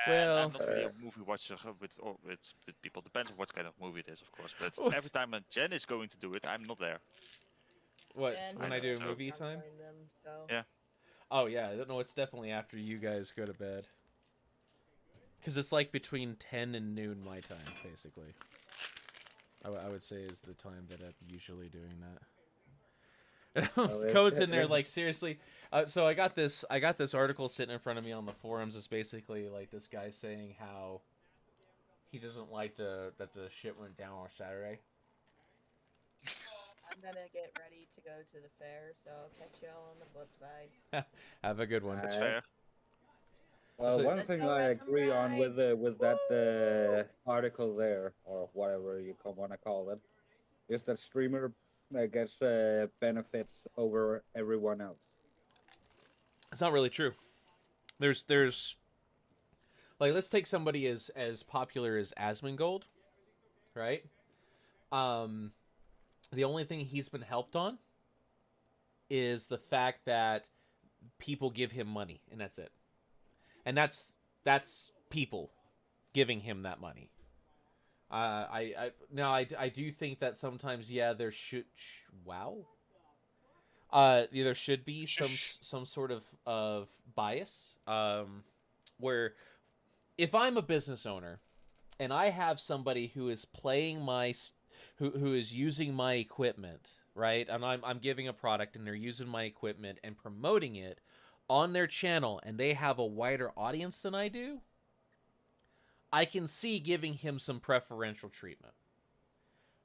And Well- I'm not really a movie watcher with people. Depends on what kind of movie it is, of course. But What? every time Jen is going to do it, I'm not there. What, And when I I do so- movie I'm time? joining them, so. Yeah. Oh yeah, no, it's definitely after you guys go to bed. Because it's like between 10 and noon my time, basically. I would say is the time that I'm usually doing that. Oh, Code's yeah. in there, like, seriously. So I got this article sitting in front of me on the forums. It's basically like this guy saying how he doesn't like that the shit went down on Saturday. I'm gonna get ready to go to the fair, so I'll catch y'all on the flip side. Have a good one. That's Alright. fair. Well, So- one Let's thing go I have some agree on rides. with that article there, or whatever you want to call it, is that streamer gets benefits over everyone else. It's not really true. There's like, let's take somebody as popular as Asmongold, right? The only thing he's been helped on is the fact that people give him money, and that's it. And that's people giving him that money. I do think that sometimes, yeah, there should there should be some sort of bias, where if I'm a business owner and I have somebody who is playing who is using my equipment, right? And I'm giving a product and they're using my equipment and promoting it on their channel, and they have a wider audience than I do, I can see giving him some preferential treatment.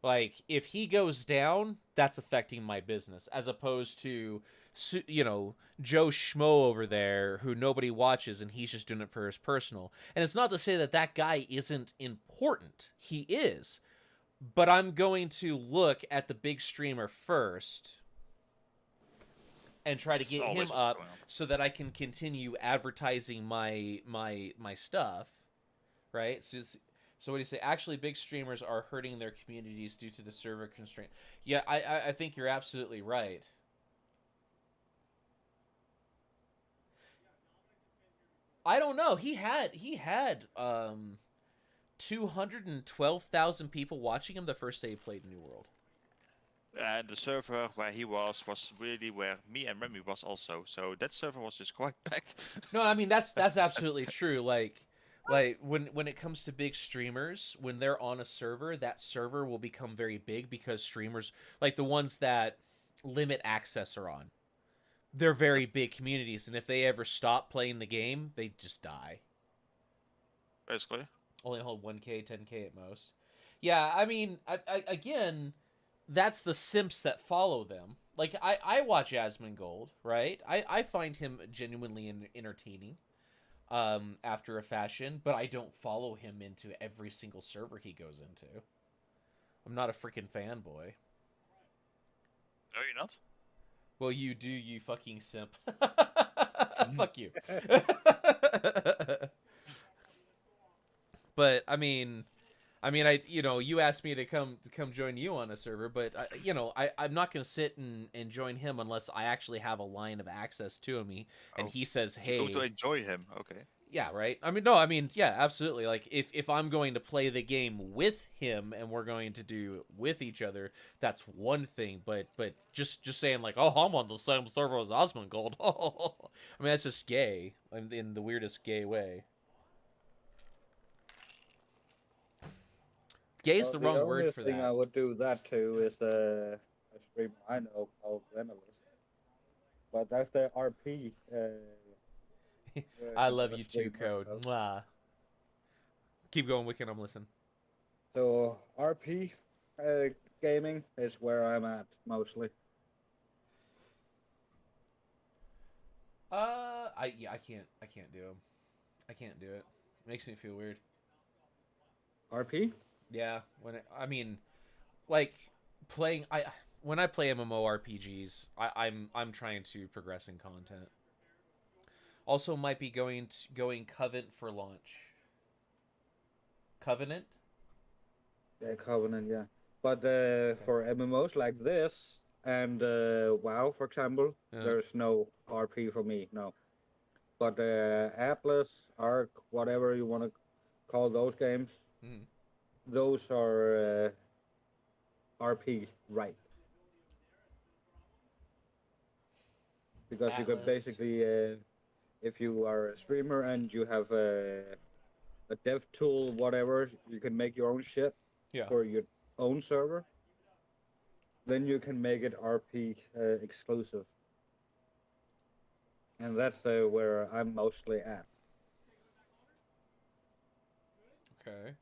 Like, if he goes down, that's affecting my business, as opposed to, you know, Joe Schmo over there who nobody watches and he's just doing it for his personal. And it's not to say that that guy isn't important. He is. But I'm going to look at the big streamer first and try to It's get always him what's up going on. so that I can continue advertising my stuff, right? So what do you say? Actually, big streamers are hurting their communities due to the server constraint. Yeah, I think you're absolutely right. I don't know. He had 212,000 people watching him the first day he played New World. And the server where he was really where me and Remy was also. So that server was just quite packed. No, I mean that's absolutely true. Like when it comes to big streamers, when they're on a server, that server will become very big because streamers, like the ones that limit access are on, they're very big communities, and if they ever stop playing the game, they just die. Basically. Only hold 1K, 10K at most. Yeah, I mean, again, that's the simps that follow them. Like, I watch Asmongold, right? I find him genuinely entertaining, after a fashion, but I don't follow him into every single server he goes into. I'm not a freaking fanboy. No, you're not? Well, you do, you fucking simp. Fuck you. But I mean, you asked me to come join you on a server, but I'm not gonna sit and join him unless I actually have a line of access to him, and Oh, he says, You go to "Hey, enjoy him. Okay. yeah, right." Yeah, absolutely. Like, if I'm going to play the game with him and we're going to do with each other, that's one thing. But just saying like, "Oh, I'm on the same server as Osmongold." I mean, that's just gay in the weirdest gay way. Gay's the wrong word for The only thing I that. would do that to is a streamer I know called Venomous. But that's the RP. I love you too, streamer, Code. so. Mwah. Keep going, Wicked. I'm listening. So RP gaming is where I'm at mostly. I can't do him. I can't do it. It makes me feel weird. RP? Yeah, when I play MMORPGs, I'm trying to progress in content. Also, might be going Covenant for launch. Covenant? Yeah, Covenant, yeah. But for MMOs like this, and WoW, for example, Yeah. there's no RP for me. No, but Atlas, Arc, whatever you want to call those games, Mhm. those are RP right, because you could Atlas. basically, if you are a streamer and you have a dev tool, whatever, you can make your own shit Yeah. for your own server. Then you can make it RP exclusive, and that's where I'm mostly at. Okay.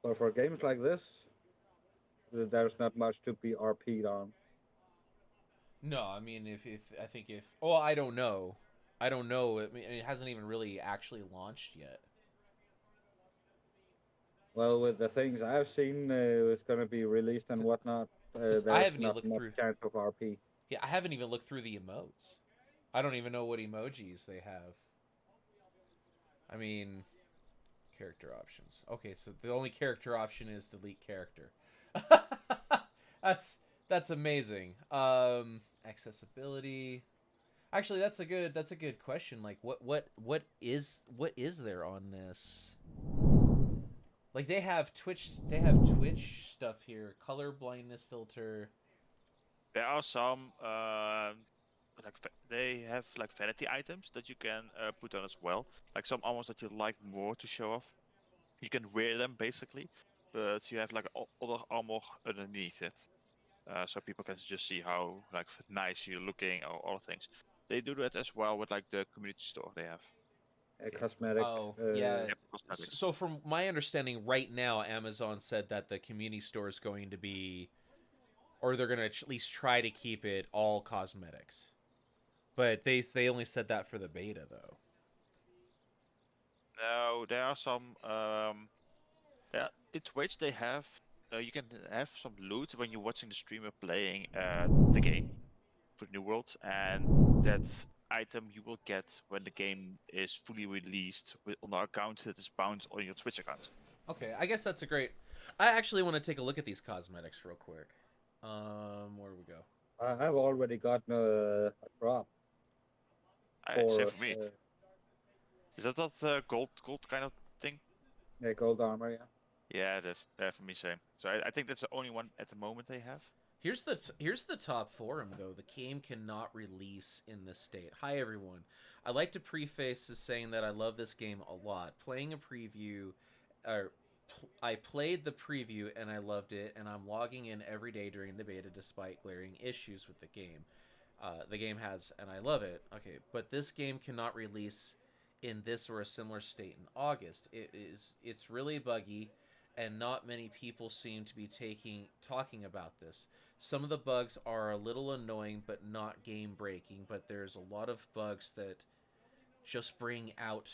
But for games like this, there's not much to be RP'd on. No, I mean, if I think if oh, I don't know. I don't know. I mean, it hasn't even really actually launched yet. Well, with the things I've seen, it's going to be released and whatnot. Because I There's haven't even not looked much through. chance of RP. Yeah, I haven't even looked through the emotes. I don't even know what emojis they have. I mean, character options. Okay, so the only character option is delete character. that's that's amazing. Accessibility. Actually, that's a good question. Like, what is there on this? Like they have Twitch stuff here. Color blindness filter. There are some they have like vanity items that you can put on as well. Like some armors that you like more to show off. You can wear them basically, but you have like other armor underneath it, so people can just see how like nice you're looking or other things. They do that as well with like the community store they have. Cosmetic. Oh, yeah. Yep, cosmetics. So from my understanding, right now, Amazon said that the community store is going to be, or they're going to at least try to keep it all cosmetics. But they only said that for the beta, though. No, there are some. Yeah, in Twitch they have. You can have some loot when you're watching the streamer playing the game for New World, and that item you will get when the game is fully released on our account that is bound on your Twitch account. Okay, I guess that's a great. I actually want to take a look at these cosmetics real quick. Where do we go? I've already gotten a drop Same for for me. Is that gold kind of thing? gold armor, yeah. Yeah, it is. For me, same. So I think that's the only one at the moment they have. Here's the top forum though. The game cannot release in this state. Hi everyone. I'd like to preface this saying that I love this game a lot. Playing a preview, I played the preview and I loved it, and I'm logging in every day during the beta despite glaring issues with the game. The game has, and I love it. Okay, but this game cannot release in this or a similar state in August. It's really buggy, and not many people seem to be talking about this. Some of the bugs are a little annoying, but not game breaking. But there's a lot of bugs that just bring out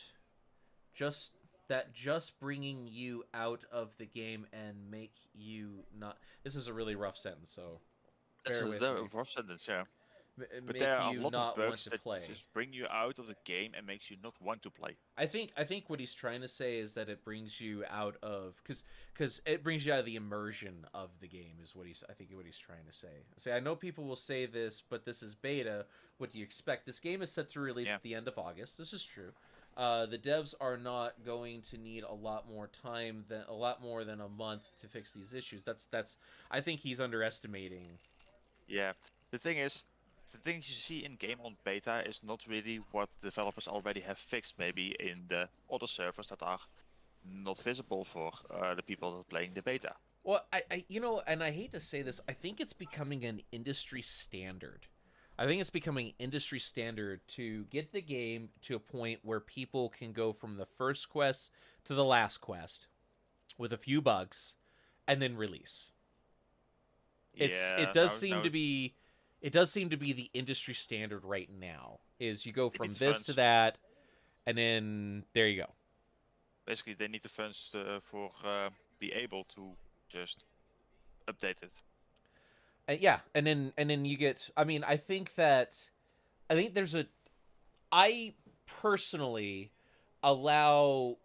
just bringing you out of the game and make you not. This is a really rough sentence, so That's bear a with me. rough sentence, yeah. But Make there are a you lot of not want bugs to that play. just bring you out of the game and makes you not want to play. I think what he's trying to say is that it brings you out of because it brings you out of the immersion of the game is what he's trying to say. I know people will say this, but this is beta. What do you expect? This game is set to release at the end of August. This is true. The devs are not going to need a lot more than a month to fix these issues. That's I think he's underestimating. Yeah, the thing is, the things you see in game on beta is not really what developers already have fixed. Maybe in the other servers that are not visible for the people that are playing the beta. Well, and I hate to say this, I think it's becoming an industry standard. I think it's becoming industry standard to get the game to a point where people can go from the first quest to the last quest with a few bugs and then release. It does seem to be the industry standard right now. Is you go from this to that, and then there you go. Basically, they need the funds for be able to just update it. Yeah, and then you get. I mean, I think there's a. I personally allow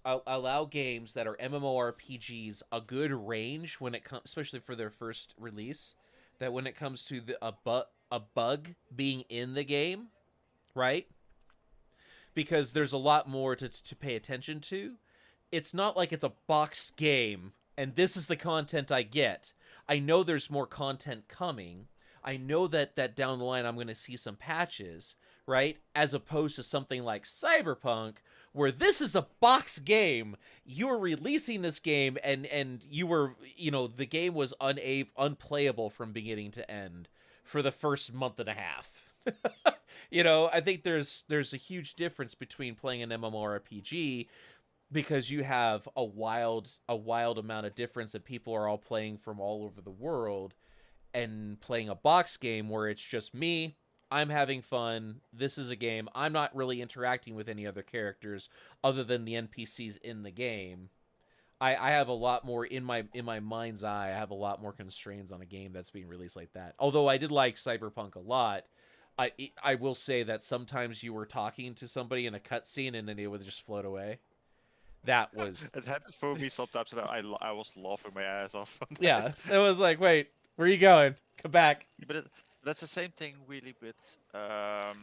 allow games that are MMORPGs a good range when it comes, especially for their first release. That when it comes to a bug being in the game, right? Because there's a lot more to pay attention to. It's not like it's a boxed game and this is the content I get. I know there's more content coming. I know that down the line I'm going to see some patches, right? As opposed to something like Cyberpunk, where this is a box game. You were releasing this game and you were, the game was unplayable from beginning to end for the first month and a half. I think there's a huge difference between playing an MMORPG because you have a wild amount of difference that people are all playing from all over the world, and playing a box game where it's just me, I'm having fun, this is a game, I'm not really interacting with any other characters other than the NPCs in the game. I have a lot more in my mind's eye. I have a lot more constraints on a game that's being released like that. Although I did like Cyberpunk a lot, I will say that sometimes you were talking to somebody in a cutscene and then they would just float away. That was It happens for me sometimes, and I was laughing my ass off. On yeah. that. It was like, wait, where are you going? Come back. That's the same thing really with oh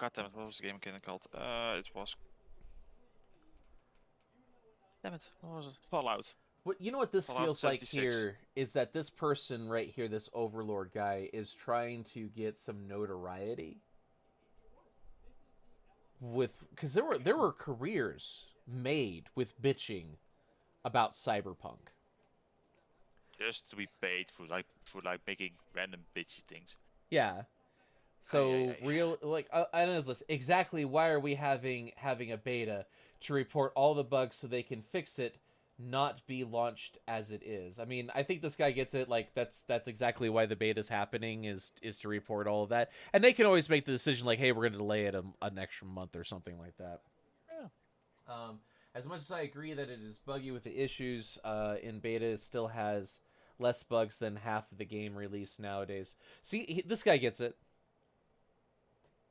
goddammit, what was the game again called? It was damn it, what was it? Fallout. What this Fallout feels like 76. here is that this person right here, this Overlord guy, is trying to get some notoriety because there were careers made with bitching about Cyberpunk. Just to be paid for making random bitchy things. Yeah. So Aye. real I don't know exactly why are we having a beta to report all the bugs so they can fix it, not be launched as it is. I mean, I think this guy gets it. Like that's exactly why the beta's happening is to report all of that, and they can always make the decision like, hey, we're going to delay it an extra month or something like that. Yeah. As much as I agree that it is buggy with the issues in beta, it still has less bugs than half of the game released nowadays. See, this guy gets it.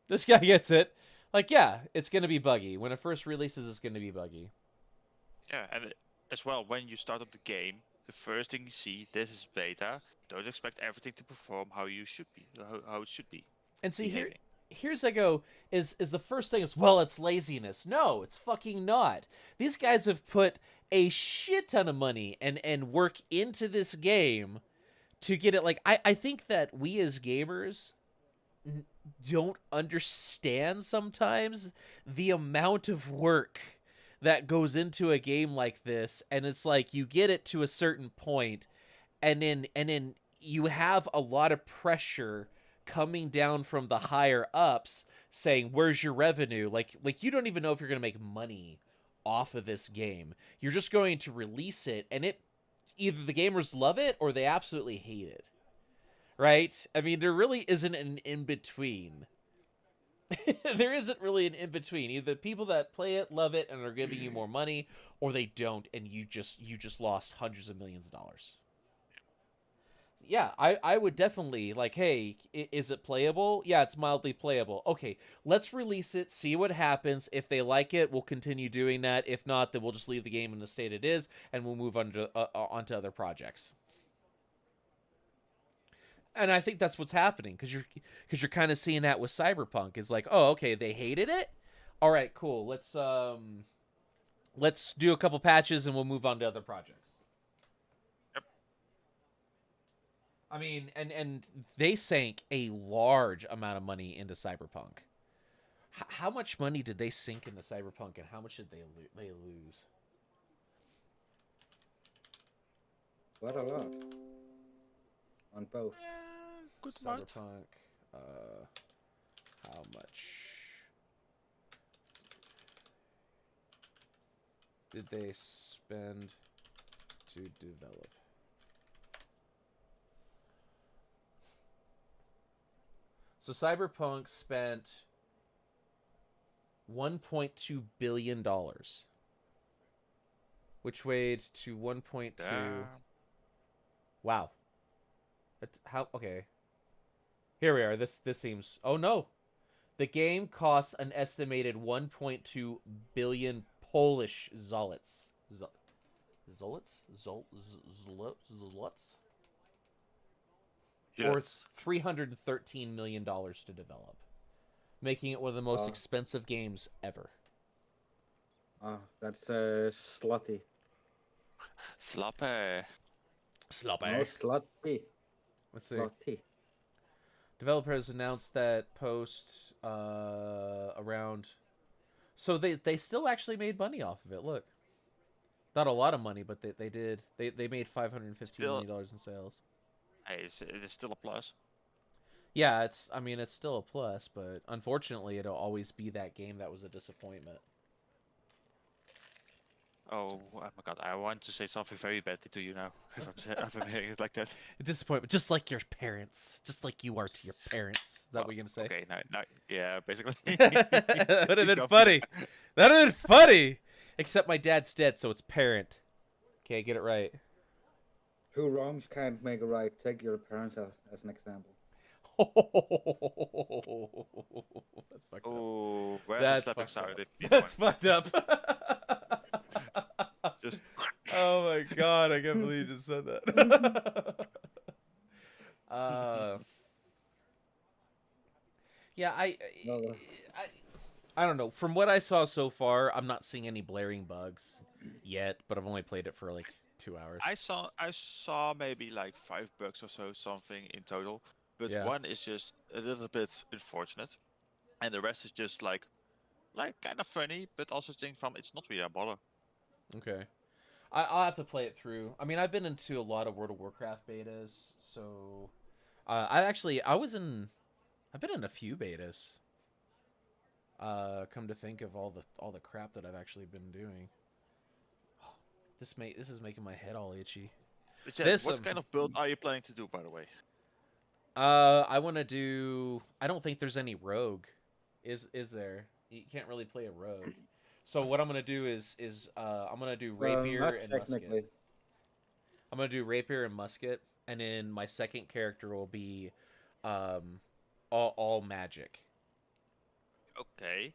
This guy gets it. Like, yeah, it's going to be buggy. When it first releases, it's going to be buggy. Yeah, and as well, when you start up the game, the first thing you see, this is beta. Don't expect everything to perform how you should be, how it should be. And see, behaving. here's I go, is the first thing is, well, it's laziness. No, it's fucking not. These guys have put a shit ton of money and work into this game to get it. Like, I think that we as gamers don't understand sometimes the amount of work that goes into a game like this, and it's like you get it to a certain point and then you have a lot of pressure coming down from the higher ups saying, where's your revenue? Like you don't even know if you're going to make money off of this game. You're just going to release it, and it either the gamers love it or they absolutely hate it. Right? I mean, there really isn't an in-between. There isn't really an in-between. Either people that play it love it and are giving you more money, or they don't, and you just lost hundreds of millions of dollars. Yeah, I would definitely, like, hey, is it playable? Yeah, it's mildly playable. Okay, let's release it, see what happens. If they like it, we'll continue doing that. If not, then we'll just leave the game in the state it is, and we'll move on to onto other projects. And I think that's what's happening, because you're kind of seeing that with Cyberpunk. It's like, oh, okay, they hated it. All right, cool. Let's do a couple patches and we'll move on to other projects. Yep. I mean, and they sank a large amount of money into Cyberpunk. How much money did they sink into Cyberpunk, and how much did they lose? What a lot. On both. Good amount. Cyberpunk, how much did they spend to develop? So Cyberpunk spent $1.2 billion, which weighed to 1.2. Wow. How? Okay. Here we are. This seems. Oh no, the game costs an estimated 1.2 billion Polish Zolotz. Zolotz? Zolotz? For $313 million to develop, making it one of the most expensive games ever. That's slutty. Slappe. Sloppy. No, slutty. Let's see. Slutty. Developers announced that post around. So they still actually made money off of it. Look, not a lot of money, but they did. They made $515 million in sales. Hey, it is still a plus. Yeah, it's still a plus, but unfortunately, it'll always be that game that was a disappointment. Oh my god, I want to say something very bad to you now. If I'm hearing it like that. A disappointment, just like your parents, just like you are to your parents. Is that what you're gonna say? Okay, now, yeah, basically. That would have been funny. That would have been funny. Except my dad's dead, so it's parent. Okay, get it right. Two wrongs can't make a right. Take your parents as an example. That's fucked up. Oh, where's That's the stepping fucked stone? up. That's fucked up. Just Oh my god, I can't believe you just said that. Yeah, I don't know. From what I saw so far, I'm not seeing any blaring bugs yet, but I've only played it for like 2 hours. I saw maybe like 5 bugs or so, something in total, but Yeah. one is just a little bit unfortunate, and the rest is just like kind of funny, but also think from it's not really a bother. Okay. I'll have to play it through. I mean, I've been into a lot of World of Warcraft betas, so I've been in a few betas. Come to think of all the crap that I've actually been doing. This is making my head all itchy. Jen, what kind of build are you planning to do, by the way? I want to do. I don't think there's any rogue. Is there? You can't really play a rogue. So what I'm gonna do is I'm gonna do rapier and musket. I'm gonna do rapier and musket, and then my second character will be all magic. Okay.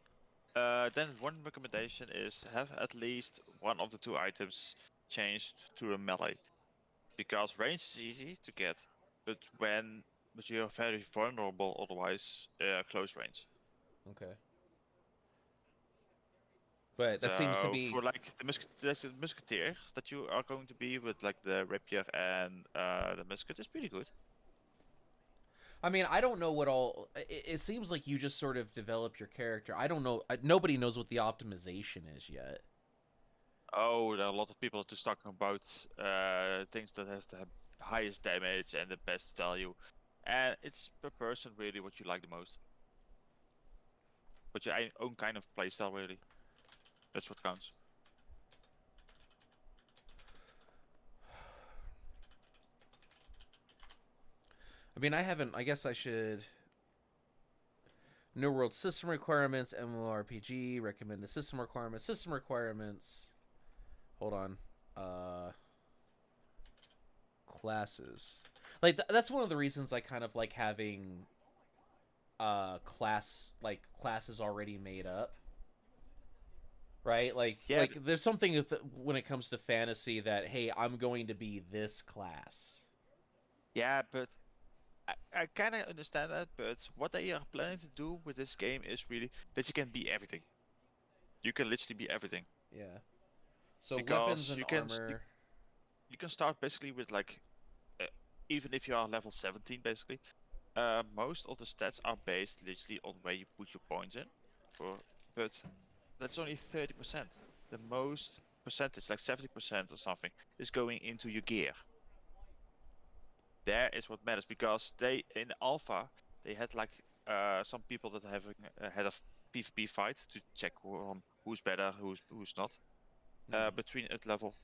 Then one recommendation is have at least one of the 2 items changed to a melee, because range is easy to get, but you're very vulnerable otherwise close range. Okay. But that seems to be for like the musketeer that you are going to be with, like the rapier and the musket is pretty good. I mean, I don't know what all. It seems like you just sort of develop your character. I don't know. Nobody knows what the optimization is yet. Oh, there are a lot of people just talking about things that has the highest damage and the best value, and it's per person really what you like the most. But your own kind of playstyle really. That's what counts. I mean, I guess I should. New World system requirements, MMORPG, recommended system requirements, Hold on. Classes. Like, that's one of the reasons I kind of like having classes already made up. Right? Like, yeah, like there's something when it comes to fantasy that, hey, I'm going to be this class. Yeah, but I kind of understand that, but what they are planning to do with this game is really that you can be everything. You can literally be everything. Yeah. So because weapons and armor. You can start basically with like, even if you are level 17 basically, most of the stats are based literally on where you put your points in. But that's only 30%. The most percentage, like 70% or something, is going into your gear. There is what matters, because in alpha they had like some people that had a PvP fight to check who's better, who's not, between at level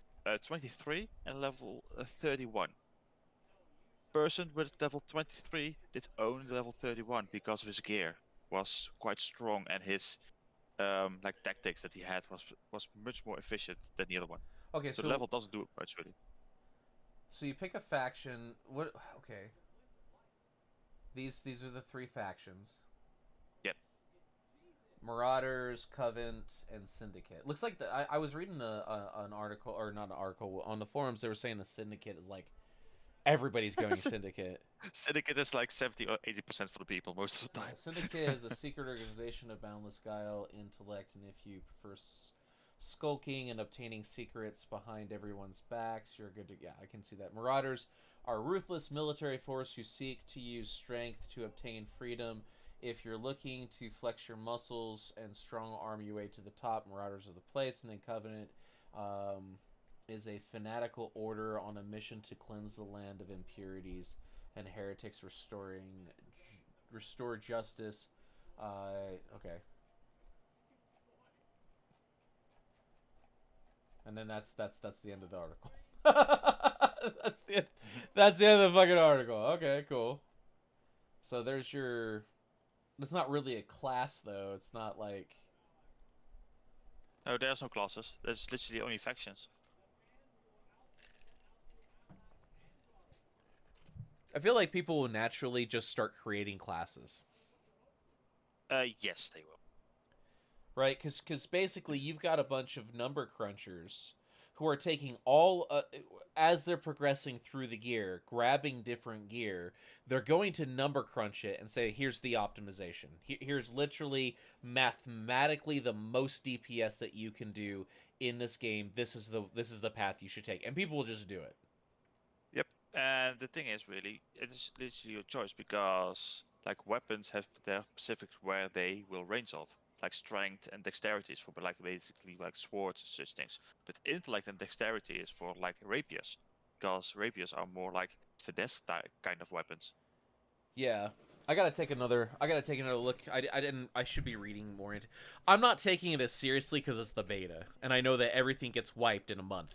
23 and level 31. Person with level 23 did own level 31 because of his gear was quite strong, and his like tactics that he had was much more efficient than the other one. Okay, so the level doesn't do it much really. So you pick a faction. What? Okay. These are the 3 factions. Yep. Marauders, Covenant, and Syndicate. Looks like I was reading an article, or not an article, on the forums. They were saying the Syndicate is like everybody's going Syndicate. Syndicate is like 70 or 80% for the people most of the time. Syndicate is a secret organization of boundless guile, intellect, and if you prefer skulking and obtaining secrets behind everyone's backs, you're good to... Yeah, I can see that. Marauders are a ruthless military force who seek to use strength to obtain freedom. If you're looking to flex your muscles and strong arm your way to the top, Marauders are the place. And then Covenant is a fanatical order on a mission to cleanse the land of impurities and heretics, restore justice. Okay. And then that's the end of the article. that's the end of the fucking article. Okay, cool. So there's your... It's not really a class, though. It's not like... No, there's no classes. There's literally only factions. I feel like people will naturally just start creating classes. Yes, they will. Right? Because basically you've got a bunch of number crunchers who are taking all... as they're progressing through the gear, grabbing different gear, they're going to number crunch it and say, here's the optimization. Here's literally mathematically the most DPS that you can do in this game. This is the path you should take. And people will just do it. Yep. And the thing is, really, it is literally your choice, because like weapons have their specifics where they will range off. Like strength and dexterity is for like basically like swords and such things. But intellect and dexterity is for like rapiers, because rapiers are more like finesse kind of weapons. Yeah. I gotta take another look. I should be reading more into... I'm not taking it as seriously because it's the beta, and I know that everything gets wiped in a month.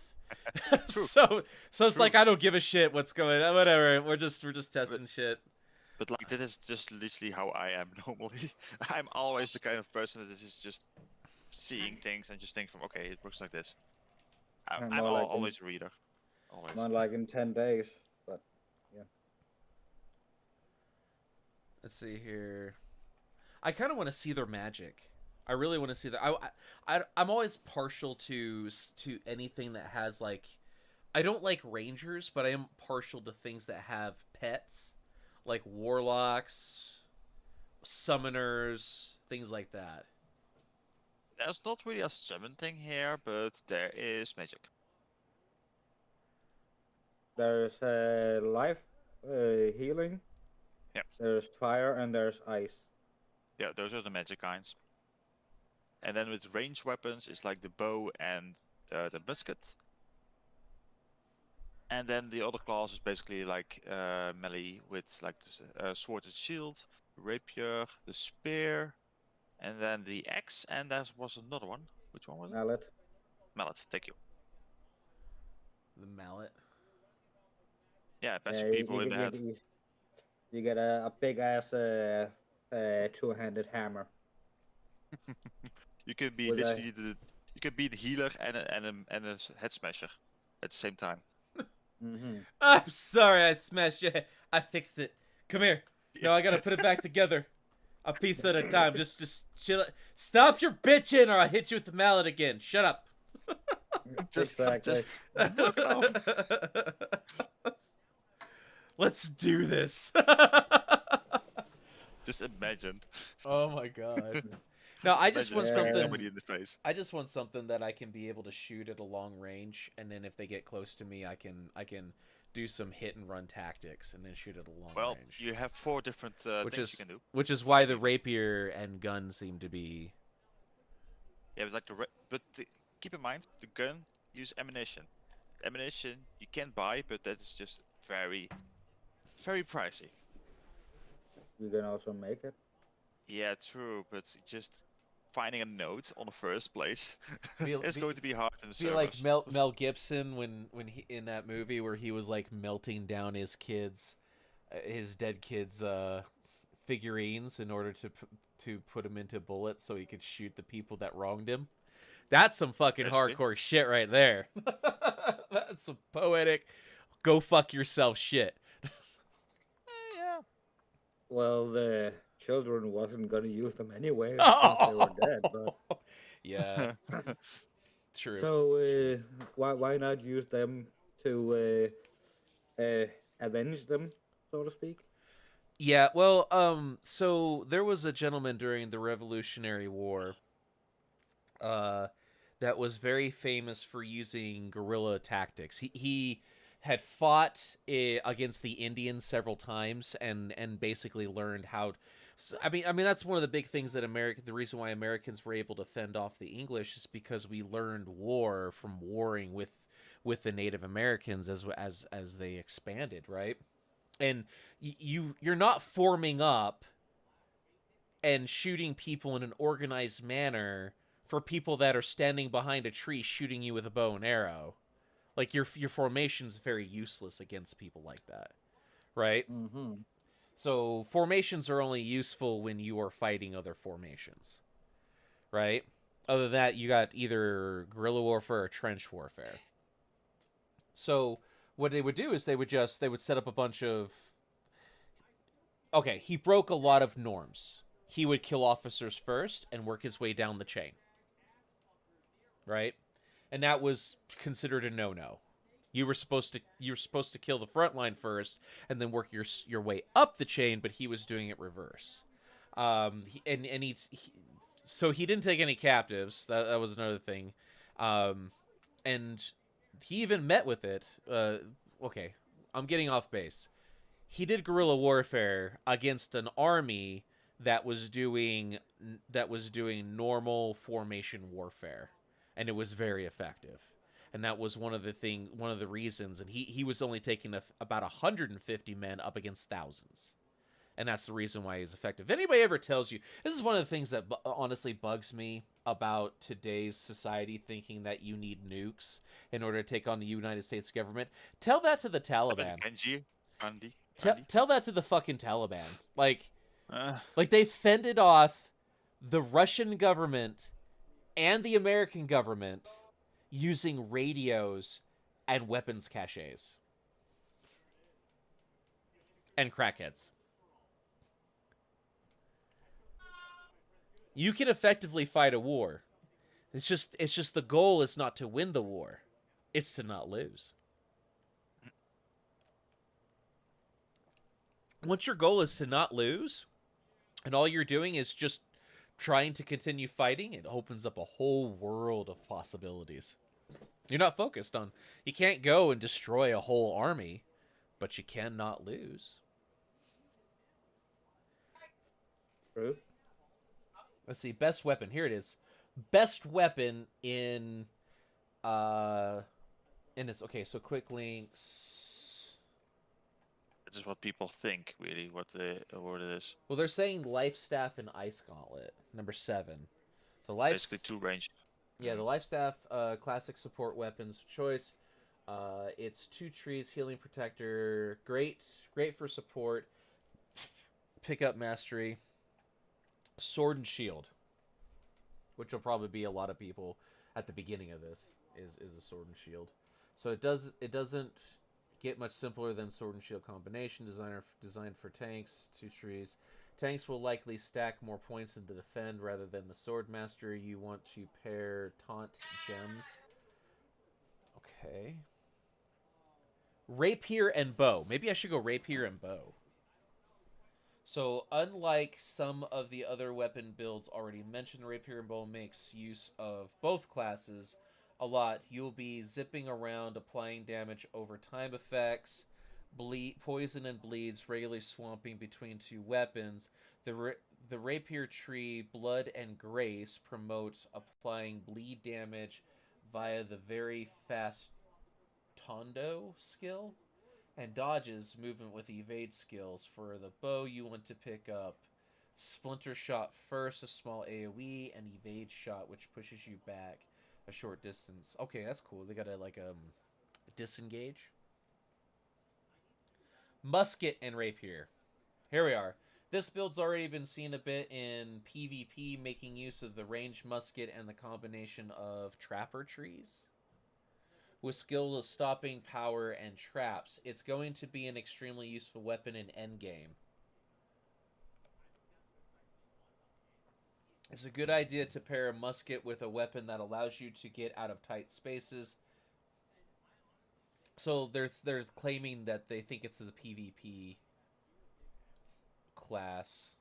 so it's like I don't give a shit what's going on. Whatever. We're just testing shit. But like that is just literally how I am normally. I'm always the kind of person that is just seeing things and just think from, okay, it works like this. I'm like always a reader. Always. Not like in 10 days, but yeah. Let's see here. I kind of want to see their magic. I really want to see that. I'm always partial to anything that has like... I don't like rangers, but I am partial to things that have pets. Like warlocks, summoners, things like that. There's not really a summon thing here, but there is magic. There's life, healing. Yep. There's fire and there's ice. Yeah, those are the magic kinds. And then with ranged weapons, it's like the bow and the musket. And then the other class is basically like melee with like the sword and shield, rapier, the spear, and then the axe. And there was another one. Which one was it? Mallet. Mallet. Thank you. The mallet. Yeah, bashing people in the head. You get a big ass two-handed hammer. You can be With literally you can be the healer and a head smasher at the same time. Mm-hmm. I'm sorry, I smashed your head. I fixed it. Come here. No, I gotta put it back together. A piece at a time. Just chill it. Stop your bitching, or I'll hit you with the mallet again. Shut up. Just knock it off. Let's do this. Just imagine. Oh my god. No, I just want Imagine something. somebody in the face. I just want something that I can be able to shoot at a long range, and then if they get close to me, I can do some hit and run tactics, and then shoot at a long Well, range. you have 4 different things you can do. Which is why the rapier and gun seem to be. Yeah, but like keep in mind the gun use ammunition. Ammunition you can buy, but that is just very, very pricey. You can also make it. Yeah, true, but just finding a note on the first place Be- is be- going to be hard in the Be servers. like Mel Gibson when he in that movie where he was like melting down his dead kids' figurines in order to put them into bullets so he could shoot the people that wronged him. That's some fucking hardcore shit right there. That's some poetic, go fuck yourself shit. Yeah. Well, children wasn't gonna use them anyway since they were Oh! dead. But Yeah, true. so True. why not use them to avenge them, so to speak? Yeah, well, so there was a gentleman during the Revolutionary War, uh, that was very famous for using guerrilla tactics. He had fought against the Indians several times and basically learned how. I mean that's one of the big things that the reason why Americans were able to fend off the English is because we learned war from warring with the Native Americans as they expanded, right? And you're not forming up and shooting people in an organized manner for people that are standing behind a tree shooting you with a bow and arrow. Like your formation's very useless against people like that, right? Mm-hmm. So formations are only useful when you are fighting other formations, right? Other than that, you got either guerrilla warfare or trench warfare. So what they would do is they would set up a bunch of. Okay, he broke a lot of norms. He would kill officers first and work his way down the chain, right? And that was considered a no-no. You were supposed to kill the front line first and then work your way up the chain, but he was doing it reverse. So he didn't take any captives. That was another thing, and he even met with it. Okay, I'm getting off base. He did guerrilla warfare against an army that was doing normal formation warfare, and it was very effective. And that was one of the reasons. And he was only taking about 150 men up against thousands, and that's the reason why he's effective. If anybody ever tells you, this is one of the things that honestly bugs me about today's society, thinking that you need nukes in order to take on the United States government. Tell that to the That's Taliban. Genji, Andy. Tell that to the fucking Taliban. Like Uh, they fended off the Russian government and the American government using radios and weapons caches and crackheads. You can effectively fight a war. It's just the goal is not to win the war. It's to not lose. Once your goal is to not lose, and all you're doing is just trying to continue fighting, it opens up a whole world of possibilities. You're not focused on. You can't go and destroy a whole army, but you cannot lose. True. Let's see. Best weapon. Here it is. Best weapon in this. Okay, so quick links. This is what people think, really, what the award is. Well, they're saying Life Staff and Ice Gauntlet, number 7. The life Basically, two ranged. Yeah, the Life Staff, classic support weapons of choice. It's 2 trees, healing protector, great for support. Pick up mastery. Sword and shield, which will probably be a lot of people at the beginning of this is a sword and shield. So it doesn't get much simpler than sword and shield combination. Designed for tanks, 2 trees. Tanks will likely stack more points into defend rather than the sword master. You want to pair taunt gems. Okay. Rapier and bow. Maybe I should go rapier and bow. So, unlike some of the other weapon builds already mentioned, rapier and bow makes use of both classes a lot. You'll be zipping around, applying damage over time effects, poison and bleeds, regularly swapping between 2 weapons. The rapier tree, blood and grace, promotes applying bleed damage via the very fast Tondo skill, and dodges movement with evade skills. For the bow, you want to pick up Splinter Shot first, a small AoE, and Evade Shot, which pushes you back a short distance. Okay, that's cool. They got a disengage. Musket and Rapier. Here we are. This build's already been seen a bit in PvP, making use of the ranged musket and the combination of trapper trees. With skill of stopping, power, and traps, it's going to be an extremely useful weapon in endgame. It's a good idea to pair a musket with a weapon that allows you to get out of tight spaces. So they're claiming that they think it's a PvP class.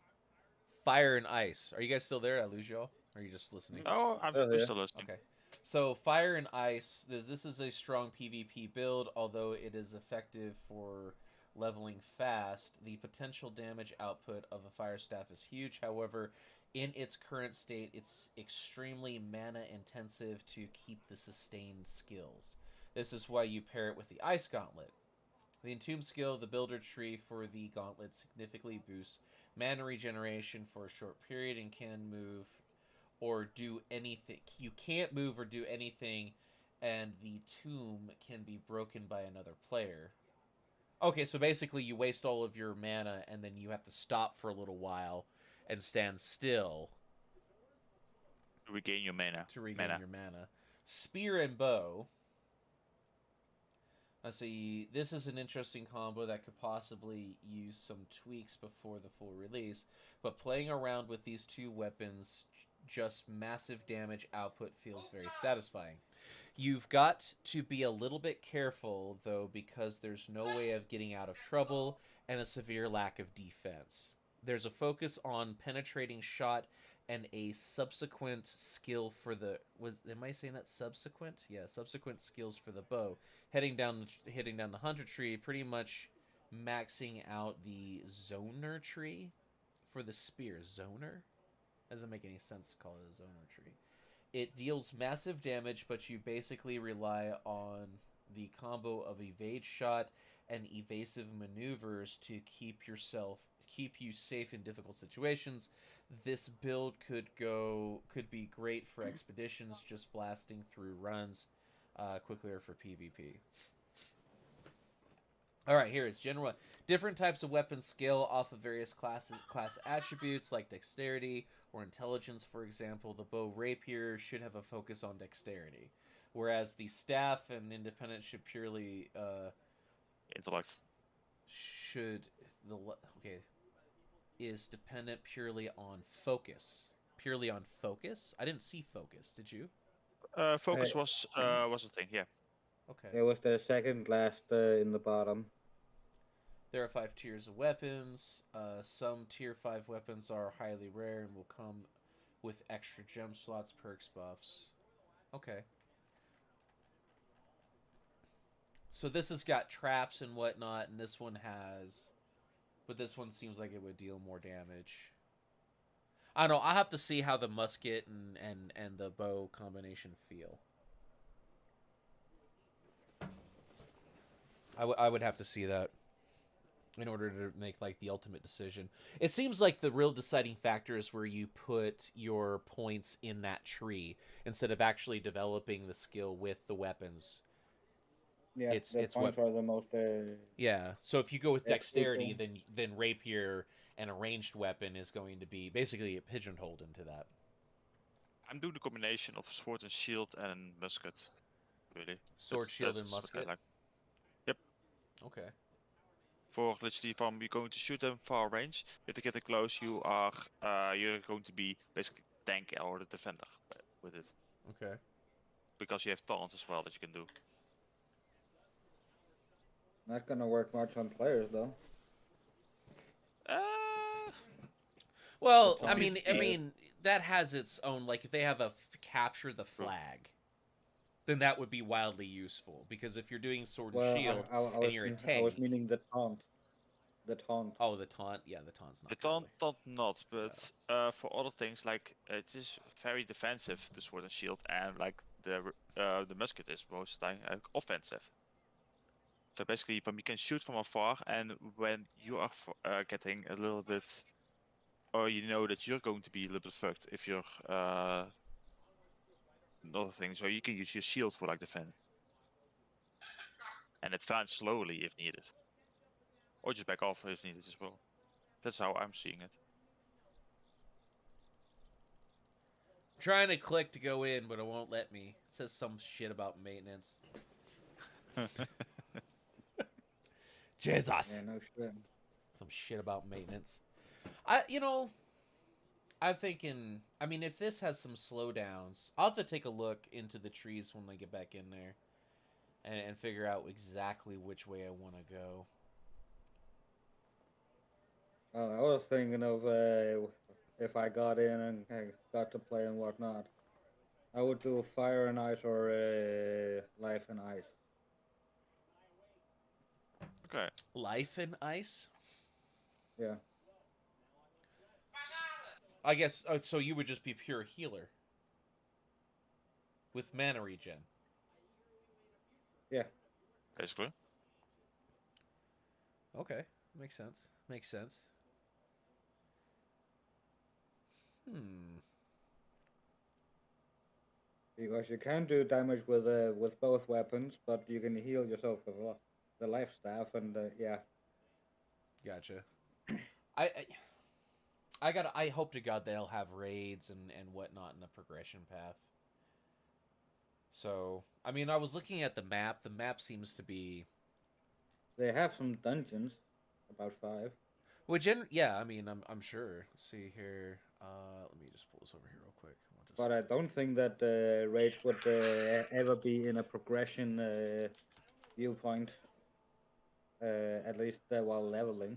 Fire and ice. Are you guys still there? Did I lose y'all? Or are you just listening? No, I'm Oh, yeah. still listening. Okay. So fire and ice. This is a strong PvP build, although it is effective for leveling fast. The potential damage output of a fire staff is huge. However, in its current state, it's extremely mana intensive to keep the sustained skills. This is why you pair it with the ice gauntlet. The Entomb skill, the Builder tree for the gauntlet, significantly boosts mana regeneration for a short period and can move or do anything. You can't move or do anything, and the tomb can be broken by another player. Okay, so basically you waste all of your mana, and then you have to stop for a little while and stand still To regain your mana. to regain your mana. Spear and bow. Let's see, this is an interesting combo that could possibly use some tweaks before the full release, but playing around with these two weapons, just massive damage output feels very satisfying. You've got to be a little bit careful, though, because there's no way of getting out of trouble and a severe lack of defense. There's a focus on penetrating shot and a subsequent skill for the am I saying that subsequent? Yeah, subsequent skills for the bow. Hitting down the hunter tree, pretty much maxing out the zoner tree for the spear. Zoner? Doesn't make any sense to call it a zoner tree. It deals massive damage, but you basically rely on the combo of evade shot and evasive maneuvers to keep you safe in difficult situations. This build could be great for expeditions, just blasting through runs quickly, or for PvP. All right, here is general. Different types of weapons scale off of various class attributes like dexterity or intelligence. For example, the bow rapier should have a focus on dexterity, whereas the staff and independent should purely Intellect. Is dependent purely on focus. Purely on focus? I didn't see focus. Did you? Focus was a thing, yeah. Okay. It was the second last in the bottom. There are 5 tiers of weapons. Some tier 5 weapons are highly rare and will come with extra gem slots, perks, buffs. Okay. So this has got traps and whatnot, and this one has... But this one seems like it would deal more damage. I don't know. I'll have to see how the musket and the bow combination feel. I would have to see that in order to make like the ultimate decision. It seems like the real deciding factor is where you put your points in that tree instead of actually developing the skill with the weapons. Yeah, It's points are the most. Yeah, so if you go with dexterity, exclusive. then rapier and a ranged weapon is going to be basically pigeonholed into that. I'm doing the combination of sword and shield and musket. Really. Sword, shield, and That's what I musket? like. Yep. Okay. For literally from you're going to shoot them far range, if they get close, you're going to be basically tank or the defender with it. Okay. Because you have taunt as well that you can do. Not gonna work much on players though. Well, The I mean, taunt- that has its own. Like, if they have a capture the flag, then that would be wildly useful. Because if you're doing sword and shield and you're a tank, I was meaning the taunt. The taunt. Oh, the taunt. Yeah, the taunt's not. The taunt not, but for other things like it is very defensive, the sword and shield, and like the musket is most of the time offensive. So basically, you can shoot from afar, and when you are getting a little bit, or you know that you're going to be a little bit fucked if you're another thing. So you can use your shield for like defense, and advance slowly if needed, or just back off if needed as well. That's how I'm seeing it. I'm trying to click to go in, but it won't let me. It says some shit about maintenance. Jesus. Yeah, no shit. Some shit about maintenance. I I'm thinking. I mean, if this has some slowdowns, I'll have to take a look into the trees when I get back in there, and figure out exactly which way I want to go. I was thinking of if I got in and got to play and whatnot, I would do Fire and Ice or Life and Ice. Okay. Life and ice. Yeah. I guess. So you would just be pure healer with mana regen. Yeah. Basically. Okay, makes sense. Makes sense. Because you can do damage with both weapons, but you can heal yourself with the life staff, and yeah. Gotcha. I I hope to God they'll have raids and whatnot in the progression path. So I mean, I was looking at the map. The map seems to be, They have some dungeons, about 5. which yeah, I mean, I'm sure. Let's see here. Let me just pull this over here real quick. I'll just... But I don't think that raids would ever be in a progression viewpoint, at least while leveling.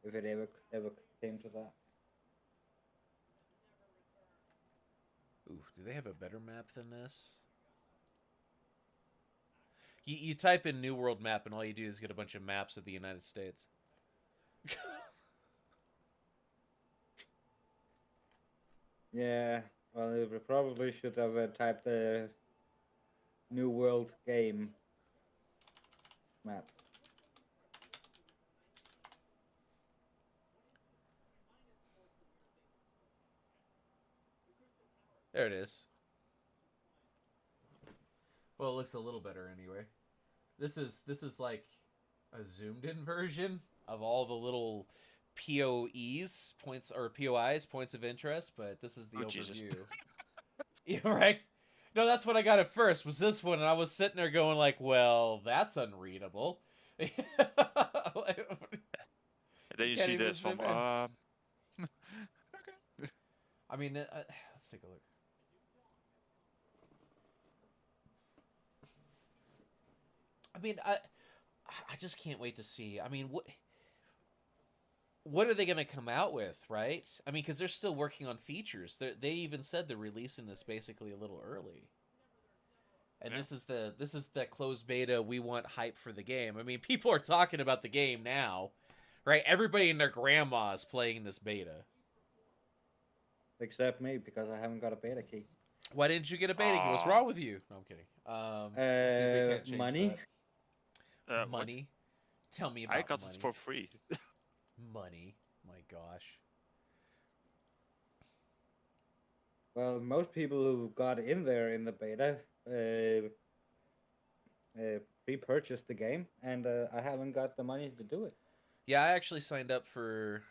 If it ever came to that. Ooh, do they have a better map than this? You type in New World map and all you do is get a bunch of maps of the United States. Yeah, well, we probably should have typed the New World game map. There it is. Well, it looks a little better anyway. This is like a zoomed in version of all the little POEs, points or POIs, points of interest, but this is the overview. Jesus. Yeah, right? No, that's what I got at first, was this one, and I was sitting there going like, well, that's unreadable. And then you Can't see even this from zoom in. okay. I mean, let's take a look. I mean, I just can't wait to see. I mean, what are they going to come out with, right? I mean, because they're still working on features. They even said they're releasing this basically a little early. And Yeah. this is the closed beta. We want hype for the game. I mean, people are talking about the game now, right? Everybody and their grandma's playing this beta. Except me, because I haven't got a beta key. Why didn't you get a beta key? What's Aw. wrong with you? No, I'm kidding. Let's see if we can't change Money? that. What? Money. Tell me about I got money. it for free. Money. My gosh. Well, most people who got in there in the beta pre-purchased the game, and I haven't got the money to do it. Yeah, I actually signed up for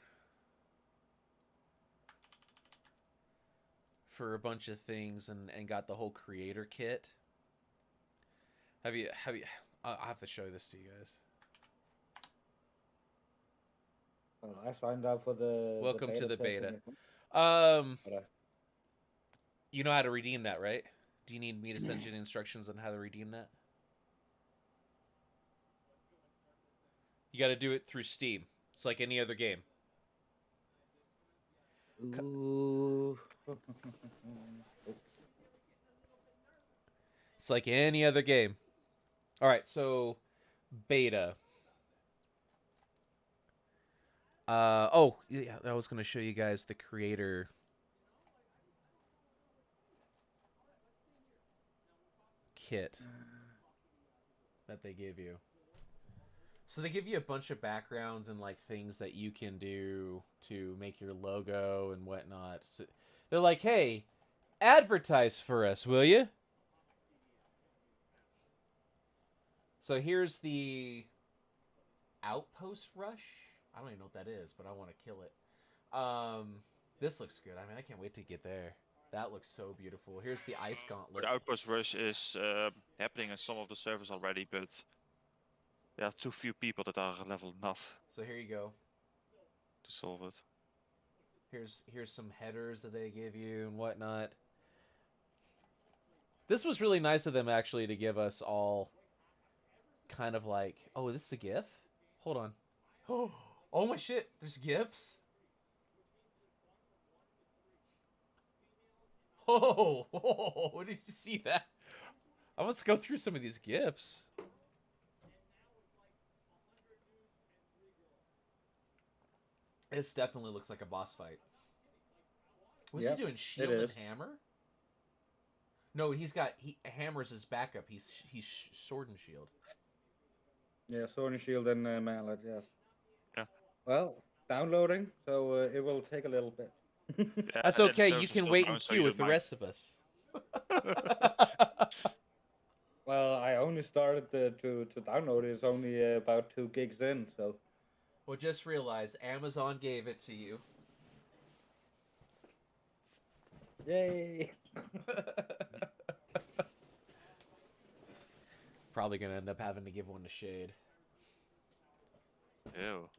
a bunch of things and got the whole creator kit. Have you I'll have to show this to you guys. Well, I signed up for the Welcome to the beta. But, You know how to redeem that, right? Do you need me to send you the instructions on how to redeem that? You got to do it through Steam. It's like any other game. ooh. It's like any other game. All right, so beta. Oh, yeah, I was going to show you guys the creator kit that they give you. So they give you a bunch of backgrounds and like things that you can do to make your logo and whatnot. So they're like, "Hey, advertise for us, will you?" So here's the Outpost Rush. I don't even know what that is, but I want to kill it. This looks good. I mean, I can't wait to get there. That looks so beautiful. Here's the Ice Gauntlet. But Outpost Rush is happening in some of the servers already, but there are too few people that are level enough So here you go. to to solve it. Here's some headers that they give you and whatnot. This was really nice of them actually to give us all kind of like, oh, this is a GIF? Hold on. Oh my shit, there's GIFs? Oh, did you see that? Let's go through some of these GIFs. This definitely looks like a boss fight. What's he doing? Shield and hammer? No, he hammers his backup. He's sword and shield. Yeah, sword and shield and mallet. Yes. Yeah. Well, downloading, so it will take a little bit. Yeah, That's and okay. servers You are can still wait down, in so queue you with don't the mind. rest of us. Well, I only started to download it. It's only about 2 gigs in, so. Well, just realize Amazon gave it to you. Yay! Probably gonna end up having to give one to Shade. Ew.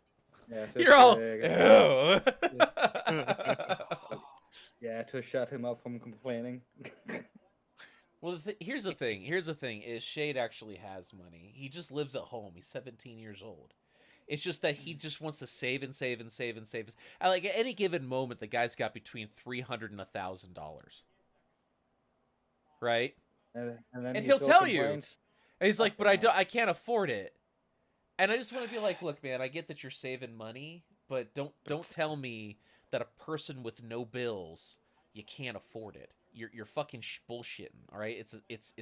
Yeah, You're all to, ew. yeah, to shut him up from complaining. Well, here's the thing. Here's the thing: is Shade actually has money? He just lives at home. He's 17 years old. It's just that he just wants to save and save and save and save. Like at any given moment, the guy's got between $300 and $1,000, right? And then And he he'll still tell you. complains. And he's like, Fucking "But hell. I can't afford it." And I just want to be like, "Look, man, I get that you're saving money, but don't tell me that a person with no bills you can't afford it. You're fucking bullshitting. All right, it's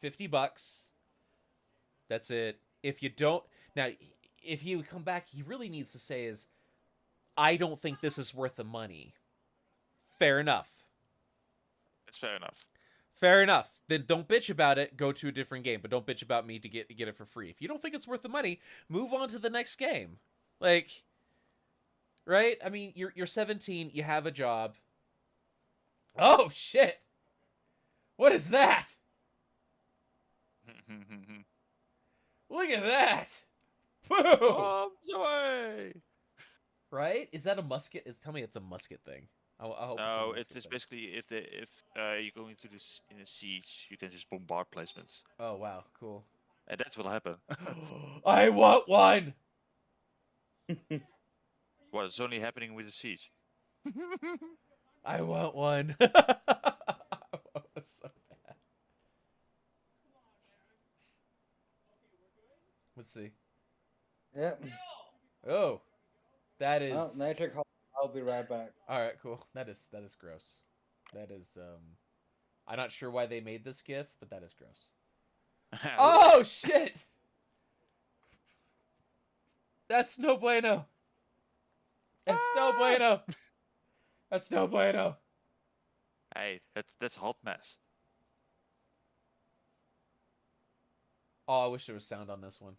$50. That's it. If you don't now, if you come back, he really needs to say is, I don't think this is worth the money. Fair enough. It's fair enough. Fair enough. Then don't bitch about it. Go to a different game, but don't bitch about me to get it for free. If you don't think it's worth the money, move on to the next game. Like, right? I mean, you're 17. You have a job. Oh shit! What is that? Look at that! Boom! Bombs away! Right? Is that a musket? Tell me it's a musket thing. I hope No, it's a musket it's thing. basically if you're going to this in a siege, you can just bombard placements, Oh wow, cool. and that will happen. I want one. Well, it's only happening with the siege. I want one. So bad. Let's see. Yep. Oh, that is. Well, nature call. I'll be right back. All right, cool. That is gross. That is I'm not sure why they made this GIF, but that is gross. Oh shit! That's no bueno. That's no bueno. That's no bueno. Hey, that's a hot mess. Oh, I wish there was sound on this one.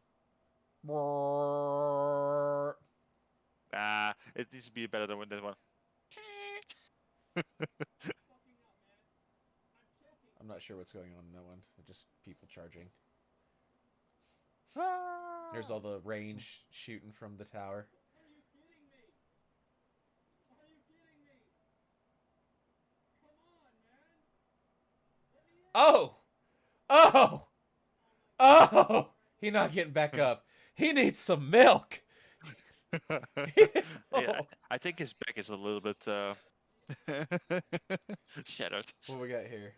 It needs to be better than that one. I'm not sure what's going on in that one. Just people charging. There's all the range shooting from the tower. Oh! Oh! Oh! He not getting back up. He needs some milk. Yeah, I think his back is a little bit shattered. What we got here?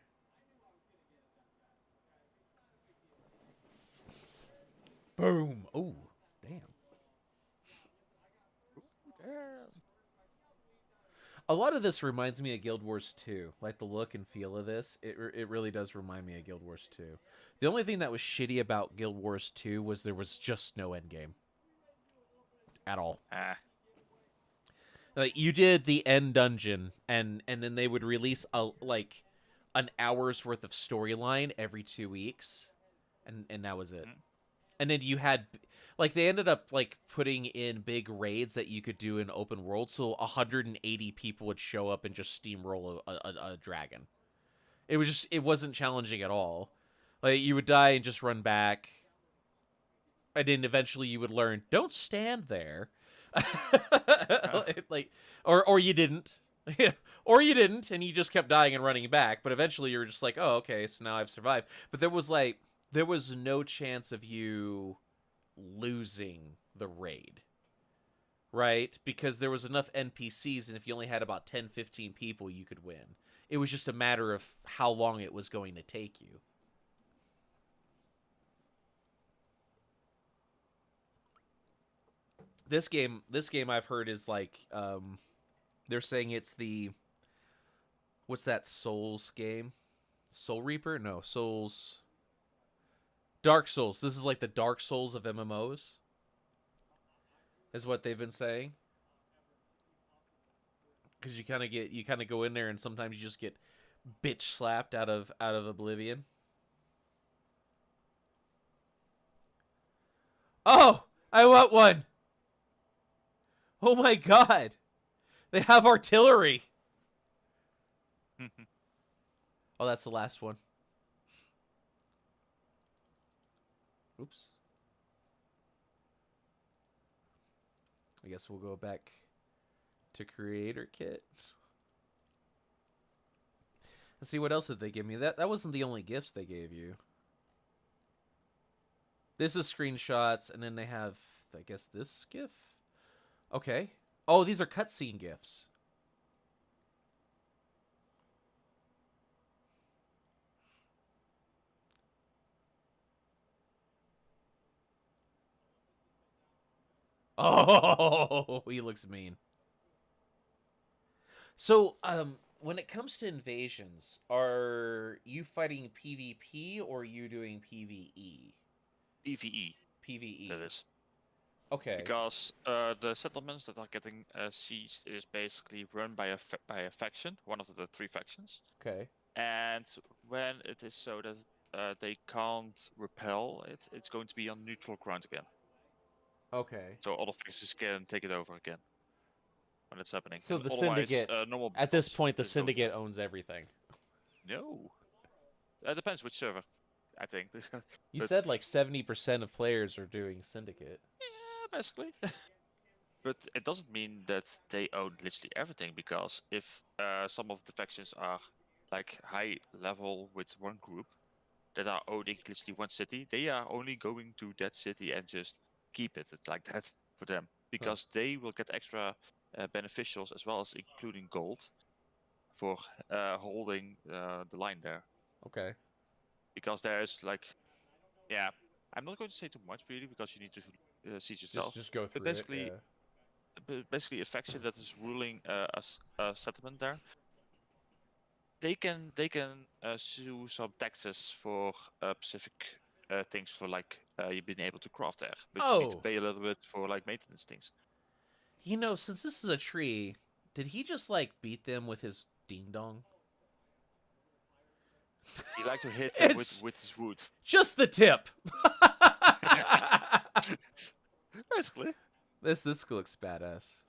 Boom. Oh, damn. A lot of this reminds me of Guild Wars 2. Like the look and feel of this, it really does remind me of Guild Wars 2. The only thing that was shitty about Guild Wars 2 was there was just no endgame. At all. Like you did the end dungeon, and then they would release an hour's worth of storyline every 2 weeks, and that was it. And then you had, like, they ended up like putting in big raids that you could do in open world, so 180 people would show up and just steamroll a dragon. It wasn't challenging at all. Like you would die and just run back. And then eventually you would learn, don't stand there. Like, or you didn't. Or you didn't, and you just kept dying and running back. But eventually you were just like, oh, okay, so now I've survived. But there was no chance of you losing the raid. Right? Because there was enough NPCs, and if you only had about 10, 15 people, you could win. It was just a matter of how long it was going to take you. This game I've heard is like, they're saying it's the, what's that Souls game? Soul Reaper? No, Dark Souls. This is like the Dark Souls of MMOs, is what they've been saying. Because you kind of go in there and sometimes you just get bitch slapped out of oblivion. Oh, I want one. Oh my god. They have artillery. Oh, that's the last one. Oops. I guess we'll go back to Creator Kit. Let's see, what else did they give me? That wasn't the only gifts they gave you. This is screenshots, and then they have, I guess, this GIF? Okay. Oh, these are cutscene gifts. Oh, he looks mean. So, when it comes to invasions, are you fighting PvP or are you doing PvE? PvE. PvE. That is. Okay. Because the settlements that are getting sieged is basically run by a faction, one of the 3 factions. Okay. And when it is so that they can't repel it, it's going to be on neutral ground again. Okay. So other factions can take it over again when it's happening. So And the otherwise, Syndicate, normal at this battles point, the is going Syndicate owns everything. No. It depends which server, I think. You But- said like 70% of players are doing Syndicate. Yeah, basically. But it doesn't mean that they own literally everything, because if some of the factions are like high level with one group that are owning literally one city, they are only going to that city and just keep it like that for them, because they will get extra beneficials as well as including gold for holding the line there. Okay. Because there's like, yeah, I'm not going to say too much really, because you need to see it yourself. Just go through But basically, it. basically a faction that is ruling a settlement there, they can sue some taxes for specific things, for like you've been able to craft there, but you need to Oh. pay a little bit for like maintenance things. You know, since this is a tree, did he just like beat them with his ding dong? You like to hit them It's- with his wood. Just the tip. Basically. This looks badass.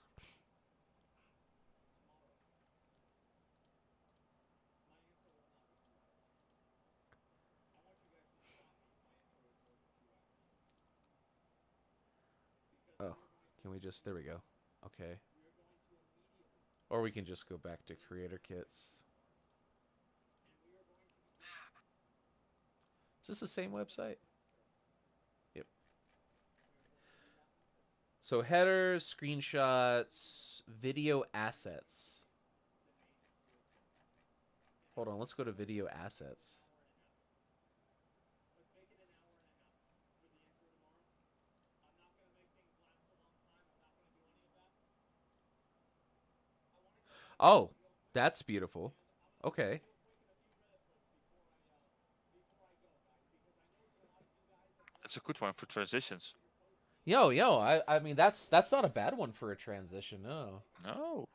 Oh, can we just, there we go. Okay. Or we can just go back to creator kits. Is this the same website? Yep. So headers, screenshots, video assets. Hold on, let's go to video assets. Oh, that's beautiful. Okay. It's a good one for transitions. Yo, I mean that's not a bad one for a transition, no. No.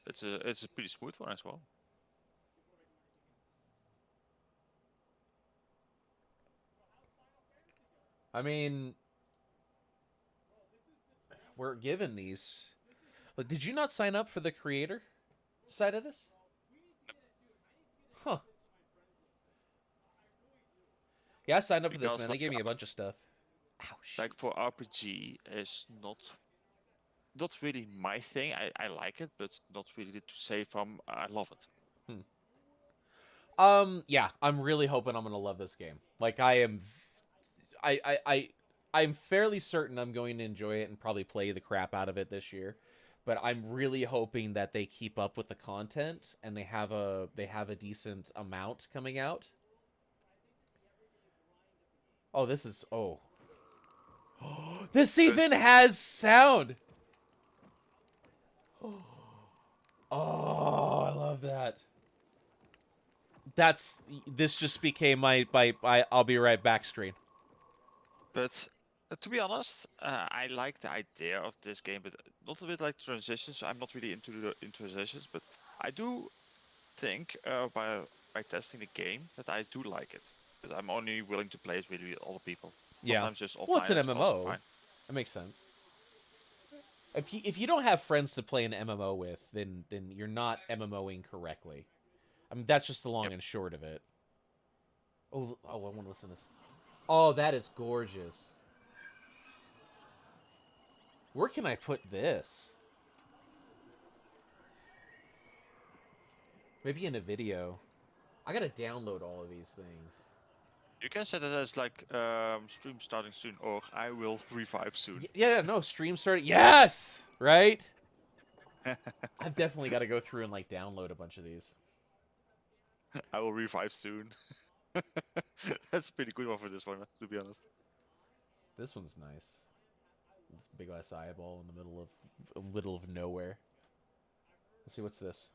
It's a pretty smooth one as well. I mean, we're given these. Like, did you not sign up for the creator side of this? Huh. Yeah, I signed up for this, man. They gave me a bunch of stuff. Ouch. like for RPG is not really my thing. I like it, but not really to say from I love it. Yeah, I'm really hoping I'm gonna love this game. Like, I'm fairly certain I'm going to enjoy it and probably play the crap out of it this year. But I'm really hoping that they keep up with the content and they have a decent amount coming out. Oh, this is this even has sound. Oh, I love that. This just became my I'll be right back screen. But to be honest, I like the idea of this game, but not a bit like transitions. I'm not really into transitions, but I do think by testing the game that I do like it. But I'm only willing to play it with other people. Yeah. Sometimes just offline. Well, it's an is also MMO. fine. That makes sense. If you don't have friends to play an MMO with, then you're not MMOing correctly. I mean, that's just the long and short of it. Oh, I want to listen to this. Oh, that is gorgeous. Where can I put this? Maybe in a video. I gotta download all of these things. You can set it as like stream starting soon, or I will revive soon. Yeah, no, stream started. Yes! Right? I've definitely got to go through and, like, download a bunch of these. I will revive soon. That's a pretty good one for this one, to be honest. This one's nice. This big ass eyeball in the middle of nowhere. Let's see, what's this?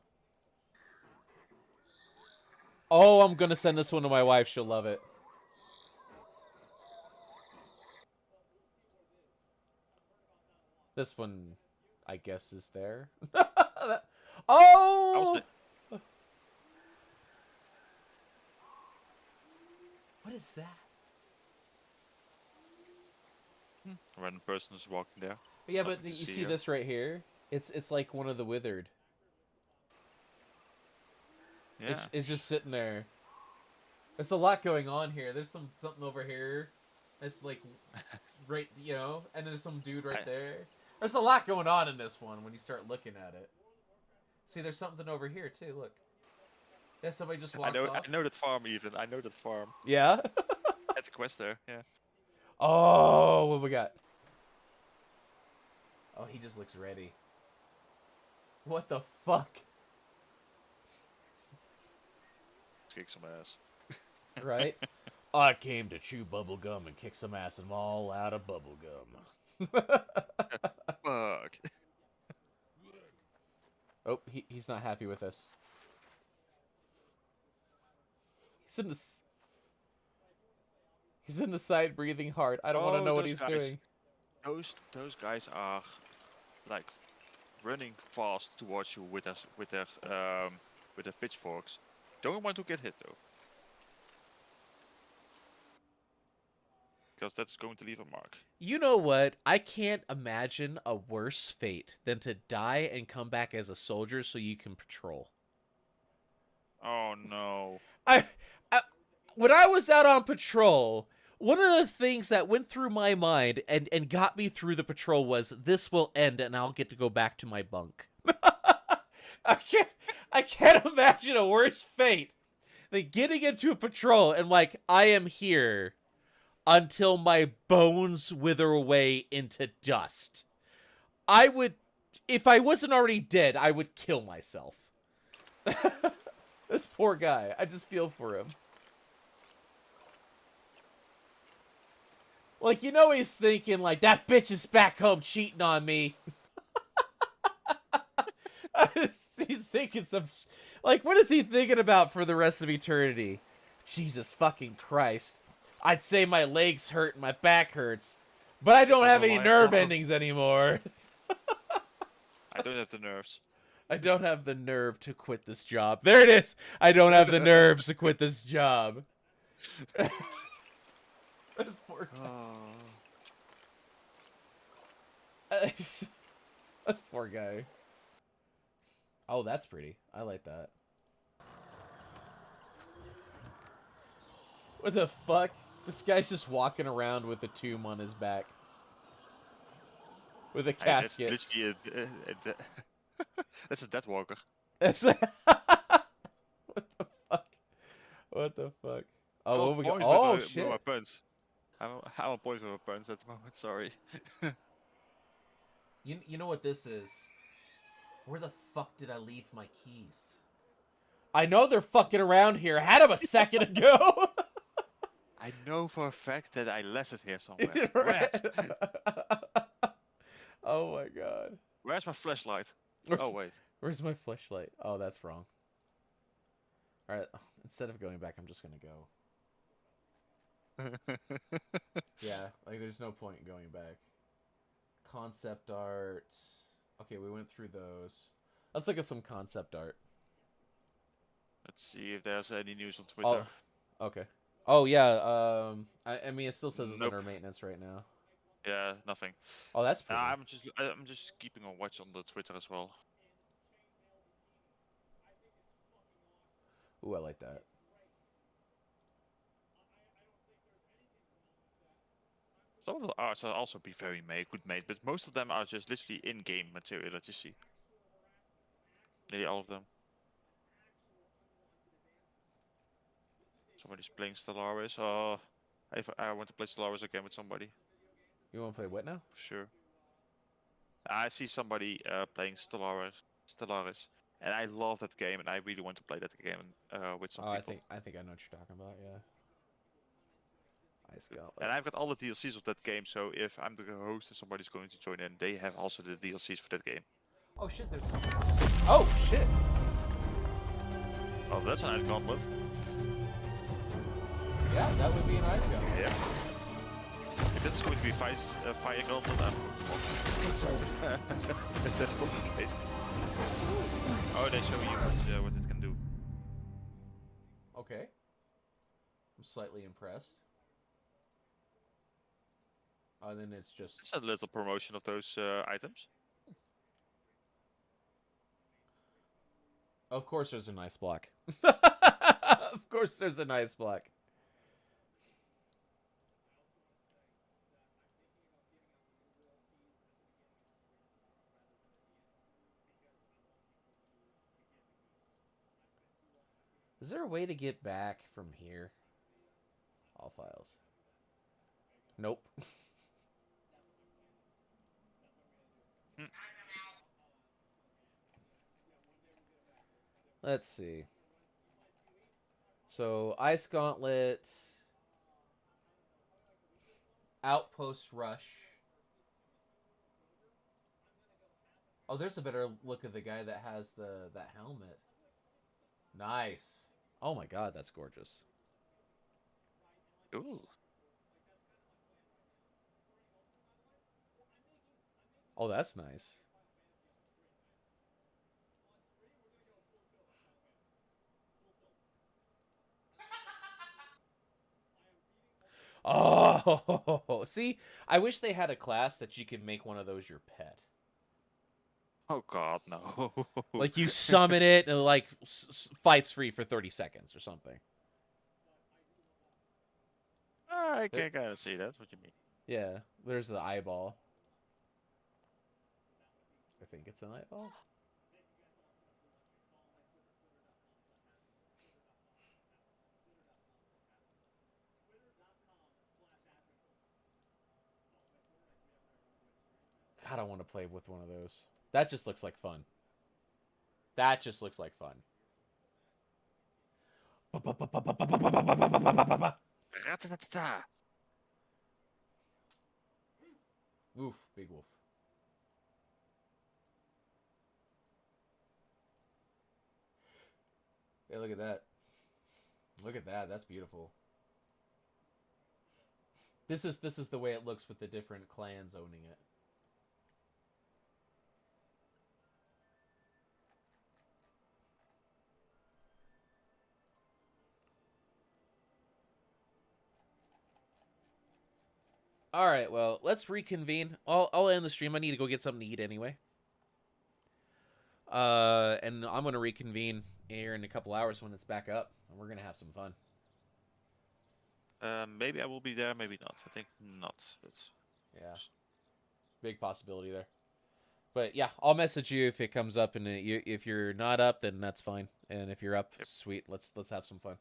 Oh, I'm gonna send this one to my wife. She'll love it. This one, I guess, is there. Oh! What is that? A random person is walking there. Yeah, but Nothing to you see here. this right here? It's like one of the withered. Yeah. It's just sitting there. There's a lot going on here. There's something over here. It's like right, you know, and there's some dude right there. There's a lot going on in this one when you start looking at it. See, there's something over here too. Look. Yeah, somebody just walks off. I know that farm even. I know that farm. Yeah. At the quest there. Yeah. Oh, what we got? Oh, he just looks ready. What the fuck? Kick some ass. Right? I came to chew bubblegum and kick some ass and I'm all out of bubblegum. Fuck. Oh, he's not happy with us. He's in the side breathing hard. I don't want to know what he's doing. Those guys are like running fast towards you with their pitchforks. Don't want to get hit though. Because that's going to leave a mark. You know what? I can't imagine a worse fate than to die and come back as a soldier so you can patrol. Oh no. When I was out on patrol, one of the things that went through my mind and got me through the patrol was this will end and I'll get to go back to my bunk. I can't imagine a worse fate than getting into a patrol and like I am here until my bones wither away into dust. I would, if I wasn't already dead, I would kill myself. This poor guy. I just feel for him. Like, you know he's thinking, like, that bitch is back home cheating on me. He's thinking some... Like, what is he thinking about for the rest of eternity? Jesus fucking Christ. I'd say my legs hurt and my back hurts, but I don't have any nerve endings anymore. I don't have the nerves. I don't have the nerve to quit this job. There it is. I don't have the nerves to quit this job. This poor guy. This poor guy. Oh, that's pretty. I like that. What the fuck? This guy's just walking around with a tomb on his back. With a Hey, that's casket. literally that's a dead walker. That's what the fuck? What the fuck? Oh, what we got? Boys Oh, with shit. my puns. I'm on point with my puns at the moment. Sorry. You know what this is? Where the fuck did I leave my keys? I know they're fucking around here. I had them a second ago. I know for a fact that I left it here somewhere. Where? Oh my god. Where's my flashlight? Oh wait. Where's my flashlight? Oh, that's wrong. Alright, instead of going back, I'm just gonna go. Yeah, like there's no point in going back. Concept art. Okay, we went through those. Let's look at some concept art. Let's see if there's any news on Twitter. Oh, okay. Oh yeah. I mean, it still says it's Nope. under maintenance right now. Yeah, nothing. Oh, that's pretty. I'm just keeping a watch on the Twitter as well. Ooh, I like that. Some of the arts are also be very good made, but most of them are just literally in-game material that you see. Nearly all of them. Somebody's playing Stellaris. Oh, if I want to play Stellaris again with somebody. You want to play what now? For sure. I see somebody playing Stellaris, and I love that game, and I really want to play that game with some people. I think I know what you're talking about. Yeah. Ice Gauntlet. And I've got all the DLCs of that game, so if I'm the host and somebody's going to join in, they have also the DLCs for that game. Oh shit! There's. Oh shit! Oh, that's a nice gauntlet. Yeah, that would be an ice gauntlet. Yeah. If that's going to be fire gauntlet, I'm if that's not the case. Oh, they show you what it can do. Okay. I'm slightly impressed. Oh, then it's just... It's a little promotion of those items. Of course there's an ice block. Of course there's an ice block. Is there a way to get back from here? All files. Nope. Let's see. So, Ice Gauntlet, Outpost Rush. Oh, there's a better look of the guy that has that helmet. Nice. Oh my god, that's gorgeous. Ooh. Oh, that's nice. Oh, see, I wish they had a class that you could make one of those your pet. Oh god, no. Like you summon it and like fights free for 30 seconds or something. I can kind of see that's what you mean. Yeah, there's the eyeball. I think it's an eyeball. God, I want to play with one of those. That just looks like fun. That just looks like fun. Ratatata. Woof, big wolf. Hey, look at that. Look at that. That's beautiful. This is the way it looks with the different clans owning it. All right, well, let's reconvene. I'll end the stream. I need to go get something to eat anyway. And I'm gonna reconvene here in a couple hours when it's back up, and we're gonna have some fun. Maybe I will be there, maybe not. I think not. But Yeah. Big possibility there. But yeah, I'll message you if it comes up, and if you're not up, then that's fine. And if you're up, Yep. sweet. Let's have some fun.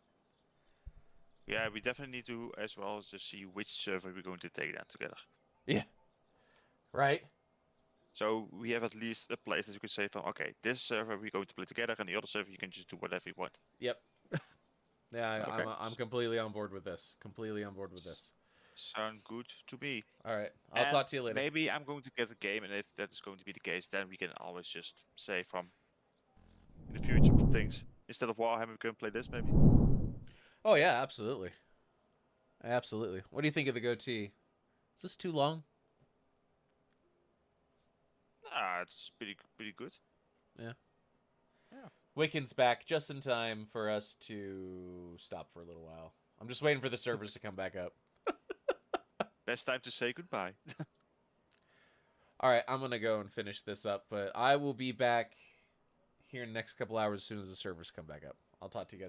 yeah, we definitely need to as well just see which server we're going to take down together. Yeah. Right. So we have at least a place that you can say from, okay, this server we're going to play together, and the other server you can just do whatever you want. Yep. Yeah, Okay. I'm completely on board with this. Completely on board with this. Sound good to me. All right. I'll And talk to you later. Maybe I'm going to get a game, and if that is going to be the case, then we can always just say from in the future things. Instead of Warhammer, we can play this maybe. Oh yeah, absolutely. Absolutely. What do you think of the goatee? Is this too long? It's pretty good. Yeah. Yeah. Wiccan's back just in time for us to stop for a little while. I'm just waiting for the servers to come back up. Best time to say goodbye. All right, I'm going to go and finish this up, but I will be back here in the next couple hours as soon as the servers come back up. I'll talk to you guys.